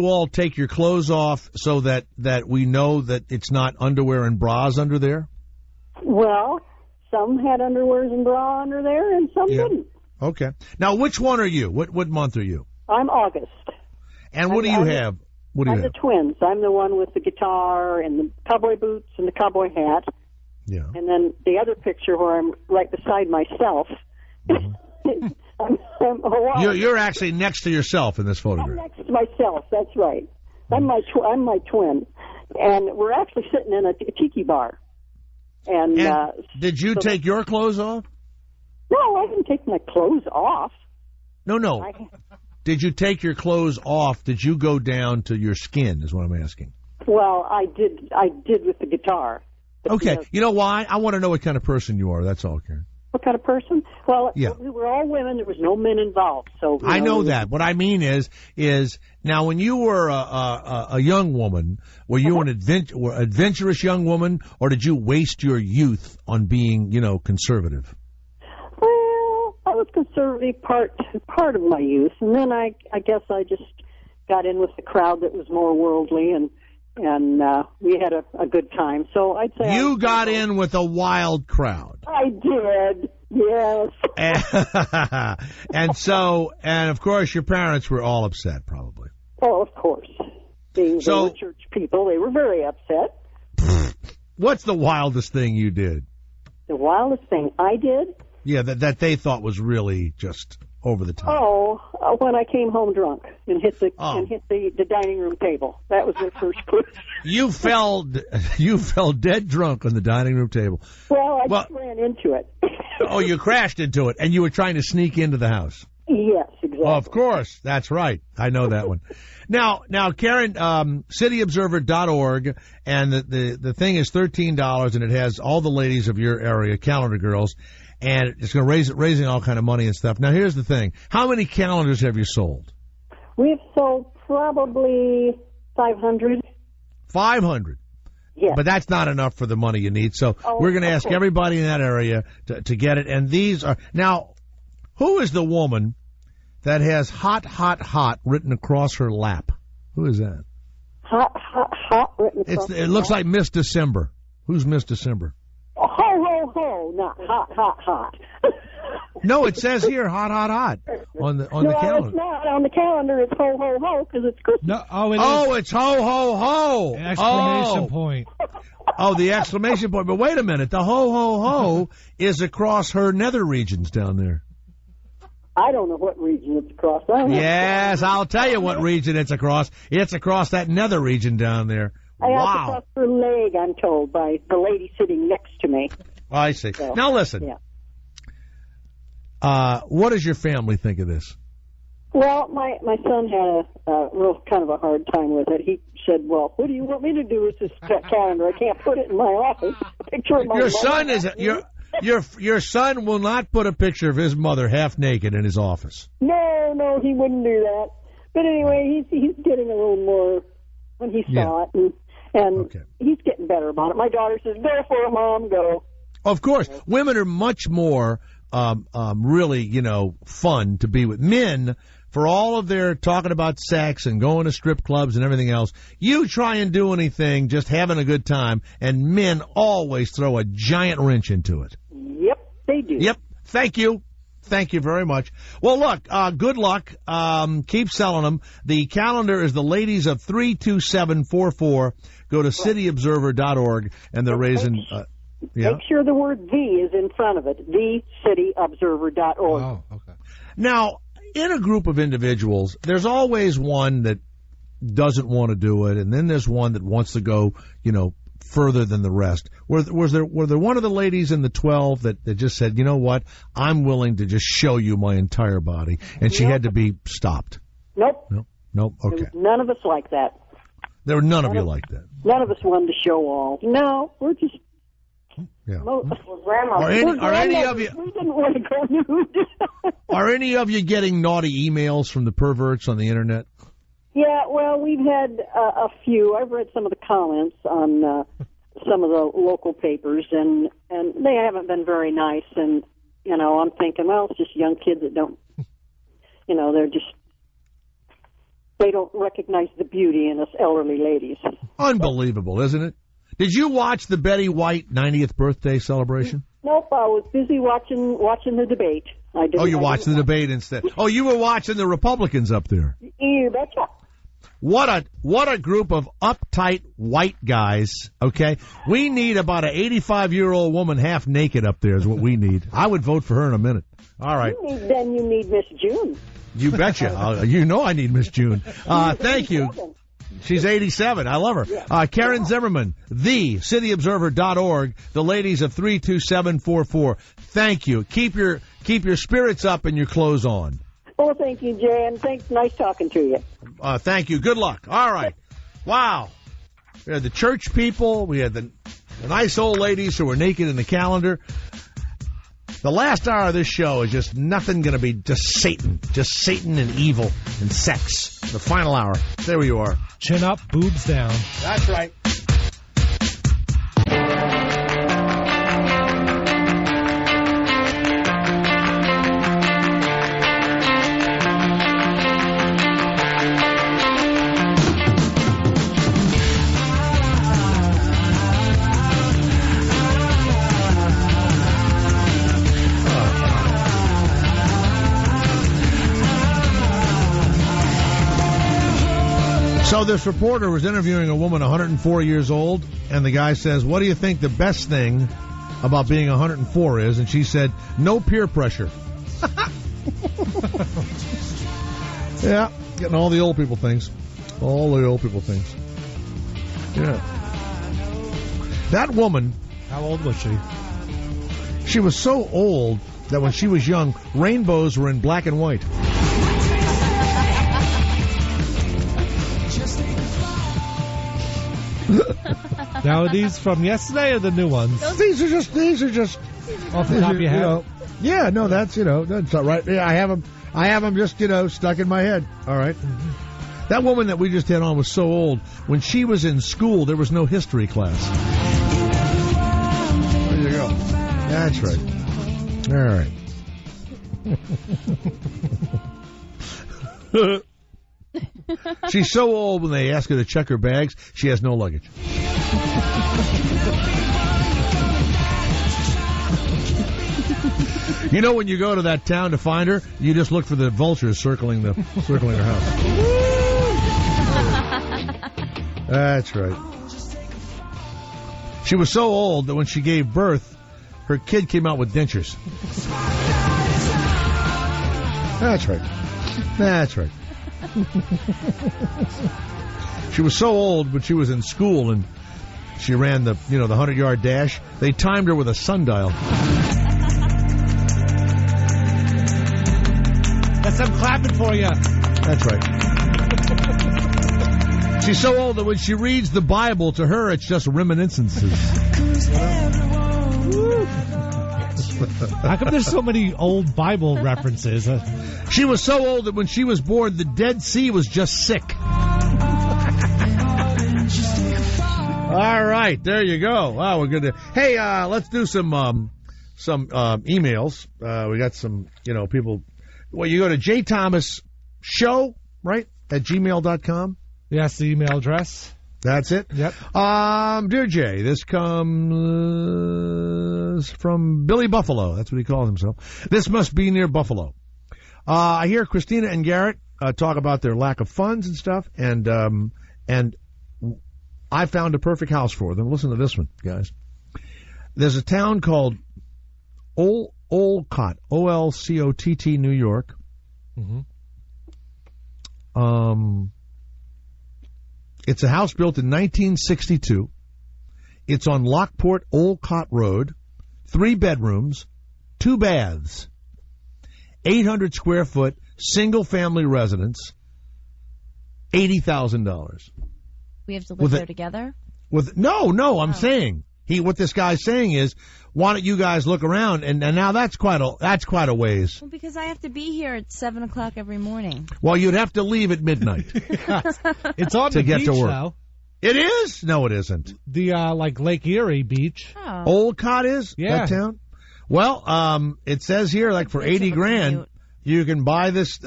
Speaker 3: all take your clothes off so that we know that it's not underwear and bras under there?
Speaker 21: Well, some had underwears and bra under there, and some didn't.
Speaker 3: Okay. Now, which one are you? What month are you?
Speaker 21: I'm August.
Speaker 3: And what do you have?
Speaker 21: I'm the twins. I'm the one with the guitar and the cowboy boots and the cowboy hat.
Speaker 3: Yeah.
Speaker 21: And then the other picture where I'm right beside myself.
Speaker 3: Mm-hmm. You're actually next to yourself in this photograph.
Speaker 21: I'm next to myself. That's right. I'm my twin, and we're actually sitting in a tiki bar. And
Speaker 3: did you take your clothes off?
Speaker 21: No, I didn't take my clothes off.
Speaker 3: No. Did you take your clothes off? Did you go down to your skin, is what I'm asking.
Speaker 21: Well, I did with the guitar.
Speaker 3: Okay. You know why? I want to know what kind of person you are. That's all, Karen.
Speaker 21: What kind of person? Well,
Speaker 3: yeah.
Speaker 21: We were all women. There was no men involved. So
Speaker 3: I know that. What I mean is now when you were a young woman, were you an adventurous young woman, or did you waste your youth on being, conservative?
Speaker 21: Well, I was conservative part of my youth, and then I guess I just got in with the crowd that was more worldly, and we had a good time. So I'd say
Speaker 3: you got in with a wild crowd.
Speaker 21: I did, yes.
Speaker 3: And of course, your parents were all upset, probably.
Speaker 21: Oh, of course. They were church people. They were very upset.
Speaker 3: What's the wildest thing you did?
Speaker 21: The wildest thing I did?
Speaker 3: Yeah, that they thought was really just over the top.
Speaker 21: Oh, when I came home drunk and hit the dining room table. That was my first clue.
Speaker 3: You fell dead drunk on the dining room table.
Speaker 21: Well, I just ran into it.
Speaker 3: Oh, you crashed into it, and you were trying to sneak into the house.
Speaker 21: Yes, exactly. exactly.
Speaker 3: Of course, that's right. I know that one. Now, Karen, cityobserver.org, and the thing is $13, and it has all the ladies of your area, calendar girls, and it's going to raising all kind of money and stuff. Now, here's the thing: how many calendars have you sold?
Speaker 21: We've sold probably 500.
Speaker 3: 500.
Speaker 21: Yes.
Speaker 3: But that's not enough for the money you need. So we're going to ask everybody in that area to get it. And these are now. Who is the woman that has hot, hot, hot written across her lap? Who is that?
Speaker 21: Hot, hot, hot written across her lap?
Speaker 3: It looks like Miss December. Who's Miss December?
Speaker 21: Ho, ho, ho, not hot, hot, hot.
Speaker 3: No, it says here hot, hot, hot on the calendar.
Speaker 21: No, it's not. On the calendar, it's ho, ho, ho, because it's Christmas.
Speaker 2: No,
Speaker 3: it's ho, ho, ho.
Speaker 2: Exclamation point.
Speaker 3: Oh, the exclamation point. But wait a minute. The ho, ho, ho is across her nether regions down there.
Speaker 21: I don't know what region it's across.
Speaker 3: Yes, I'll tell you what region it's across. It's across that nether region down there.
Speaker 21: I have
Speaker 3: Wow.
Speaker 21: across her leg, I'm told, by the lady sitting next to me.
Speaker 3: I see.
Speaker 21: So,
Speaker 3: now listen.
Speaker 21: Yeah.
Speaker 3: What does your family think of this?
Speaker 21: Well, my son had a real kind of a hard time with it. He said, "Well, what do you want me to do with this calendar? I can't put it in my office. A picture of my
Speaker 3: Your
Speaker 21: mother."
Speaker 3: son is your son will not put a picture of his mother half naked in his office.
Speaker 21: No, he wouldn't do that. But anyway, he's getting a little more when he saw it, and he's getting better about it. My daughter says, "Go for it, Mom, go."
Speaker 3: Of course, women are much more really, fun to be with. Men, for all of their talking about sex and going to strip clubs and everything else, you try and do anything, just having a good time, and men always throw a giant wrench into it.
Speaker 21: Yep, they do.
Speaker 3: Yep. Thank you. Thank you very much. Well, look, good luck. Keep selling them. The calendar is the ladies of 32744. Go to cityobserver.org, and they're raising...
Speaker 21: Make sure the word "the" is in front of it. TheCityObserver.org.
Speaker 2: Oh, okay.
Speaker 3: Now, in a group of individuals, there's always one that doesn't want to do it, and then there's one that wants to go, further than the rest. Were there one of the ladies in the 12 that just said, "You know what? I'm willing to just show you my entire body," and she had to be stopped?
Speaker 21: Nope.
Speaker 3: Okay.
Speaker 21: There was none of us like that.
Speaker 3: There were none of you like that.
Speaker 21: None of us wanted to show all. No, we're just.
Speaker 3: Yeah.
Speaker 21: Are
Speaker 3: any of you?
Speaker 21: We didn't want to go nude.
Speaker 3: Are any of you getting naughty emails from the perverts on the internet?
Speaker 21: Yeah, well, we've had a few. I've read some of the comments on some of the local papers, and they haven't been very nice. And I'm thinking, well, it's just young kids that don't, they don't recognize the beauty in us elderly ladies.
Speaker 3: Unbelievable, isn't it? Did you watch the Betty White 90th birthday celebration?
Speaker 21: Nope, I was busy watching the debate. I didn't.
Speaker 3: Oh, you watched the debate instead. Oh, you were watching the Republicans up there.
Speaker 21: You betcha.
Speaker 3: What a group of uptight white guys, okay? We need about an 85-year-old woman half naked up there is what we need. I would vote for her in a minute. All right.
Speaker 21: You need Miss June.
Speaker 3: You betcha. I need Miss June. Thank you. She's 87. I love her. Karen Zimmerman, thecityobserver.org, the ladies of 32744. Thank you. Keep your spirits up and your clothes on.
Speaker 21: Well, thank you, Jay, and thanks. Nice talking to you.
Speaker 3: Thank you. Good luck. All right. Wow. We had the church people. We had the nice old ladies who were naked in the calendar. The last hour of this show is just nothing going to be just Satan and evil and sex. The final hour. There you are.
Speaker 2: Chin up, boobs down.
Speaker 3: That's right. So this reporter was interviewing a woman 104 years old, and the guy says, "What do you think the best thing about being 104 is?" And she said, "No peer pressure." Yeah, getting all the old people things. All the old people things. Yeah. That woman...
Speaker 2: How old was she?
Speaker 3: She was so old that when she was young, rainbows were in black and white.
Speaker 2: Now, are these from yesterday or the new ones?
Speaker 3: These are just
Speaker 2: off the top of your head.
Speaker 3: Yeah, no, that's that's all right. Yeah, I have them just stuck in my head. All right. That woman that we just had on was so old. When she was in school, there was no history class. There you go. That's right. All right. She's so old when they ask her to check her bags, she has no luggage. You know, when you go to that town to find her, you just look for the vultures circling her house. That's right. She was so old that when she gave birth, her kid came out with dentures. That's right. That's right. She was so old when she was in school and she ran the 100-yard dash. They timed her with a sundial.
Speaker 2: That's them clapping for you.
Speaker 3: That's right. She's so old that when she reads the Bible, to her it's just reminiscences.
Speaker 2: How come there's so many old Bible references?
Speaker 3: She was so old that when she was born, the Dead Sea was just sick. All right, there you go. Wow, we're good to... Hey, let's do some emails. We got some, people... Well, you go to J. Thomas Show, right, at gmail.com.
Speaker 2: Yes, the email address.
Speaker 3: That's it?
Speaker 2: Yep.
Speaker 3: Dear Jay, this comes from Billy Buffalo. That's what he calls himself. This must be near Buffalo. I hear Christina and Garrett talk about their lack of funds and stuff, and I found a perfect house for them. Listen to this one, guys. There's a town called Olcott, O-L-C-O-T-T, New York.
Speaker 2: Mm-hmm.
Speaker 3: It's a house built in 1962. It's on Lockport Olcott Road. 3 bedrooms, 2 baths, 800 square foot, single family residence, $80,000.
Speaker 4: We have to live there together?
Speaker 3: No, I'm saying what this guy's saying is, why don't you guys look around? And now that's quite a ways.
Speaker 4: Well, because I have to be here at 7 o'clock every morning.
Speaker 3: Well, you'd have to leave at midnight.
Speaker 2: It's on
Speaker 3: to
Speaker 2: the
Speaker 3: get
Speaker 2: beach,
Speaker 3: to work.
Speaker 2: though.
Speaker 3: It is? No, it isn't.
Speaker 2: The like Lake Erie beach.
Speaker 4: Oh.
Speaker 3: Olcott is?
Speaker 2: Yeah.
Speaker 3: That town? Well, it says here, like for $80,000, you can buy this.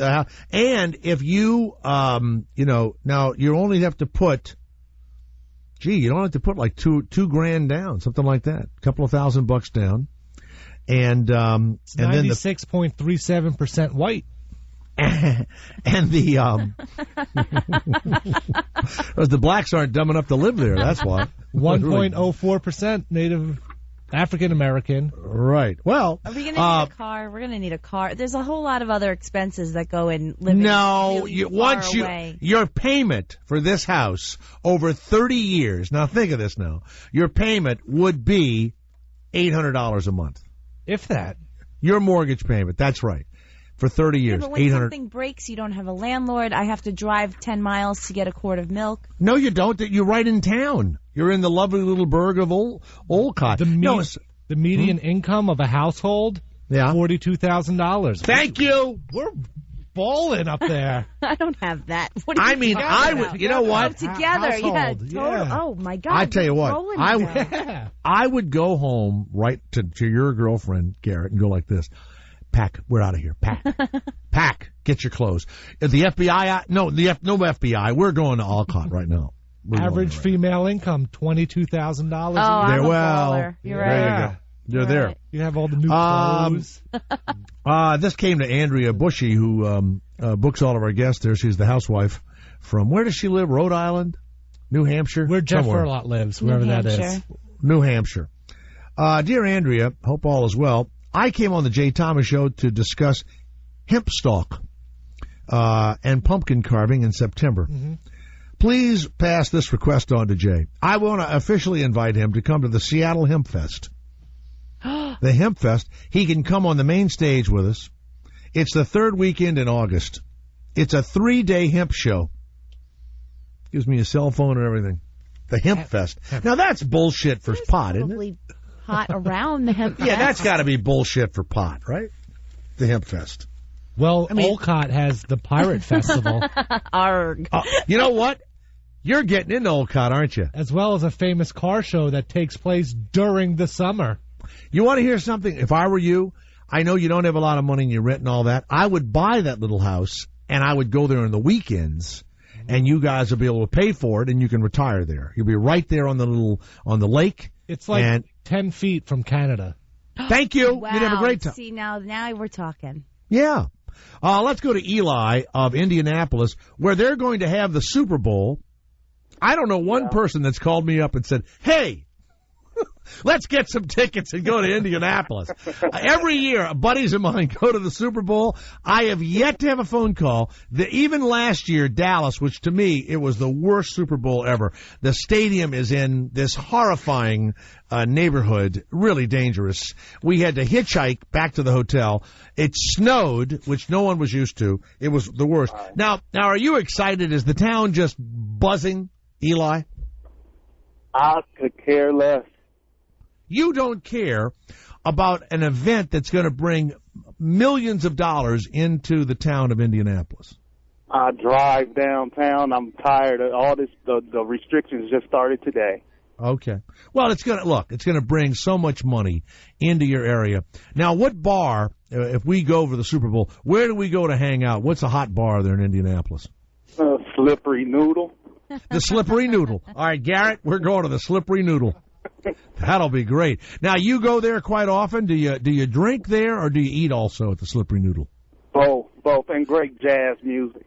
Speaker 3: And if you, now you only have to put. You don't have to put like $2,000 down, something like that. A couple of $1,000 down, and then
Speaker 2: 96.37% white.
Speaker 3: And the the blacks aren't dumb enough to live there. That's why.
Speaker 2: 1.04% Native African American.
Speaker 3: Right. Well,
Speaker 4: are we going to need a car? We're going to need a car. There's a whole lot of other expenses that go in living.
Speaker 3: No,
Speaker 4: really away.
Speaker 3: Your payment for this house over 30 years. Now think of this. Now your payment would be $800 a month,
Speaker 2: if that.
Speaker 3: Your mortgage payment. That's right. For 30 years,
Speaker 4: yeah, but when something breaks, you don't have a landlord. I have to drive 10 miles to get a quart of milk.
Speaker 3: No, you don't. You're right in town. You're in the lovely little burg of Olcott.
Speaker 2: The median income of a household, $42,000.
Speaker 3: Thank you.
Speaker 2: We're balling up there.
Speaker 4: I don't have that.
Speaker 3: I would. You know what?
Speaker 4: Together, Oh my God!
Speaker 3: I tell you what, I would go home right to your girlfriend Garrett and go like this. Pack, we're out of here. Pack, get your clothes. The FBI, no FBI. We're going to Olcott right now.
Speaker 2: Average female income, $22,000.
Speaker 4: Oh, I'm a baller. You're right.
Speaker 3: There you go. You're there.
Speaker 2: Right. You have all the new clothes.
Speaker 3: This came to Andrea Bushy, who books all of our guests there. She's the housewife from, where does she live? Rhode Island? New Hampshire?
Speaker 2: Where Jeff Furlot lives, wherever that is.
Speaker 3: New Hampshire. Dear Andrea, hope all is well. I came on the Jay Thomas Show to discuss hemp stalk and pumpkin carving in September.
Speaker 2: Mm-hmm.
Speaker 3: Please pass this request on to Jay. I want to officially invite him to come to the Seattle Hemp Fest. The Hemp Fest. He can come on the main stage with us. It's the 3rd weekend in August. It's a 3-day hemp show. Gives me a cell phone and everything. The Hemp Fest. Now, that's bullshit for pot, isn't it?
Speaker 4: Probably hot around the Hemp
Speaker 3: Yeah,
Speaker 4: Fest.
Speaker 3: that's got to be bullshit for pot, right? The Hemp Fest.
Speaker 2: Well, Olcott has the Pirate Festival.
Speaker 4: Arg.
Speaker 3: You know what? You're getting into Olcott, aren't you?
Speaker 2: As well as a famous car show that takes place during the summer.
Speaker 3: You want to hear something? If I were you, I know you don't have a lot of money in your rent and all that. I would buy that little house, and I would go there on the weekends, and you guys will be able to pay for it, and you can retire there. You'll be right there on the lake.
Speaker 2: It's like 10 feet from Canada.
Speaker 3: Thank you.
Speaker 4: Wow.
Speaker 3: You'd have a great time.
Speaker 4: See, now we're talking.
Speaker 3: Yeah. Let's go to Eli of Indianapolis, where they're going to have the Super Bowl. I don't know one person that's called me up and said, hey, let's get some tickets and go to Indianapolis. Every year, buddies of mine go to the Super Bowl. I have yet to have a phone call. Even last year, Dallas, which to me, it was the worst Super Bowl ever. The stadium is in this horrifying neighborhood, really dangerous. We had to hitchhike back to the hotel. It snowed, which no one was used to. It was the worst. Now, are you excited? Is the town just buzzing, Eli?
Speaker 19: I could care less.
Speaker 3: You don't care about an event that's going to bring millions of dollars into the town of Indianapolis.
Speaker 19: I drive downtown. I'm tired of all this. The restrictions just started today.
Speaker 3: Okay. Well, it's going to bring so much money into your area. Now, what bar, if we go over the Super Bowl, where do we go to hang out? What's a hot bar there in Indianapolis?
Speaker 19: Slippery Noodle.
Speaker 3: The Slippery Noodle. All right, Garrett, we're going to the Slippery Noodle. That'll be great. Now, you go there quite often. Do you drink there, or do you eat also at the Slippery Noodle?
Speaker 19: Both, and great jazz music.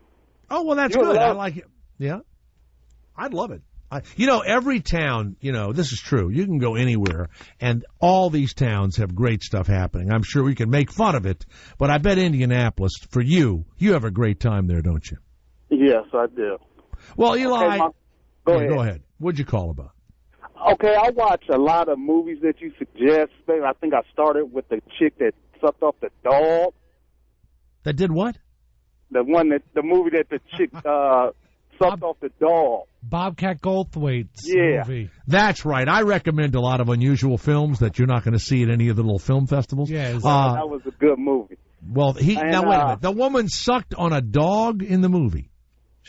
Speaker 3: Oh, well, that's good. I like it. Yeah, I'd love it. Every town, this is true. You can go anywhere, and all these towns have great stuff happening. I'm sure we can make fun of it, but I bet Indianapolis, for you have a great time there, don't you?
Speaker 19: Yes, I do.
Speaker 3: Well, Eli,
Speaker 19: okay,
Speaker 3: go ahead. What'd you call about?
Speaker 19: Okay, I watch a lot of movies that you suggest. I think I started with the chick that sucked off the dog.
Speaker 3: That did what?
Speaker 19: The movie that the chick sucked off the dog.
Speaker 2: Bobcat Goldthwait's movie.
Speaker 3: That's right. I recommend a lot of unusual films that you're not going to see at any of the little film festivals.
Speaker 2: Yeah,
Speaker 19: that was a good movie.
Speaker 3: Well, now wait a minute. The woman sucked on a dog in the movie.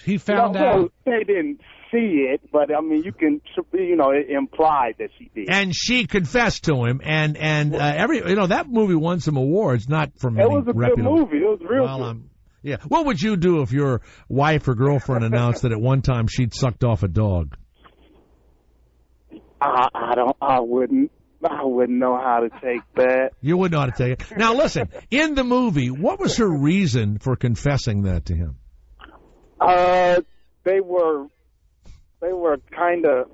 Speaker 2: He found out.
Speaker 19: They didn't see it, but I mean, you can, it implied that she did.
Speaker 3: And she confessed to him, and that movie won some awards, not from
Speaker 19: It was a good movie. It was real good.
Speaker 3: Yeah. What would you do if your wife or girlfriend announced that at one time she'd sucked off a dog?
Speaker 19: I wouldn't know how to take that.
Speaker 3: You wouldn't know how to take it. Now listen, in the movie, what was her reason for confessing that to him?
Speaker 19: They were kind of,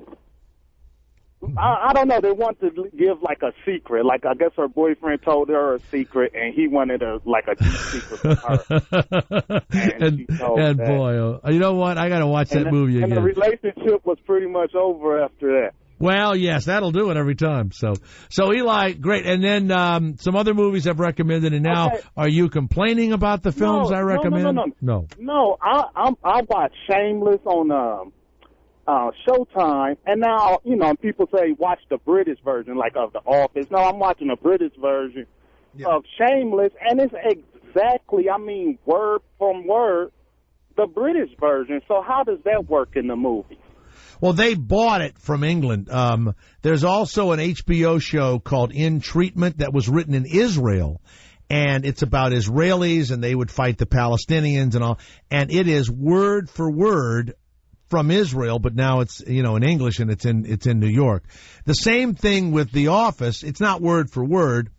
Speaker 19: I don't know, they wanted to give like a secret. Like, I guess her boyfriend told her a secret, and he wanted a deep secret from her.
Speaker 3: And boy, you know what? I got to watch that movie again.
Speaker 19: And the relationship was pretty much over after that.
Speaker 3: Well, yes, that'll do it every time. So Eli, great. And then some other movies I've recommended. And now, are you complaining about the films I recommend?
Speaker 19: No, I watch Shameless on Showtime, and now people say watch the British version, like of The Office. No, I'm watching the British version of Shameless, and it's exactly, word from word, the British version. So how does that work in the movie?
Speaker 3: Well, they bought it from England. There's also an HBO show called In Treatment that was written in Israel, and it's about Israelis, and they would fight the Palestinians and all. And it is word for word from Israel, but now it's in English, and it's in New York. The same thing with The Office. It's not word for word,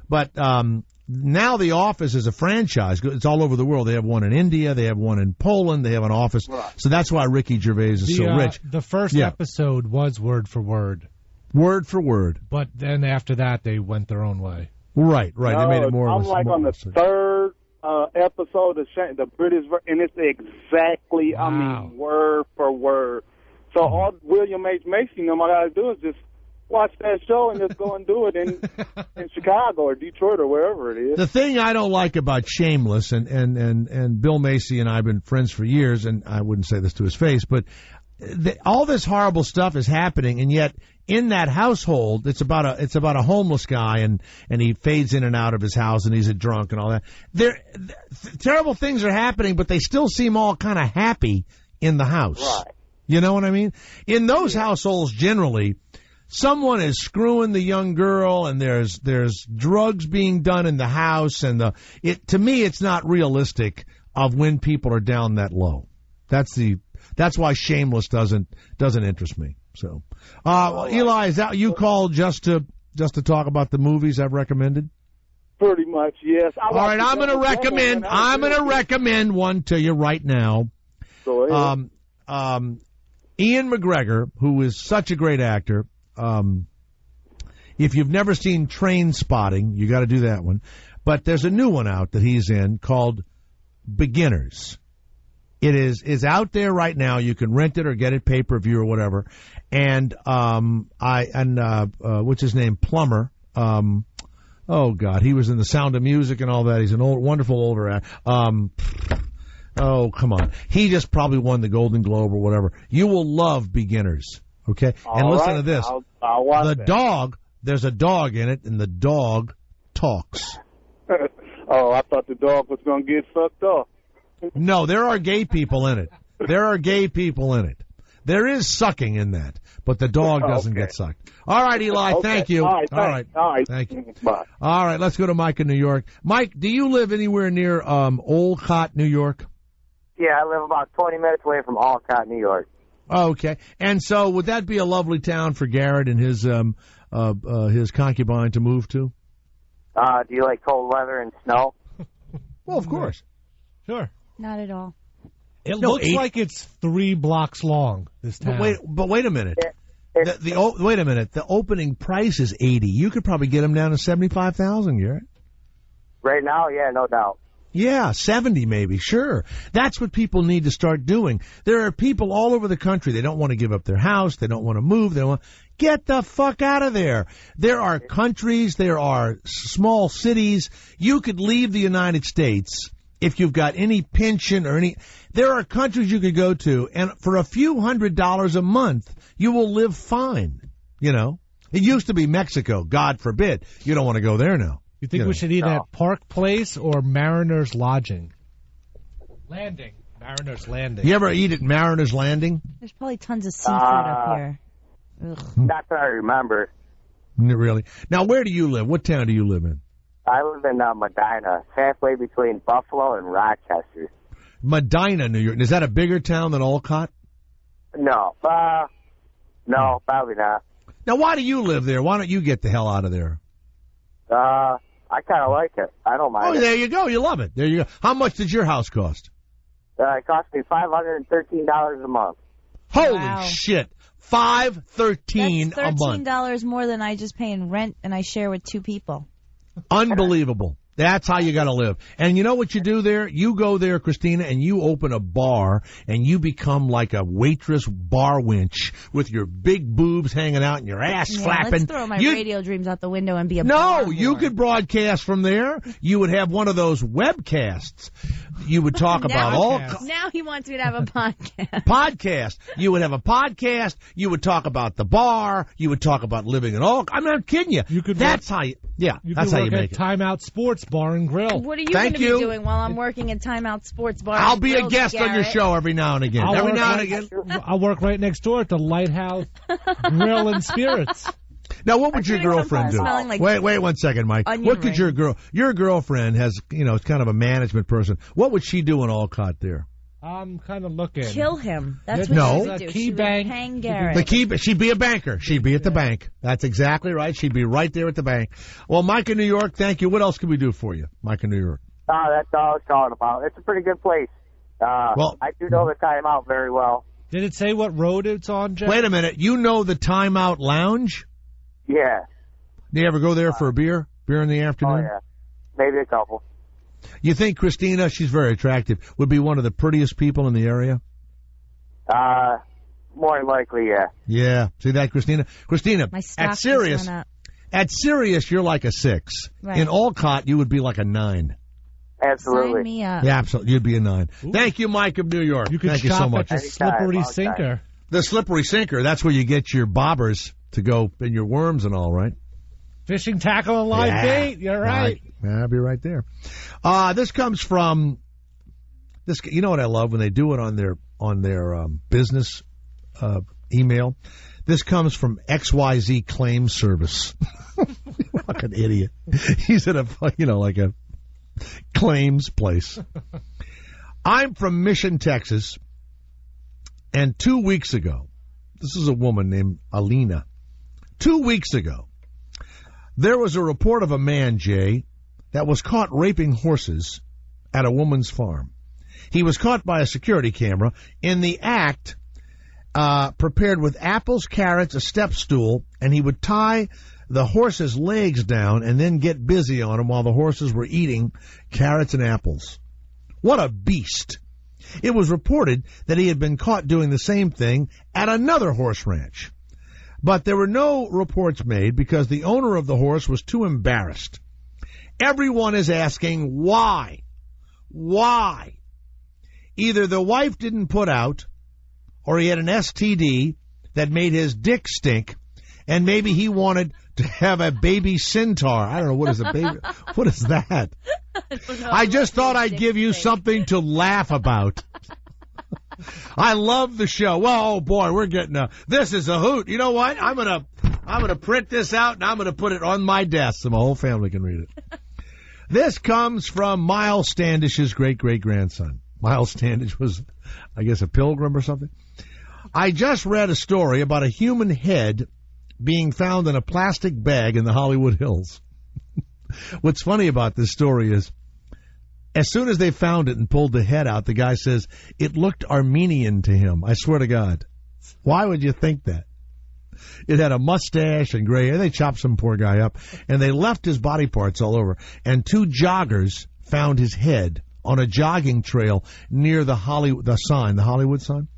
Speaker 3: but now The Office is a franchise. It's all over the world. They have one in India. They have one in Poland. They have an office. Right. So that's why Ricky Gervais is so rich.
Speaker 2: The first episode was word for word.
Speaker 3: Word for word.
Speaker 2: But then after that, they went their own way.
Speaker 3: Right. They made it more of a...
Speaker 19: I'm on the third episode of the British version, and it's exactly, word for word. So all William H. Macy, all I got to do is just watch that show and just go and do it in Chicago or Detroit or wherever it is.
Speaker 3: The thing I don't like about Shameless, and Bill Macy and I have been friends for years, and I wouldn't say this to his face, but all this horrible stuff is happening, and yet in that household, it's about a homeless guy, and he fades in and out of his house, and he's a drunk and all that. Terrible things are happening, but they still seem all kind of happy in the house.
Speaker 1: Right.
Speaker 3: You know what I mean? In those households, generally, someone is screwing the young girl, and there's drugs being done in the house, and to me, it's not realistic of when people are down that low. That's why Shameless doesn't interest me. So, Eli, is that you called just to talk about the movies I've recommended?
Speaker 19: Pretty much, yes.
Speaker 3: All right, I'm going to recommend one to you right now.
Speaker 19: Go ahead.
Speaker 3: Ian McGregor, who is such a great actor. If you've never seen Train Spotting, you got to do that one. But there's a new one out that he's in called Beginners. It is out there right now. You can rent it or get it pay-per-view or whatever. And what's his name? Plummer. Oh God, he was in The Sound of Music and all that. He's an wonderful older actor. Oh, come on. He just probably won the Golden Globe or whatever. You will love Beginners. Okay? And listen to this.
Speaker 19: I'll watch
Speaker 3: the dog, there's a dog in it, and the dog talks.
Speaker 19: Oh, I thought the dog was going to get fucked up.
Speaker 3: No, there are gay people in it. There There is sucking in that, but the dog doesn't get sucked. All right, Eli, thank you.
Speaker 19: All right.
Speaker 3: Thank you.
Speaker 19: Bye.
Speaker 3: All right, let's go to Mike in New York. Mike, do you live anywhere near Olcott, New York?
Speaker 1: Yeah, I live about 20 minutes away from Olcott, New York.
Speaker 3: Oh, okay. And so would that be a lovely town for Garrett and his concubine to move to?
Speaker 1: Do you like cold weather and snow?
Speaker 3: Well, of course. Sure.
Speaker 4: Not at all.
Speaker 2: It looks like it's 3 blocks long, this town.
Speaker 3: But wait a minute. Wait a minute. The opening price is $80,000. You could probably get them down to $75,000, Garrett.
Speaker 1: Right now, yeah, no doubt.
Speaker 3: Yeah, 70 maybe, sure. That's what people need to start doing. There are people all over the country. They don't want to give up their house. They don't want to move. Get the fuck out of there. There are countries. There are small cities. You could leave the United States if you've got any pension or any. There are countries you could go to, and for a few $100s a month, you will live fine. You know, it used to be Mexico. God forbid. You don't want to go there now.
Speaker 2: You think we should eat at Park Place or Mariners Lodging? Mariners Landing.
Speaker 3: You ever eat at Mariners Landing?
Speaker 4: There's probably tons of seafood up here. Ugh.
Speaker 1: That's what I remember.
Speaker 3: Really? Now, where do you live? What town do you live in?
Speaker 1: I live in Medina, halfway between Buffalo and Rochester.
Speaker 3: Medina, New York. Is that a bigger town than Olcott?
Speaker 1: No. No, probably not.
Speaker 3: Now, why do you live there? Why don't you get the hell out of there?
Speaker 1: I kind of like it. I don't mind.
Speaker 3: Oh, there you go. You love it. There you go. How much did your house cost?
Speaker 1: It cost me $513 a month.
Speaker 3: Holy shit. $513
Speaker 4: That's
Speaker 3: a month.
Speaker 4: $13 more than I just pay in rent, and I share with 2 people.
Speaker 3: Unbelievable. That's how you got to live. And you know what you do there? You go there, Christina, and you open a bar, and you become like a waitress bar wench with your big boobs hanging out and your ass flapping.
Speaker 4: Let's throw my radio dreams out the window and be a bar
Speaker 3: No, you
Speaker 4: whore.
Speaker 3: could broadcast from there. You would have one of those webcasts. You would talk about all...
Speaker 4: Now he wants me to have a podcast.
Speaker 3: Podcast. You would have a podcast. You would talk about the bar. You would talk about living in all... I'm not kidding you. That's how you... Yeah, that's how you make it.
Speaker 2: Time Out Sports Bar and Grill.
Speaker 4: What are you going to be doing while I'm working at Time Out Sports Bar?
Speaker 3: I'll be a guest on your show every now and again.
Speaker 2: I'll work right next door at the Lighthouse Grill and Spirits.
Speaker 3: Now, what would your girlfriend do?
Speaker 4: Like
Speaker 3: wait 1 second, Mike. What could your girlfriend has, is kind of a management person. What would she do in Olcott there?
Speaker 2: I'm kind of looking.
Speaker 4: Kill him. That's what she would do.
Speaker 2: Key
Speaker 4: she would
Speaker 2: bank.
Speaker 4: hang Garrett.
Speaker 3: She'd be a banker. She'd be at the bank. That's exactly right. She'd be right there at the bank. Well, Mike in New York, thank you. What else can we do for you, Mike in New York?
Speaker 1: That's all I was calling about. It's a pretty good place. I do know the Time Out very well.
Speaker 2: Did it say what road it's on, Jeff?
Speaker 3: Wait a minute. You know the Time Out Lounge?
Speaker 1: Yeah.
Speaker 3: Do you ever go there for a beer? Beer in the afternoon?
Speaker 1: Oh, yeah. Maybe a couple.
Speaker 3: You think Christina, she's very attractive, would be one of the prettiest people in the area?
Speaker 1: More than likely, yeah.
Speaker 3: Yeah. See that, Christina? Christina,
Speaker 4: My stock
Speaker 3: at Sirius, you're like a 6.
Speaker 4: Right.
Speaker 3: In Olcott, you would be like a 9.
Speaker 1: Absolutely.
Speaker 4: Sign me up.
Speaker 3: Yeah, absolutely. You'd be a 9. Ooh. Thank you, Mike of New York.
Speaker 2: You could
Speaker 3: Thank
Speaker 2: shop
Speaker 3: you so much.
Speaker 2: at the Slippery Sinker.
Speaker 3: The slippery sinker, that's where you get your bobbers to go and your worms and all, right?
Speaker 2: Fishing tackle and live bait. You're right.
Speaker 3: I'll be right there. This comes from this. You know what I love when they do it on their business email. This comes from XYZ Claim Service. Like an idiot. He's at a like a claims place. I'm from Mission, Texas, and 2 weeks ago, this is a woman named Alina. 2 weeks ago, there was a report of a man, Jay, that was caught raping horses at a woman's farm. He was caught by a security camera in the act, prepared with apples, carrots, a step stool, and he would tie the horse's legs down and then get busy on them while the horses were eating carrots and apples. What a beast. It was reported that he had been caught doing the same thing at another horse ranch. But there were no reports made because the owner of the horse was too embarrassed. Everyone is asking why. Why? Either the wife didn't put out, or he had an STD that made his dick stink, and maybe he wanted to have a baby centaur. I don't know, what is a baby? What is that? I just thought I'd give you something to laugh about. I love the show. Well, oh boy, we're getting this is a hoot. You know what? I'm gonna print this out and I'm gonna put it on my desk so my whole family can read it. This comes from Miles Standish's great-great-grandson. Miles Standish was, I guess, a pilgrim or something. I just read a story about a human head being found in a plastic bag in the Hollywood Hills. What's funny about this story is, as soon as they found it and pulled the head out, the guy says, it looked Armenian to him. I swear to God. Why would you think that? It had a mustache and gray hair. They chopped some poor guy up, and they left his body parts all over. And two joggers found his head on a jogging trail near the Hollywood sign.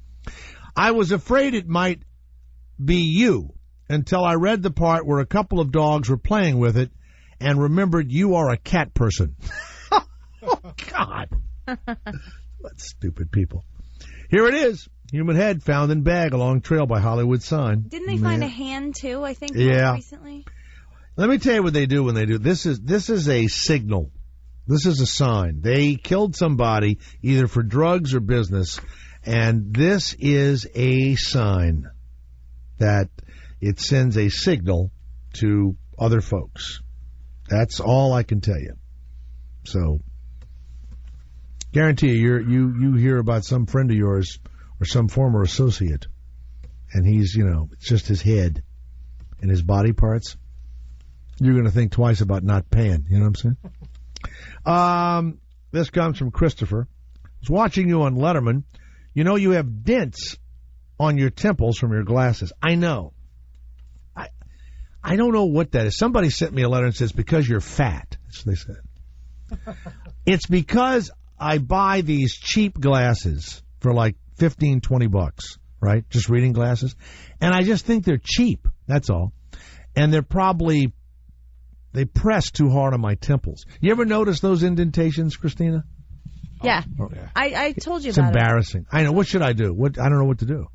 Speaker 3: I was afraid it might be you until I read the part where a couple of dogs were playing with it and remembered you are a cat person. Oh, God. What stupid people. Here it is. Human head found in bag along trail by Hollywood sign.
Speaker 4: Didn't they find a hand, too, I think, recently?
Speaker 3: Let me tell you what they do when they do. This is a signal. This is a sign. They killed somebody either for drugs or business, and this is a sign that it sends a signal to other folks. That's all I can tell you. So, guarantee you hear about some friend of yours or some former associate, and he's, it's just his head and his body parts. You're going to think twice about not paying. You know what I'm saying? This comes from Christopher. I was watching you on Letterman. You have dents on your temples from your glasses. I know. I don't know what that is. Somebody sent me a letter and says, because you're fat. That's what they said. It's because I buy these cheap glasses for like $15, $20, right? Just reading glasses. And I just think they're cheap. That's all. And they press too hard on my temples. You ever notice those indentations, Christina?
Speaker 4: Yeah.
Speaker 3: Okay.
Speaker 4: I told you
Speaker 3: it's
Speaker 4: about it.
Speaker 3: It's embarrassing. I know. What should I do? I don't know what to do.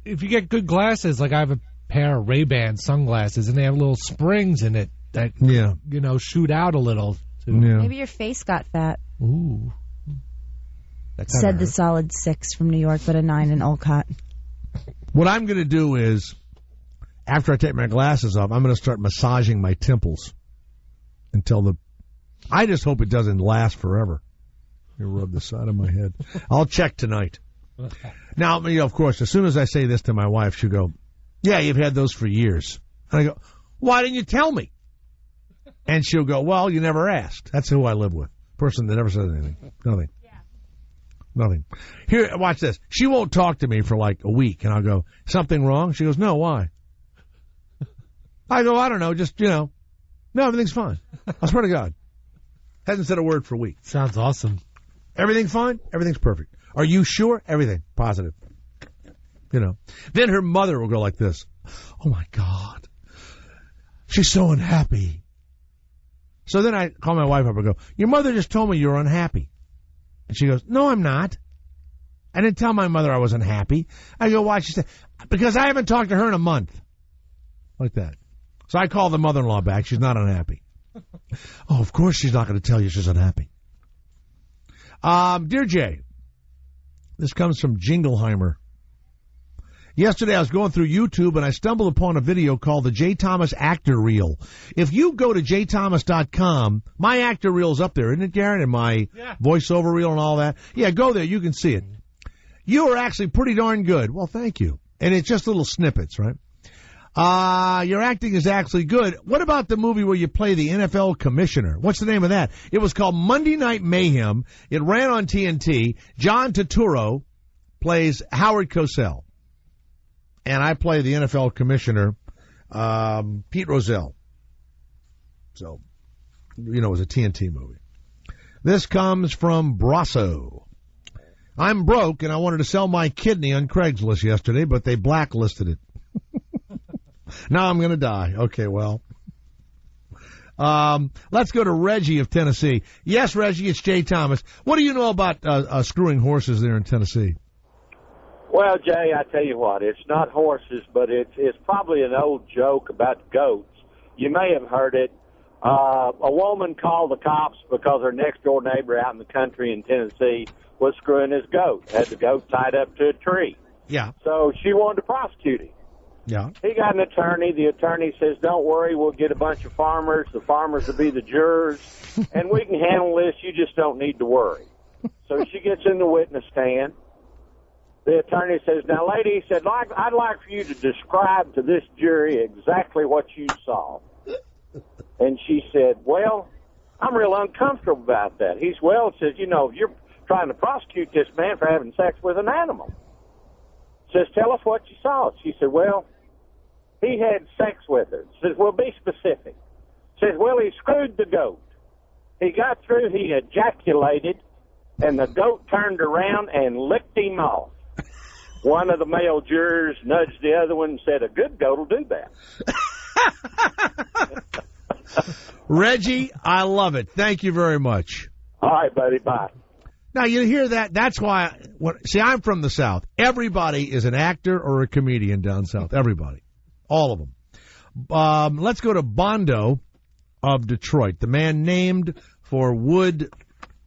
Speaker 2: If you get good glasses, like I have a pair of Ray-Ban sunglasses, and they have little springs in it that, shoot out a little.
Speaker 3: Yeah.
Speaker 4: Maybe your face got fat.
Speaker 2: Ooh.
Speaker 4: Said the solid 6 from New York, but a 9 in Olcott.
Speaker 3: What I'm going to do is, after I take my glasses off, I'm going to start massaging my temples I just hope it doesn't last forever. Let me rub the side of my head. I'll check tonight. Now, of course, as soon as I say this to my wife, she'll go, yeah, you've had those for years. And I go, why didn't you tell me? And she'll go, well, you never asked. That's who I live with. Person that never says anything. Nothing. Nothing. Here, watch this. She won't talk to me for like a week, and I'll go, something wrong? She goes, no, why? I go, I don't know, just, no, everything's fine. I swear to God. Hasn't said a word for a week.
Speaker 2: Sounds awesome.
Speaker 3: Everything fine? Everything's perfect. Are you sure? Everything. Positive. Then her mother will go like this. Oh, my God. She's so unhappy. So then I call my wife up and go, your mother just told me you're unhappy. And she goes, no, I'm not. I didn't tell my mother I wasn't happy. I go, why? She said, because I haven't talked to her in a month. Like that. So I call the mother-in-law back. She's not unhappy. Oh, of course she's not going to tell you she's unhappy. Dear Jay, this comes from Jingleheimer. Yesterday I was going through YouTube and I stumbled upon a video called the J. Thomas Actor Reel. If you go to jthomas.com, my actor reel is up there, isn't it, Garrett? And my voiceover reel and all that. Yeah, go there. You can see it. You are actually pretty darn good. Well, thank you. And it's just little snippets, right? Your acting is actually good. What about the movie where you play the NFL commissioner? What's the name of that? It was called Monday Night Mayhem. It ran on TNT. John Turturro plays Howard Cosell. And I play the NFL commissioner, Pete Rozelle. So, you know, it was a TNT movie. This comes from Brasso. I'm broke and I wanted to sell my kidney on Craigslist yesterday, but they blacklisted it. Now I'm going to die. Okay, well. Let's go to Reggie of Tennessee. Yes, Reggie, it's Jay Thomas. What do you know about screwing horses there in Tennessee?
Speaker 5: Well, Jay, I tell you what, it's not horses, but it's probably an old joke about goats. You may have heard it. A woman called the cops because her next-door neighbor out in the country in Tennessee was screwing his goat, had the goat tied up to a tree.
Speaker 3: Yeah.
Speaker 5: So she wanted to prosecute him.
Speaker 3: Yeah.
Speaker 5: He got an attorney. The attorney says, don't worry, we'll get a bunch of farmers. The farmers will be the jurors, and we can handle this. You just don't need to worry. So she gets in the witness stand. The attorney says, now, lady, he said, I'd like for you to describe to this jury exactly what you saw. And she said, well, I'm real uncomfortable about that. He says, you know, you're trying to prosecute this man for having sex with an animal. Says, tell us what you saw. She said, well, he had sex with her. Says, well, be specific. Says, well, he screwed the goat. He got through, he ejaculated, and the goat turned around and licked him off. One of the male jurors nudged the other one and said, a good goat will do that.
Speaker 3: Reggie, I love it. Thank you very much.
Speaker 5: All right, buddy. Bye.
Speaker 3: Now, you hear that? That's why, see, I'm from the South. Everybody is an actor or a comedian down South. Everybody. All of them. Let's go to Bondo of Detroit, the man named for wood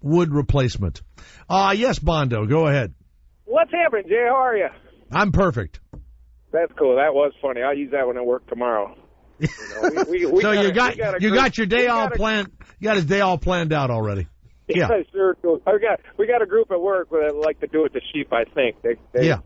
Speaker 3: replacement. Yes, Bondo, go ahead.
Speaker 22: What's happening, Jay? How are you?
Speaker 3: I'm perfect.
Speaker 22: That's cool. That was funny. I'll use that when I work tomorrow. You know,
Speaker 3: so you got your day all planned. You got his day all planned out already. Yeah,
Speaker 22: sure. We got a group at work that like to do it to sheep. I think they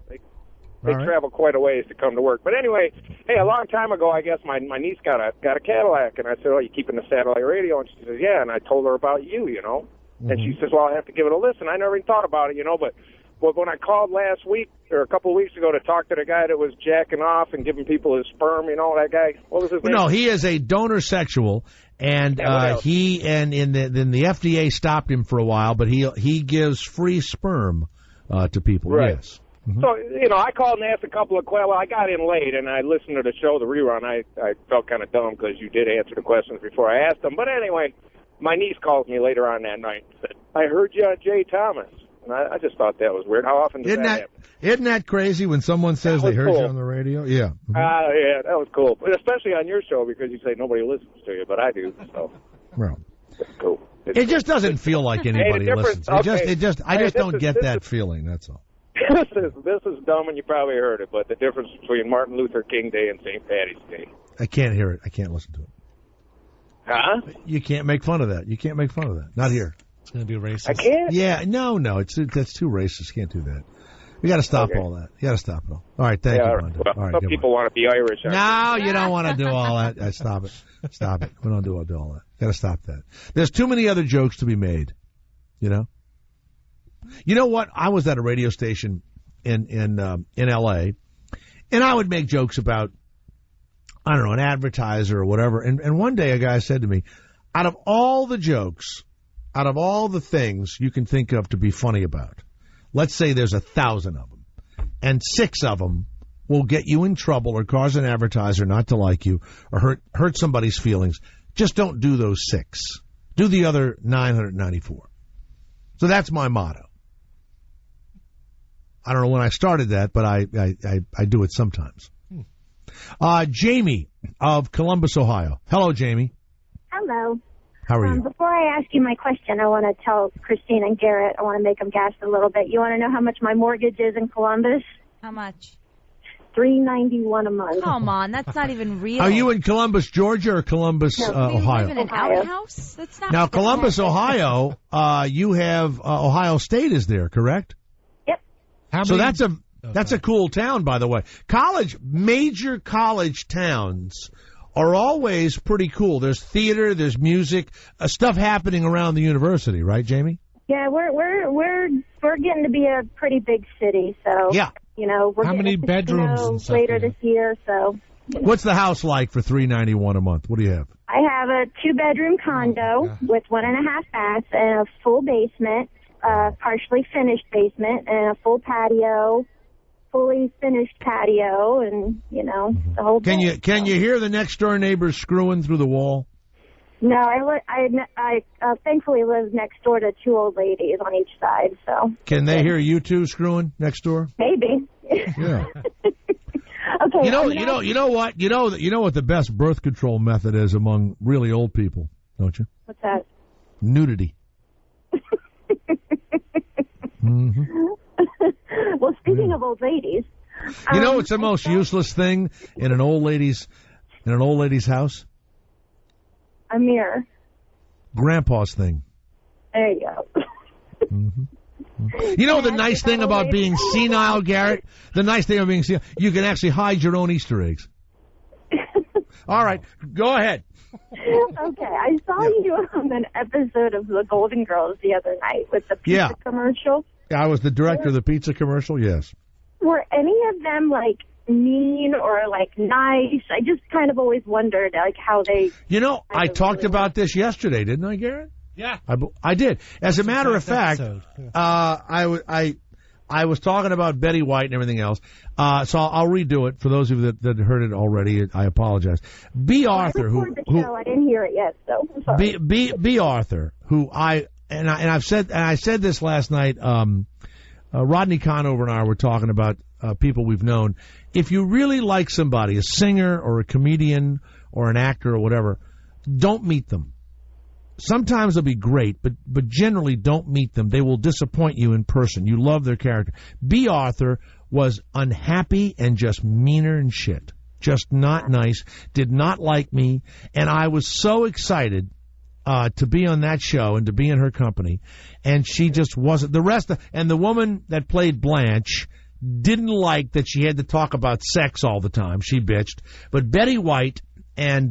Speaker 22: travel quite a ways to come to work. But anyway, hey, a long time ago, I guess my niece got a Cadillac, and I said, "Oh, you keeping the satellite radio?" And she says, "Yeah." And I told her about you, you know. Mm-hmm. And she says, "Well, I have to give it a listen." I never even thought about it, you know, but when I called last week or a couple of weeks ago to talk to the guy that was jacking off and giving people his sperm, you know, that guy, what was his name?
Speaker 3: No, he is a donor sexual, and then the FDA stopped him for a while, but he gives free sperm to people.
Speaker 22: Right.
Speaker 3: Yes. Mm-hmm.
Speaker 22: So, you know, I called and asked a couple of questions. Well, I got in late, and I listened to the show, the rerun. I felt kind of dumb because you did answer the questions before I asked them. But anyway, my niece called me later on that night and said, I heard you on Jay Thomas. And I just thought that was weird. How often does that happen?
Speaker 3: Isn't that crazy when someone says they heard you on the radio? Yeah. Mm-hmm.
Speaker 22: Yeah, that was cool. But especially on your show because you say nobody listens to you, but I do. So.
Speaker 3: Well.
Speaker 22: It's cool.
Speaker 3: It just doesn't feel like anybody listens. I just don't get that feeling, that's all.
Speaker 22: This is dumb and you probably heard it, but the difference between Martin Luther King Day and St. Patty's Day.
Speaker 3: I can't hear it. I can't listen to it.
Speaker 22: Huh?
Speaker 3: You can't make fun of that. You can't make fun of that. Not here.
Speaker 2: It's going to be racist.
Speaker 22: I can't?
Speaker 3: Yeah, no. That's too racist. Can't do that. We got to stop all that. You got to stop it all. All right, thank you, Bondo.
Speaker 22: Well,
Speaker 3: all right,
Speaker 22: some people want to be Irish.
Speaker 3: No, you don't want to do all that. Stop it. Stop it. We don't do all that. Got to stop that. There's too many other jokes to be made. You know? You know what? I was at a radio station in L.A., and I would make jokes about, I don't know, an advertiser or whatever. And one day a guy said to me, out of all the jokes, out of all the things you can think of to be funny about, let's say there's 1,000 of them, and 6 of them will get you in trouble or cause an advertiser not to like you or hurt somebody's feelings. Just don't do those 6. Do the other 994. So that's my motto. I don't know when I started that, but I do it sometimes. Jamie of Columbus, Ohio. Hello, Jamie.
Speaker 6: Hello.
Speaker 3: How are you?
Speaker 6: Before I ask you my question, I want to tell Christine and Garrett, I want to make them gasp a little bit. You want to know how much my mortgage is in Columbus?
Speaker 4: How much?
Speaker 6: $391 a month.
Speaker 4: Come on, that's not even real.
Speaker 3: Are you in Columbus, Georgia, or Columbus, Ohio?
Speaker 4: You live in an outhouse? That's not.
Speaker 3: Now, Columbus, Ohio, you have Ohio State is there, correct?
Speaker 6: Yep.
Speaker 3: So that's a cool town, by the way. Major college towns are always pretty cool. There's theater, there's music, stuff happening around the university, right, Jamie?
Speaker 6: Yeah, we're getting to be a pretty big city, so
Speaker 3: yeah.
Speaker 6: You know, we're
Speaker 2: how many bedrooms and stuff
Speaker 6: later this year, so.
Speaker 3: What's the house like for $391 a month? What do you have?
Speaker 6: I have a 2-bedroom condo with 1.5 baths and a full basement, partially finished basement, and a full patio, fully finished patio, and the whole.
Speaker 3: Can you hear the next door neighbors screwing through the wall?
Speaker 6: No, I thankfully live next door to 2 old ladies on each side. So
Speaker 3: can they hear you two screwing next door?
Speaker 6: Maybe.
Speaker 3: Yeah.
Speaker 6: Okay.
Speaker 3: You know what the best birth control method is among really old people, don't you?
Speaker 6: What's that?
Speaker 3: Nudity. Mm-hmm.
Speaker 6: Well, speaking of old ladies,
Speaker 3: it's the most useless thing in an old lady's house.
Speaker 6: A mirror.
Speaker 3: Grandpa's thing.
Speaker 6: There you go.
Speaker 3: Mm-hmm. You know the nice thing about being senile, Garrett? The nice thing about being senile, you can actually hide your own Easter eggs. All right, go ahead.
Speaker 6: Okay, I saw you on an episode of The Golden Girls the other night with the pizza commercial.
Speaker 3: I was the director of the pizza commercial, yes.
Speaker 6: Were any of them, mean or, nice? I just kind of always wondered, how they...
Speaker 3: I talked about this yesterday, didn't I, Garrett?
Speaker 2: Yeah.
Speaker 3: I did. As a matter of fact, I was talking about Betty White and everything else, so I'll redo it for those of you that heard it already. I apologize. B. Arthur,
Speaker 6: I didn't hear it yet, so I'm sorry.
Speaker 3: B. Arthur, who I said this last night. Rodney Conover and I were talking about people we've known. If you really like somebody, a singer or a comedian or an actor or whatever, don't meet them. Sometimes they'll be great, but generally don't meet them. They will disappoint you in person. You love their character. B. Arthur was unhappy and just meaner and shit. Just not nice. Did not like me. And I was so excited to be on that show and to be in her company. And she just wasn't. And the woman that played Blanche didn't like that she had to talk about sex all the time. She bitched. But Betty White and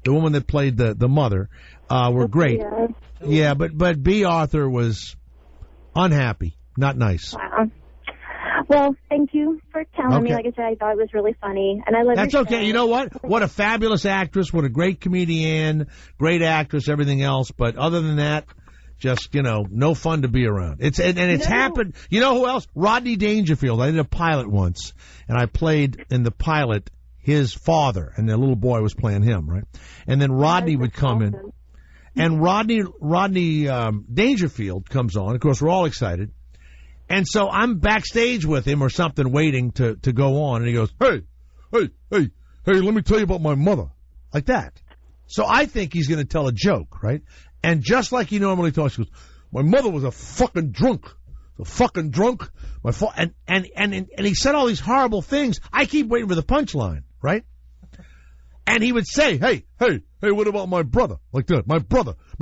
Speaker 3: the woman that played the mother were great. Yeah, but B. Arthur was unhappy, not nice.
Speaker 6: Wow. Well, thank you for telling me. Like I said, I thought it was really funny, and I love.
Speaker 3: That's okay. You know what? What a fabulous actress! What a great comedian, great actress, everything else. But other than that, just no fun to be around. It's happened. You know who else? Rodney Dangerfield. I did a pilot once, and I played in the pilot his father, and the little boy was playing him, right? And then Rodney would come in, and Rodney Dangerfield comes on. Of course, we're all excited, and so I'm backstage with him or something, waiting to go on, and he goes, "Hey, let me tell you about my mother," like that. So I think he's going to tell a joke, right? And just like he normally talks, he goes, "My mother was a fucking drunk." And he said all these horrible things. I keep waiting for the punchline, right? And he would say, hey, what about my brother? Like that. My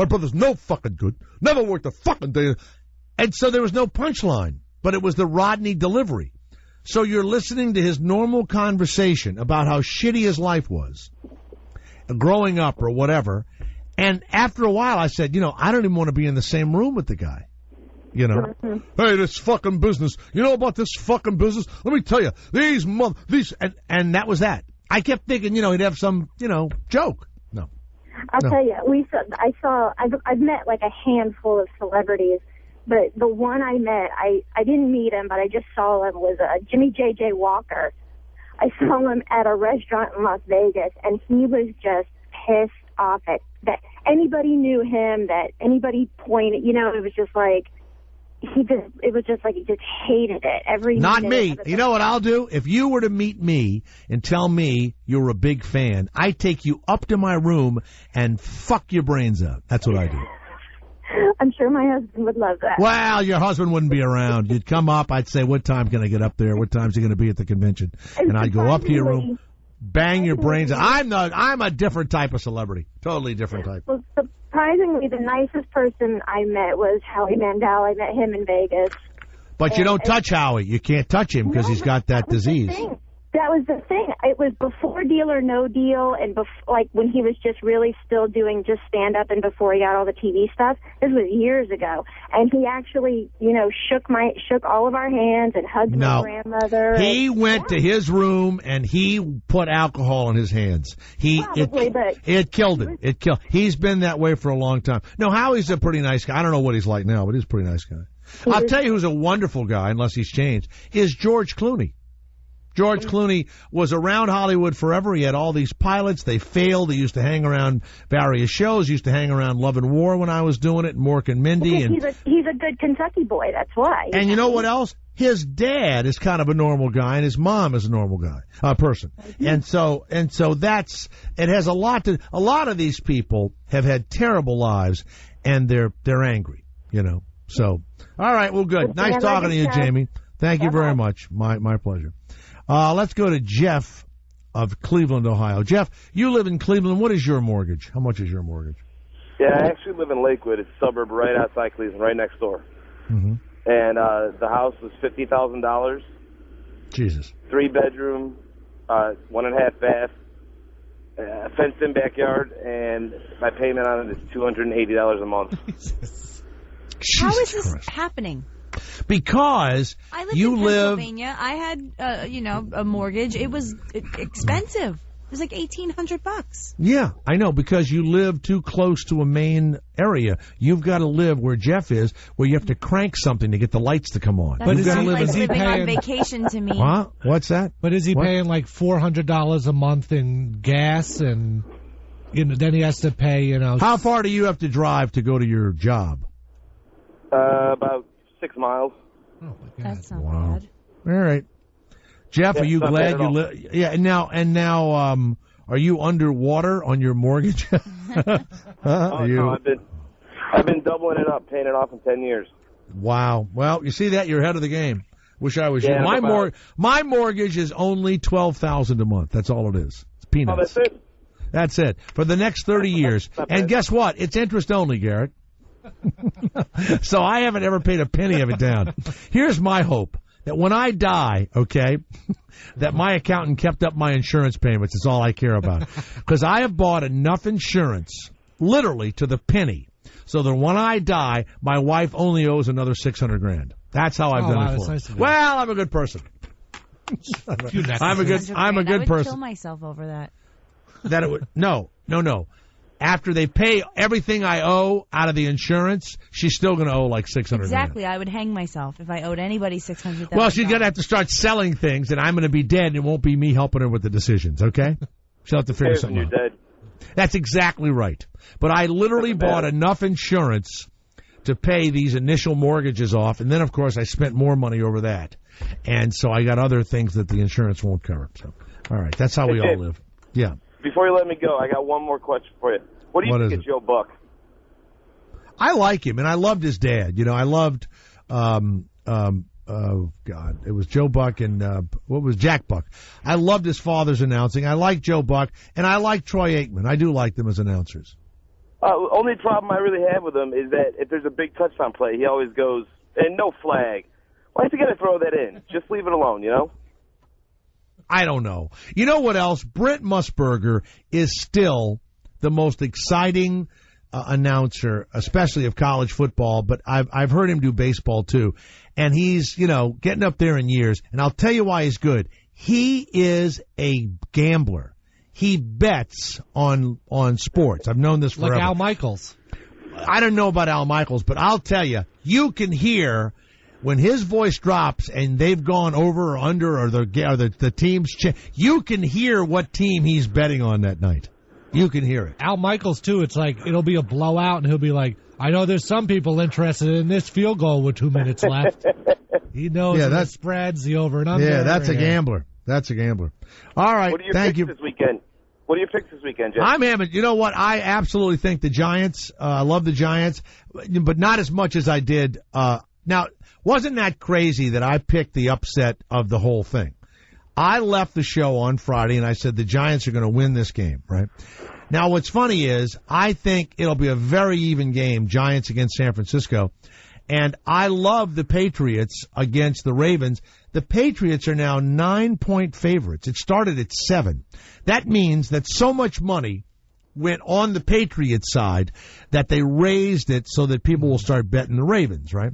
Speaker 3: brother's no fucking good. Never worked a fucking day. And so there was no punchline, but it was the Rodney delivery. So you're listening to his normal conversation about how shitty his life was, growing up or whatever. And after a while, I said, I don't even want to be in the same room with the guy. Hey, this fucking business. You know about this fucking business? Let me tell you, and that was that. I kept thinking, he'd have some, joke. No.
Speaker 6: I'll tell you, I've met a handful of celebrities, but the one I met, I didn't meet him, but I just saw him, was Jimmy J.J. Walker. I saw him at a restaurant in Las Vegas, and he was just pissed off at that anybody knew him, that anybody pointed, it was just like, it was just like he just hated it every
Speaker 3: Not
Speaker 6: day.
Speaker 3: me. You know what I'll do? If you were to meet me and tell me you're a big fan, I take you up to my room and fuck your brains out. That's what I do.
Speaker 6: I'm sure my husband would love that.
Speaker 3: Well, your husband wouldn't be around. You'd come up. I'd say, what time can I get up there? What time's he going to be at the convention? And I'd go up to your room, bang your brains out. I'm a different type of celebrity. Totally different type.
Speaker 6: Well, surprisingly, the nicest person I met was Howie Mandel. I met him in Vegas.
Speaker 3: But you don't touch Howie. You can't touch him because he's got that disease.
Speaker 6: That was the thing. It was before Deal or No Deal, and like when he was just really still doing just stand-up and before he got all the TV stuff. This was years ago. And he actually, shook all of our hands and hugged my grandmother.
Speaker 3: He went to his room and he put alcohol in his hands. It killed him. He's been that way for a long time. No, Howie's a pretty nice guy. I don't know what he's like now, but he's a pretty nice guy. I'll tell you who's a wonderful guy, unless he's changed, is George Clooney. George Clooney was around Hollywood forever. He had all these pilots. They failed. He used to hang around various shows. He used to hang around Love and War when I was doing it, Mork and Mindy.
Speaker 6: He's a good Kentucky boy. That's why.
Speaker 3: And you know what else? His dad is kind of a normal guy, and his mom is a normal person. And so that's it. Has a lot of these people have had terrible lives, and they're angry. So all right, well, good. Nice talking to you, Jamie. Thank you very much. My pleasure. Let's go to Jeff of Cleveland, Ohio. Jeff, you live in Cleveland. What is your mortgage? How much is your mortgage?
Speaker 7: Yeah, I actually live in Lakewood. It's a suburb right outside Cleveland, right next door.
Speaker 3: Mm-hmm.
Speaker 7: And the house was $50,000.
Speaker 3: Jesus.
Speaker 7: 3-bedroom, 1.5 bath, fenced-in backyard, and my payment on it is $280 a month.
Speaker 4: How is this happening?
Speaker 3: Because
Speaker 4: I lived in Pennsylvania. I had, a mortgage. It was expensive. It was like $1,800.
Speaker 3: Yeah, I know, because you live too close to a main area. You've got to live where Jeff is, where you have to crank something to get the lights to come on.
Speaker 4: That sounds like living on vacation to me.
Speaker 3: What? What's that?
Speaker 2: But is he paying like $400 a month in gas, and then he has to pay,
Speaker 3: How far do you have to drive to go to your job?
Speaker 7: About 6 miles.
Speaker 4: Oh, my God. That's not bad.
Speaker 3: All right. Jeff, are you glad you live? Yeah, and now, are you underwater on your mortgage?
Speaker 7: No, I've been doubling it up, paying it off in 10 years.
Speaker 3: Wow. Well, you see that? You're ahead of the game. Wish I was you. My mortgage is only $12,000 a month. That's all it is. It's peanuts.
Speaker 7: Oh, that's it?
Speaker 3: That's it. For the next 30 years. And guess what? It's interest only, Garrett. So I haven't ever paid a penny of it down. Here's my hope. That when I die, that my accountant kept up my insurance payments. It's all I care about. Because I have bought enough insurance, literally to the penny, so that when I die, my wife only owes another $600,000. That's how I've done it for her. Well, I'm a good person. I'm a good person.
Speaker 4: I would kill myself over that.
Speaker 3: No. After they pay everything I owe out of the insurance, she's still going to owe like $600,000.
Speaker 4: Exactly. I would hang myself if I owed anybody $600,000.
Speaker 3: Well, she's going to have to start selling things, and I'm going to be dead, and it won't be me helping her with the decisions, okay? She'll have to figure something out.
Speaker 7: Dead.
Speaker 3: That's exactly right. But I literally bought enough insurance to pay these initial mortgages off, and then, of course, I spent more money over that. And so I got other things that the insurance won't cover. So, all right, that's how we all live. Yeah.
Speaker 7: Before you let me go, I got one more question for you. What do you think of Joe Buck?
Speaker 3: I like him, and I loved his dad. I loved, it was Joe Buck and, Jack Buck. I loved his father's announcing. I like Joe Buck, and I like Troy Aikman. I do like them as announcers.
Speaker 7: Only problem I really have with him is that if there's a big touchdown play, he always goes, and no flag. Why is he going to throw that in? Just leave it alone,
Speaker 3: I don't know. You know what else? Brent Musburger is still the most exciting announcer, especially of college football, but I've heard him do baseball too. And he's, getting up there in years. And I'll tell you why he's good. He is a gambler. He bets on sports. I've known this forever.
Speaker 2: Like Al Michaels.
Speaker 3: I don't know about Al Michaels, but I'll tell you, you can hear when his voice drops and they've gone over or under or the team's you can hear what team he's betting on that night. You can hear it.
Speaker 2: Al Michaels, too, it's like it'll be a blowout, and he'll be like, I know there's some people interested in this field goal with 2 minutes left. He knows the spreads, the over and under.
Speaker 3: Yeah, that's a gambler. That's a gambler. All right,
Speaker 7: What are your
Speaker 3: thank
Speaker 7: picks
Speaker 3: you.
Speaker 7: this weekend? What are your picks this weekend, Jeff?
Speaker 3: I'm having, you know what? I absolutely think the Giants. I love the Giants, but not as much as I did. Now, wasn't that crazy that I picked the upset of the whole thing? I left the show on Friday and I said the Giants are going to win this game, right? Now, what's funny is I think it'll be a very even game, Giants against San Francisco. And I love the Patriots against the Ravens. The Patriots are now 9-point favorites. It started at 7. That means that so much money went on the Patriots side that they raised it so that people will start betting the Ravens, right?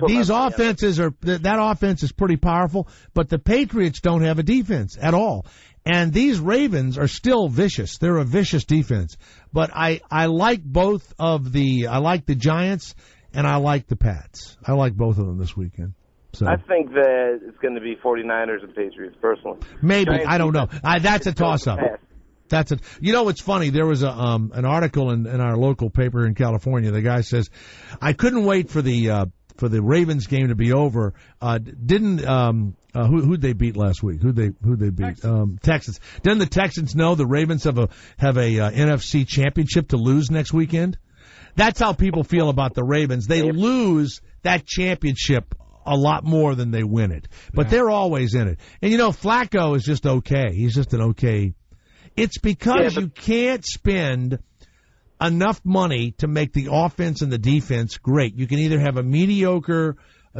Speaker 3: These offenses that offense is pretty powerful, but the Patriots don't have a defense at all. And these Ravens are still vicious. They're a vicious defense. But I like both of I like the Giants and I like the Pats. I like both of them this weekend. So
Speaker 7: I think that it's going to be 49ers and Patriots, personally.
Speaker 3: Maybe.
Speaker 7: Giants,
Speaker 3: I don't know. That's a toss-up. You know what's funny? There was an article in our local paper in California. The guy says, I couldn't wait for the Ravens game to be over. Who'd they beat last week? Who'd they beat? Texans. Didn't the Texans know the Ravens have a NFC championship to lose next weekend? That's how people feel about the Ravens. They lose that championship a lot more than they win it. But they're always in it. And Flacco is just okay. He's just an okay. It's because you can't spend enough money to make the offense and the defense great. You can either have a mediocre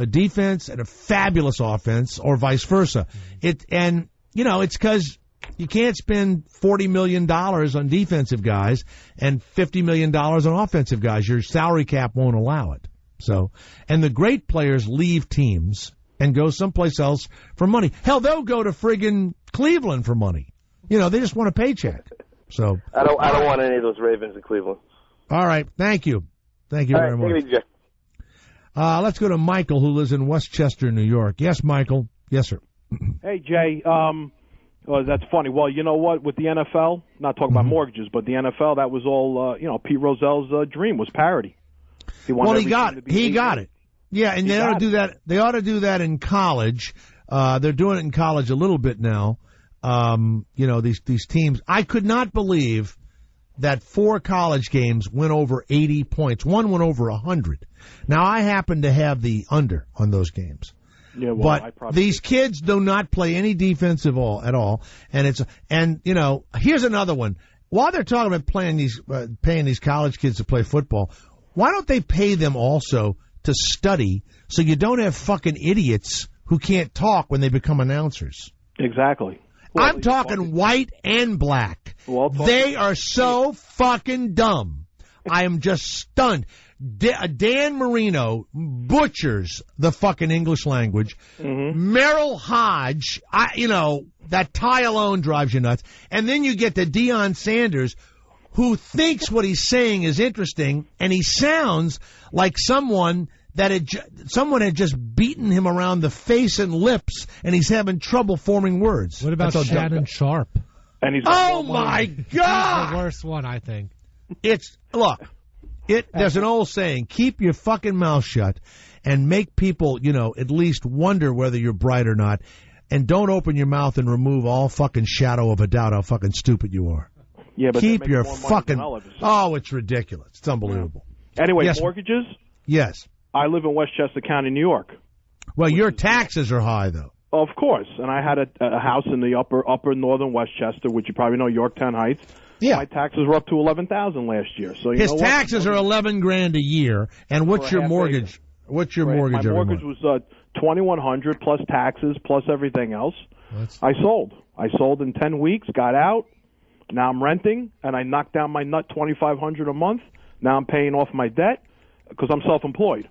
Speaker 3: defense and a fabulous offense, or vice versa. It's because you can't spend $40 million on defensive guys and $50 million on offensive guys. Your salary cap won't allow it. So, and the great players leave teams and go someplace else for money. Hell, they'll go to friggin' Cleveland for money. They just want a paycheck. So
Speaker 7: I don't want any of those Ravens in Cleveland.
Speaker 3: All right, thank you very much. Let's go to Michael, who lives in Westchester, New York. Yes, Michael. Yes, sir.
Speaker 8: Hey, Jay. That's funny. Well, you know what? With the NFL, not talking about mortgages, but the NFL, that was all. Pete Rozell's dream was parity. He got
Speaker 3: it. Yeah, and they ought to do that. They ought to do that in college. They're doing it in college a little bit now. These teams. I could not believe that 4 college games went over 80 points. One went over 100. Now, I happen to have the under on those games.
Speaker 8: Yeah, well,
Speaker 3: but these kids do not play any defense at all. And here's another one. While they're talking about paying these college kids to play football, why don't they pay them also to study so you don't have fucking idiots who can't talk when they become announcers?
Speaker 8: Exactly.
Speaker 3: Well, I'm talking white and black. They are so fucking dumb. I am just stunned. Dan Marino butchers the fucking English language. Mm-hmm. Merrill Hodge, that tie alone drives you nuts. And then you get to Deion Sanders, who thinks what he's saying is interesting, and he sounds like someone had just beaten him around the face and lips, and he's having trouble forming words.
Speaker 2: What about Shannon Sharp?
Speaker 8: And he's
Speaker 3: my God!
Speaker 2: He's the worst one, I think.
Speaker 3: There's an old saying: keep your fucking mouth shut, and make people, at least wonder whether you're bright or not, and don't open your mouth and remove all fucking shadow of a doubt how fucking stupid you are.
Speaker 8: Yeah, but
Speaker 3: keep your fucking. Oh, it's ridiculous! It's unbelievable.
Speaker 8: Anyway,
Speaker 3: yes.
Speaker 8: Mortgages.
Speaker 3: Yes.
Speaker 8: I live in Westchester County, New York.
Speaker 3: Well, your taxes are high, though.
Speaker 8: Of course, and I had a house in the upper northern Westchester, which you probably know, Yorktown Heights.
Speaker 3: Yeah.
Speaker 8: My taxes were up to $11,000 last year. So
Speaker 3: his taxes are $11,000 a year. And what's your mortgage?
Speaker 8: Acre.
Speaker 3: What's your mortgage?
Speaker 8: My mortgage was $2,100 plus taxes plus everything else. I sold in 10 weeks. Got out. Now I'm renting, and I knocked down my nut $2,500 a month. Now I'm paying off my debt because I'm self-employed.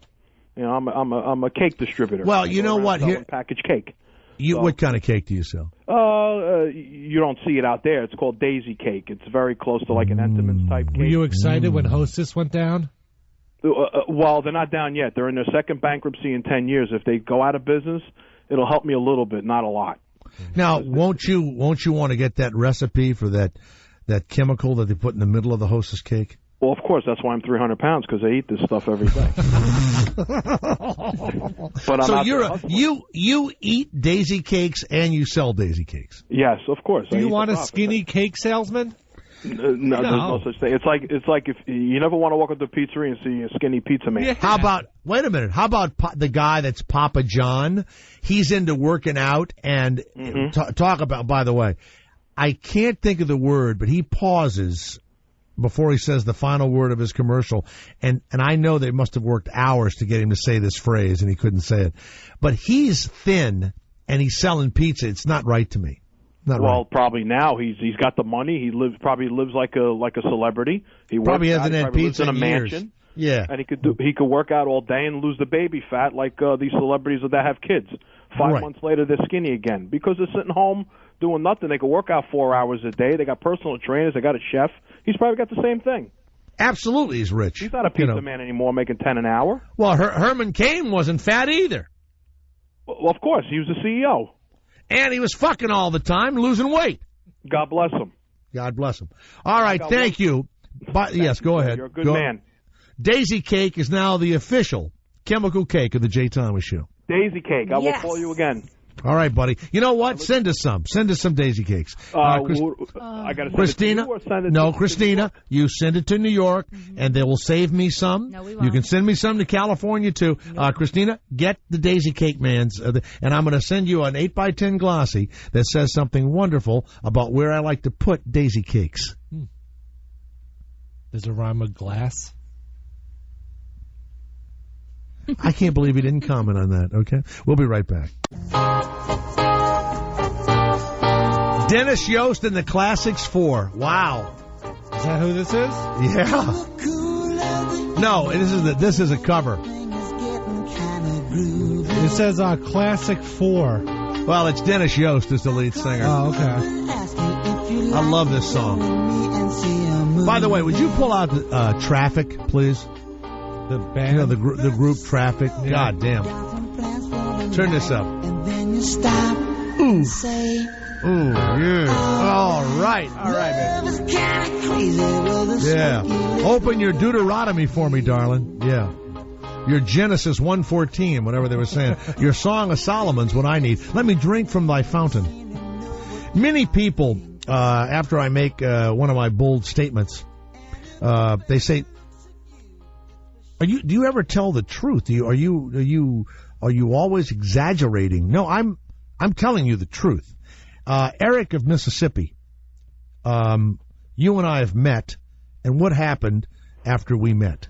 Speaker 8: I'm a cake distributor.
Speaker 3: Well, you know what?
Speaker 8: Here, packaged cake.
Speaker 3: What kind of cake do you sell?
Speaker 8: You don't see it out there. It's called Daisy Cake. It's very close to like an Entenmann's type cake.
Speaker 2: Were you excited when Hostess went down?
Speaker 8: Well, they're not down yet. They're in their second bankruptcy in 10 years. If they go out of business, it'll help me a little bit, not a lot.
Speaker 3: Now, won't you want to get that recipe for that chemical that they put in the middle of the Hostess cake?
Speaker 8: Well, of course, that's why I'm 300 pounds, because I eat this stuff every day. But
Speaker 3: so you eat Daisy Cakes and you sell Daisy Cakes?
Speaker 8: Yes, of course.
Speaker 2: Do you want a skinny cake salesman?
Speaker 8: No, there's no such thing. It's like if you never want to walk up to a pizzeria and see a skinny pizza man.
Speaker 2: Yeah.
Speaker 3: How about, wait a minute, how about the guy that's Papa John? He's into working out and talk about, by the way, I can't think of the word, but he pauses before he says the final word of his commercial. And I know they must have worked hours to get him to say this phrase, and he couldn't say it. But he's thin, and he's selling pizza. It's not right to me.
Speaker 8: Probably now he's got the money. He probably lives like a celebrity. He
Speaker 3: probably hasn't had pizza
Speaker 8: in a
Speaker 3: years.
Speaker 8: mansion.
Speaker 3: Yeah,
Speaker 8: and he could work out all day and lose the baby fat like these celebrities that have kids. 5 months later, they're skinny again because they're sitting home doing nothing. They could work out 4 hours a day. They got personal trainers. They got a chef. He's probably got the same thing.
Speaker 3: Absolutely, he's rich.
Speaker 8: He's not a pizza man anymore, making $10 an hour.
Speaker 3: Well, Herman Cain wasn't fat either.
Speaker 8: Well, of course, he was the CEO.
Speaker 3: And he was fucking all the time, losing weight.
Speaker 8: God bless him.
Speaker 3: God bless him. All right, thank you. Yes, go ahead.
Speaker 8: You're a good man.
Speaker 3: Daisy Cake is now the official chemical cake of the Jay Thomas Show.
Speaker 8: Daisy Cake. I will call you again.
Speaker 3: All right, buddy. You know what? Send us some. Send us some Daisy Cakes.
Speaker 8: I got to
Speaker 3: Christina. Christina, you send it to New York, and they will save me some.
Speaker 4: No, we won't.
Speaker 3: You can send me some to California too. Christina, get the Daisy Cake man's, and I'm going to send you an 8x10 glossy that says something wonderful about where I like to put Daisy Cakes.
Speaker 2: Does it rhyme with glass?
Speaker 3: I can't believe he didn't comment on that. Okay, we'll be right back. Dennis Yost and the Classics 4. Wow.
Speaker 2: Is that who this is?
Speaker 3: Yeah. No, this is a cover.
Speaker 2: It says Classic 4.
Speaker 3: Well, it's Dennis Yost as the lead singer.
Speaker 2: Oh, okay.
Speaker 3: I love this song. By the way, would you pull out Traffic, please?
Speaker 2: The band?
Speaker 3: You know, the group Traffic.
Speaker 2: Yeah.
Speaker 3: God damn. Turn this up. Ooh. Ooh, yeah. All right, man. Yeah. Open your Deuteronomy for me, darling. Yeah. Your Genesis 1:14, whatever they were saying. Your Song of Solomon's what I need. Let me drink from thy fountain. Many people, after I make one of my bold statements, they say, do you ever tell the truth? Are you always exaggerating? No, I'm telling you the truth. Eric of Mississippi, you and I have met, and what happened after we met?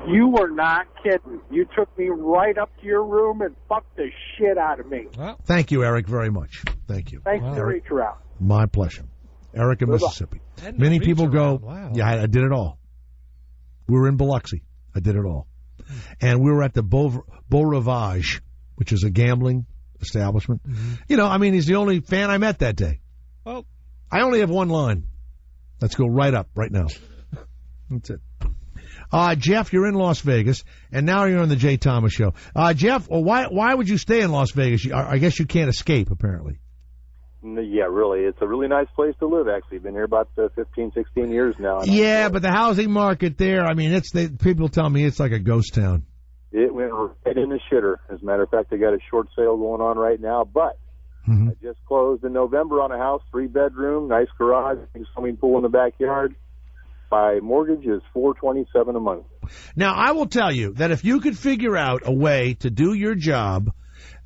Speaker 19: You were not kidding. You took me right up to your room and fucked the shit out of me.
Speaker 2: Well,
Speaker 3: thank you, Eric, very much. Thank you.
Speaker 19: Thanks to reach out.
Speaker 3: My pleasure. Eric of Mississippi. Many people go, wow. Yeah, I did it all. We were in Biloxi. I did it all. And we were at the Beau Rivage, which is a gambling establishment. Mm-hmm. You know, I mean, he's the only fan I met that day.
Speaker 2: Well,
Speaker 3: I only have one line. Let's go right up right now. That's it. Jeff, you're in Las Vegas, and now you're on the Jay Thomas Show. Jeff, well, why would you stay in Las Vegas? I guess you can't escape, apparently.
Speaker 9: Yeah, really. It's a really nice place to live, actually. Been here about 15, 16 years now.
Speaker 3: Yeah, but the housing market there, I mean, people tell me it's like a ghost town.
Speaker 9: It went right in the shitter. As a matter of fact, I got a short sale going on right now, but I just closed in November on a house, 3-bedroom, nice garage, swimming pool in the backyard. My mortgage is $427 a month.
Speaker 3: Now, I will tell you that if you could figure out a way to do your job,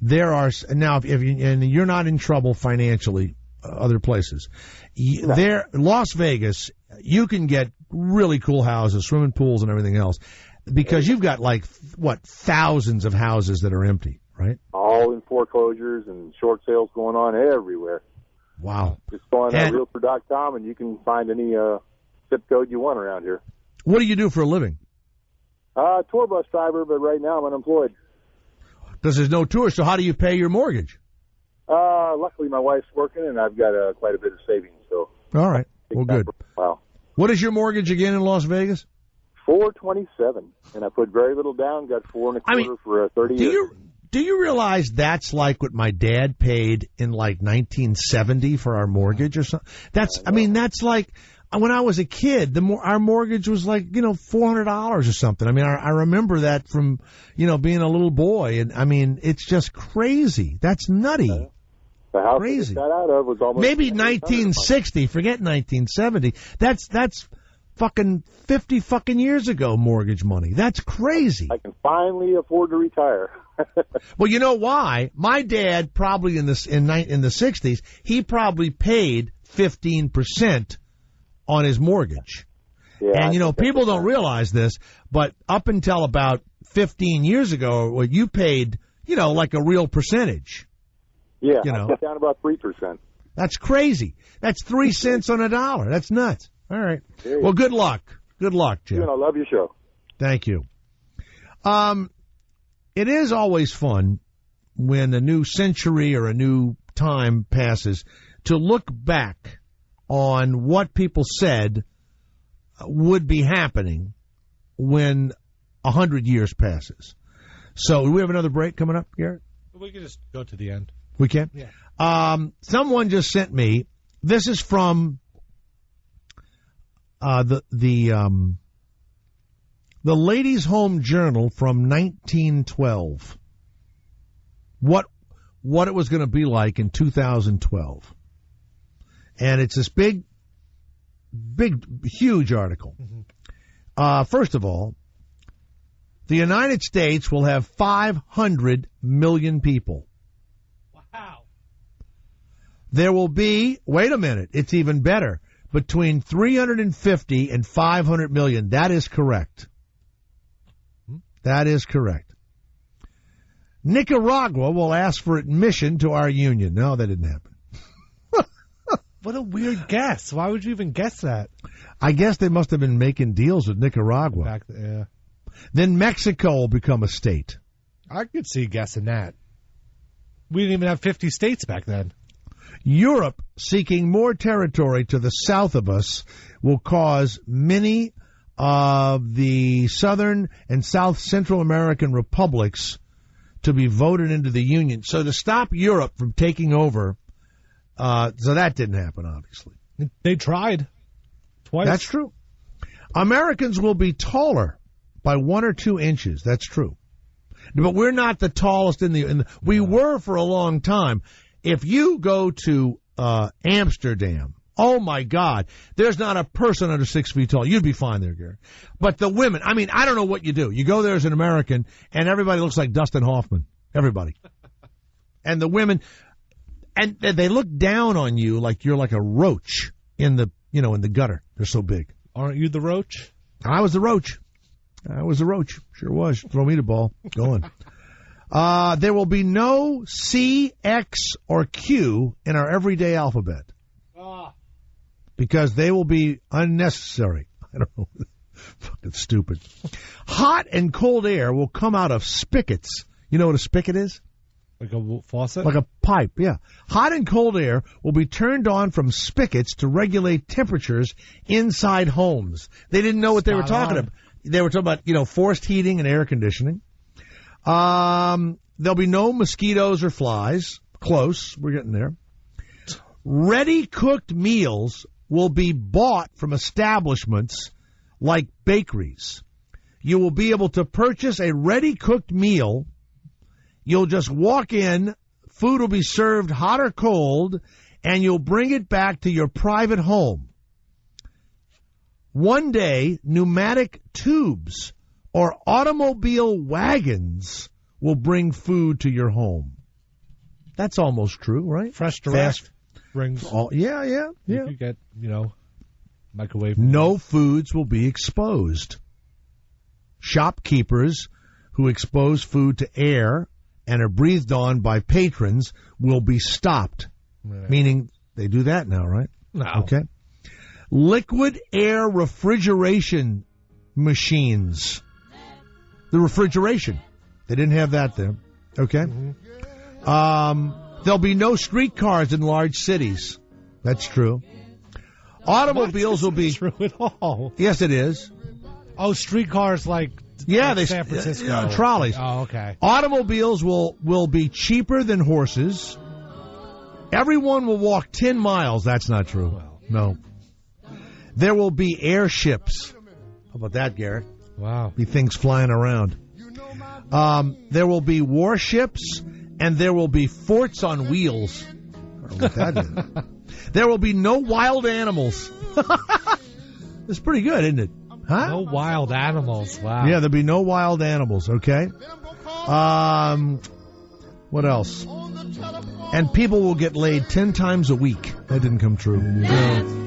Speaker 3: there are now and you're not in trouble financially, other places. There, Las Vegas, you can get really cool houses, swimming pools, and everything else, because you've got thousands of houses that are empty, right?
Speaker 9: All in foreclosures and short sales going on everywhere.
Speaker 3: Wow!
Speaker 9: Just go on Realtor.com and you can find any zip code you want around here.
Speaker 3: What do you do for a living?
Speaker 9: Tour bus driver, but right now I'm unemployed.
Speaker 3: Because there's no tour, so how do you pay your mortgage?
Speaker 9: Luckily my wife's working and I've got quite a bit of savings. So.
Speaker 3: All right. Well, good.
Speaker 9: Wow.
Speaker 3: What is your mortgage again in Las Vegas?
Speaker 9: $427, and I put very little down. Got $4.25 for 30 years.
Speaker 3: Do you realize that's like what my dad paid in 1970 for our mortgage or something? That's like when I was a kid, our mortgage was like, $400 or something. I mean, I remember that from, being a little boy. And I mean, it's just crazy. That's nutty.
Speaker 9: The house
Speaker 3: crazy.
Speaker 9: that we got out of was almost
Speaker 3: maybe 1960. Forget 1970. That's fucking 50 fucking years ago. Mortgage money. That's crazy.
Speaker 9: I can finally afford to retire.
Speaker 3: Well, you know why? My dad probably in the 60s, he probably paid 15% on his mortgage. Yeah, and people don't realize this, but up until about 15 years ago, well, you paid, like a real percentage.
Speaker 9: Yeah, down about 3%.
Speaker 3: That's crazy. That's 3 cents on a dollar. That's nuts. All right. Well, good luck. Good luck, Jim.
Speaker 9: I love your show.
Speaker 3: Thank you. It is always fun when a new century or a new time passes to look back on what people said would be happening when 100 years passes. So, do we have another break coming up, Garrett?
Speaker 2: We can just go to the end.
Speaker 3: We can?
Speaker 2: Yeah.
Speaker 3: Someone just sent me, this is from the Ladies' Home Journal from 1912. What it was going to be like in 2012. And it's this big, huge article. Mm-hmm. First of all, the United States will have 500 million people.
Speaker 2: Wow.
Speaker 3: There will be, wait a minute, it's even better, between 350 and 500 million. That is correct. That is correct. Nicaragua will ask for admission to our union. No, that didn't happen.
Speaker 2: What a weird guess. Why would you even guess that?
Speaker 3: I guess they must have been making deals with Nicaragua.
Speaker 2: Yeah.
Speaker 3: Then Mexico will become a state.
Speaker 2: I could see guessing that. We didn't even have 50 states back then.
Speaker 3: Europe, seeking more territory to the south of us, will cause many of the Southern and South Central American republics to be voted into the Union. So to stop Europe from taking over, so that didn't happen, obviously.
Speaker 2: They tried twice.
Speaker 3: That's true. Americans will be taller by 1 or 2 inches. That's true. But we're not the tallest in the we were for a long time. If you go to Amsterdam, oh, my God, there's not a person under 6 feet tall. You'd be fine there, Gary. But the women, I mean, I don't know what you do. You go there as an American, and everybody looks like Dustin Hoffman. Everybody. And the women, and they look down on you like you're like a roach in the gutter. They're so big.
Speaker 2: Aren't you the roach?
Speaker 3: I was the roach. Sure was. Throw me the ball. Go on. There will be no C, X, or Q in our everyday alphabet. Because they will be unnecessary. I don't know. Fucking stupid. Hot and cold air will come out of spigots. You know what a spigot is?
Speaker 2: Like a faucet?
Speaker 3: Like a pipe, yeah. Hot and cold air will be turned on from spigots to regulate temperatures inside homes. They didn't know what they were talking about. They were talking about, forced heating and air conditioning. There'll be no mosquitoes or flies. Close. We're getting there. Ready-cooked meals will be bought from establishments like bakeries. You will be able to purchase a ready-cooked meal. You'll just walk in, food will be served hot or cold, and you'll bring it back to your private home. One day, pneumatic tubes or automobile wagons will bring food to your home. That's almost true, right?
Speaker 2: Fresh Direct brings.
Speaker 3: Yeah.
Speaker 2: You could get, microwave.
Speaker 3: No foods will be exposed. Shopkeepers who expose food to air and are breathed on by patrons will be stopped. Right. Meaning they do that now, right?
Speaker 2: No.
Speaker 3: Okay. Liquid air refrigeration machines. The refrigeration. They didn't have that there. Okay. Mm-hmm. There'll be no streetcars in large cities. That's true. Automobiles will be
Speaker 2: true at all.
Speaker 3: Yes, it is.
Speaker 2: Oh, streetcars like San Francisco
Speaker 3: trolleys.
Speaker 2: Oh, okay.
Speaker 3: Automobiles will be cheaper than horses. Everyone will walk 10 miles. That's not true. No. There will be airships. How about that, Garrett?
Speaker 2: Wow.
Speaker 3: Be things flying around. There will be warships, and there will be forts on wheels. I don't know what that is. There will be no wild animals. It's pretty good, isn't it? Huh?
Speaker 2: No wild animals. Wow.
Speaker 3: Yeah, there'll be no wild animals, okay? What else? And people will get laid 10 times a week. That didn't come true. No.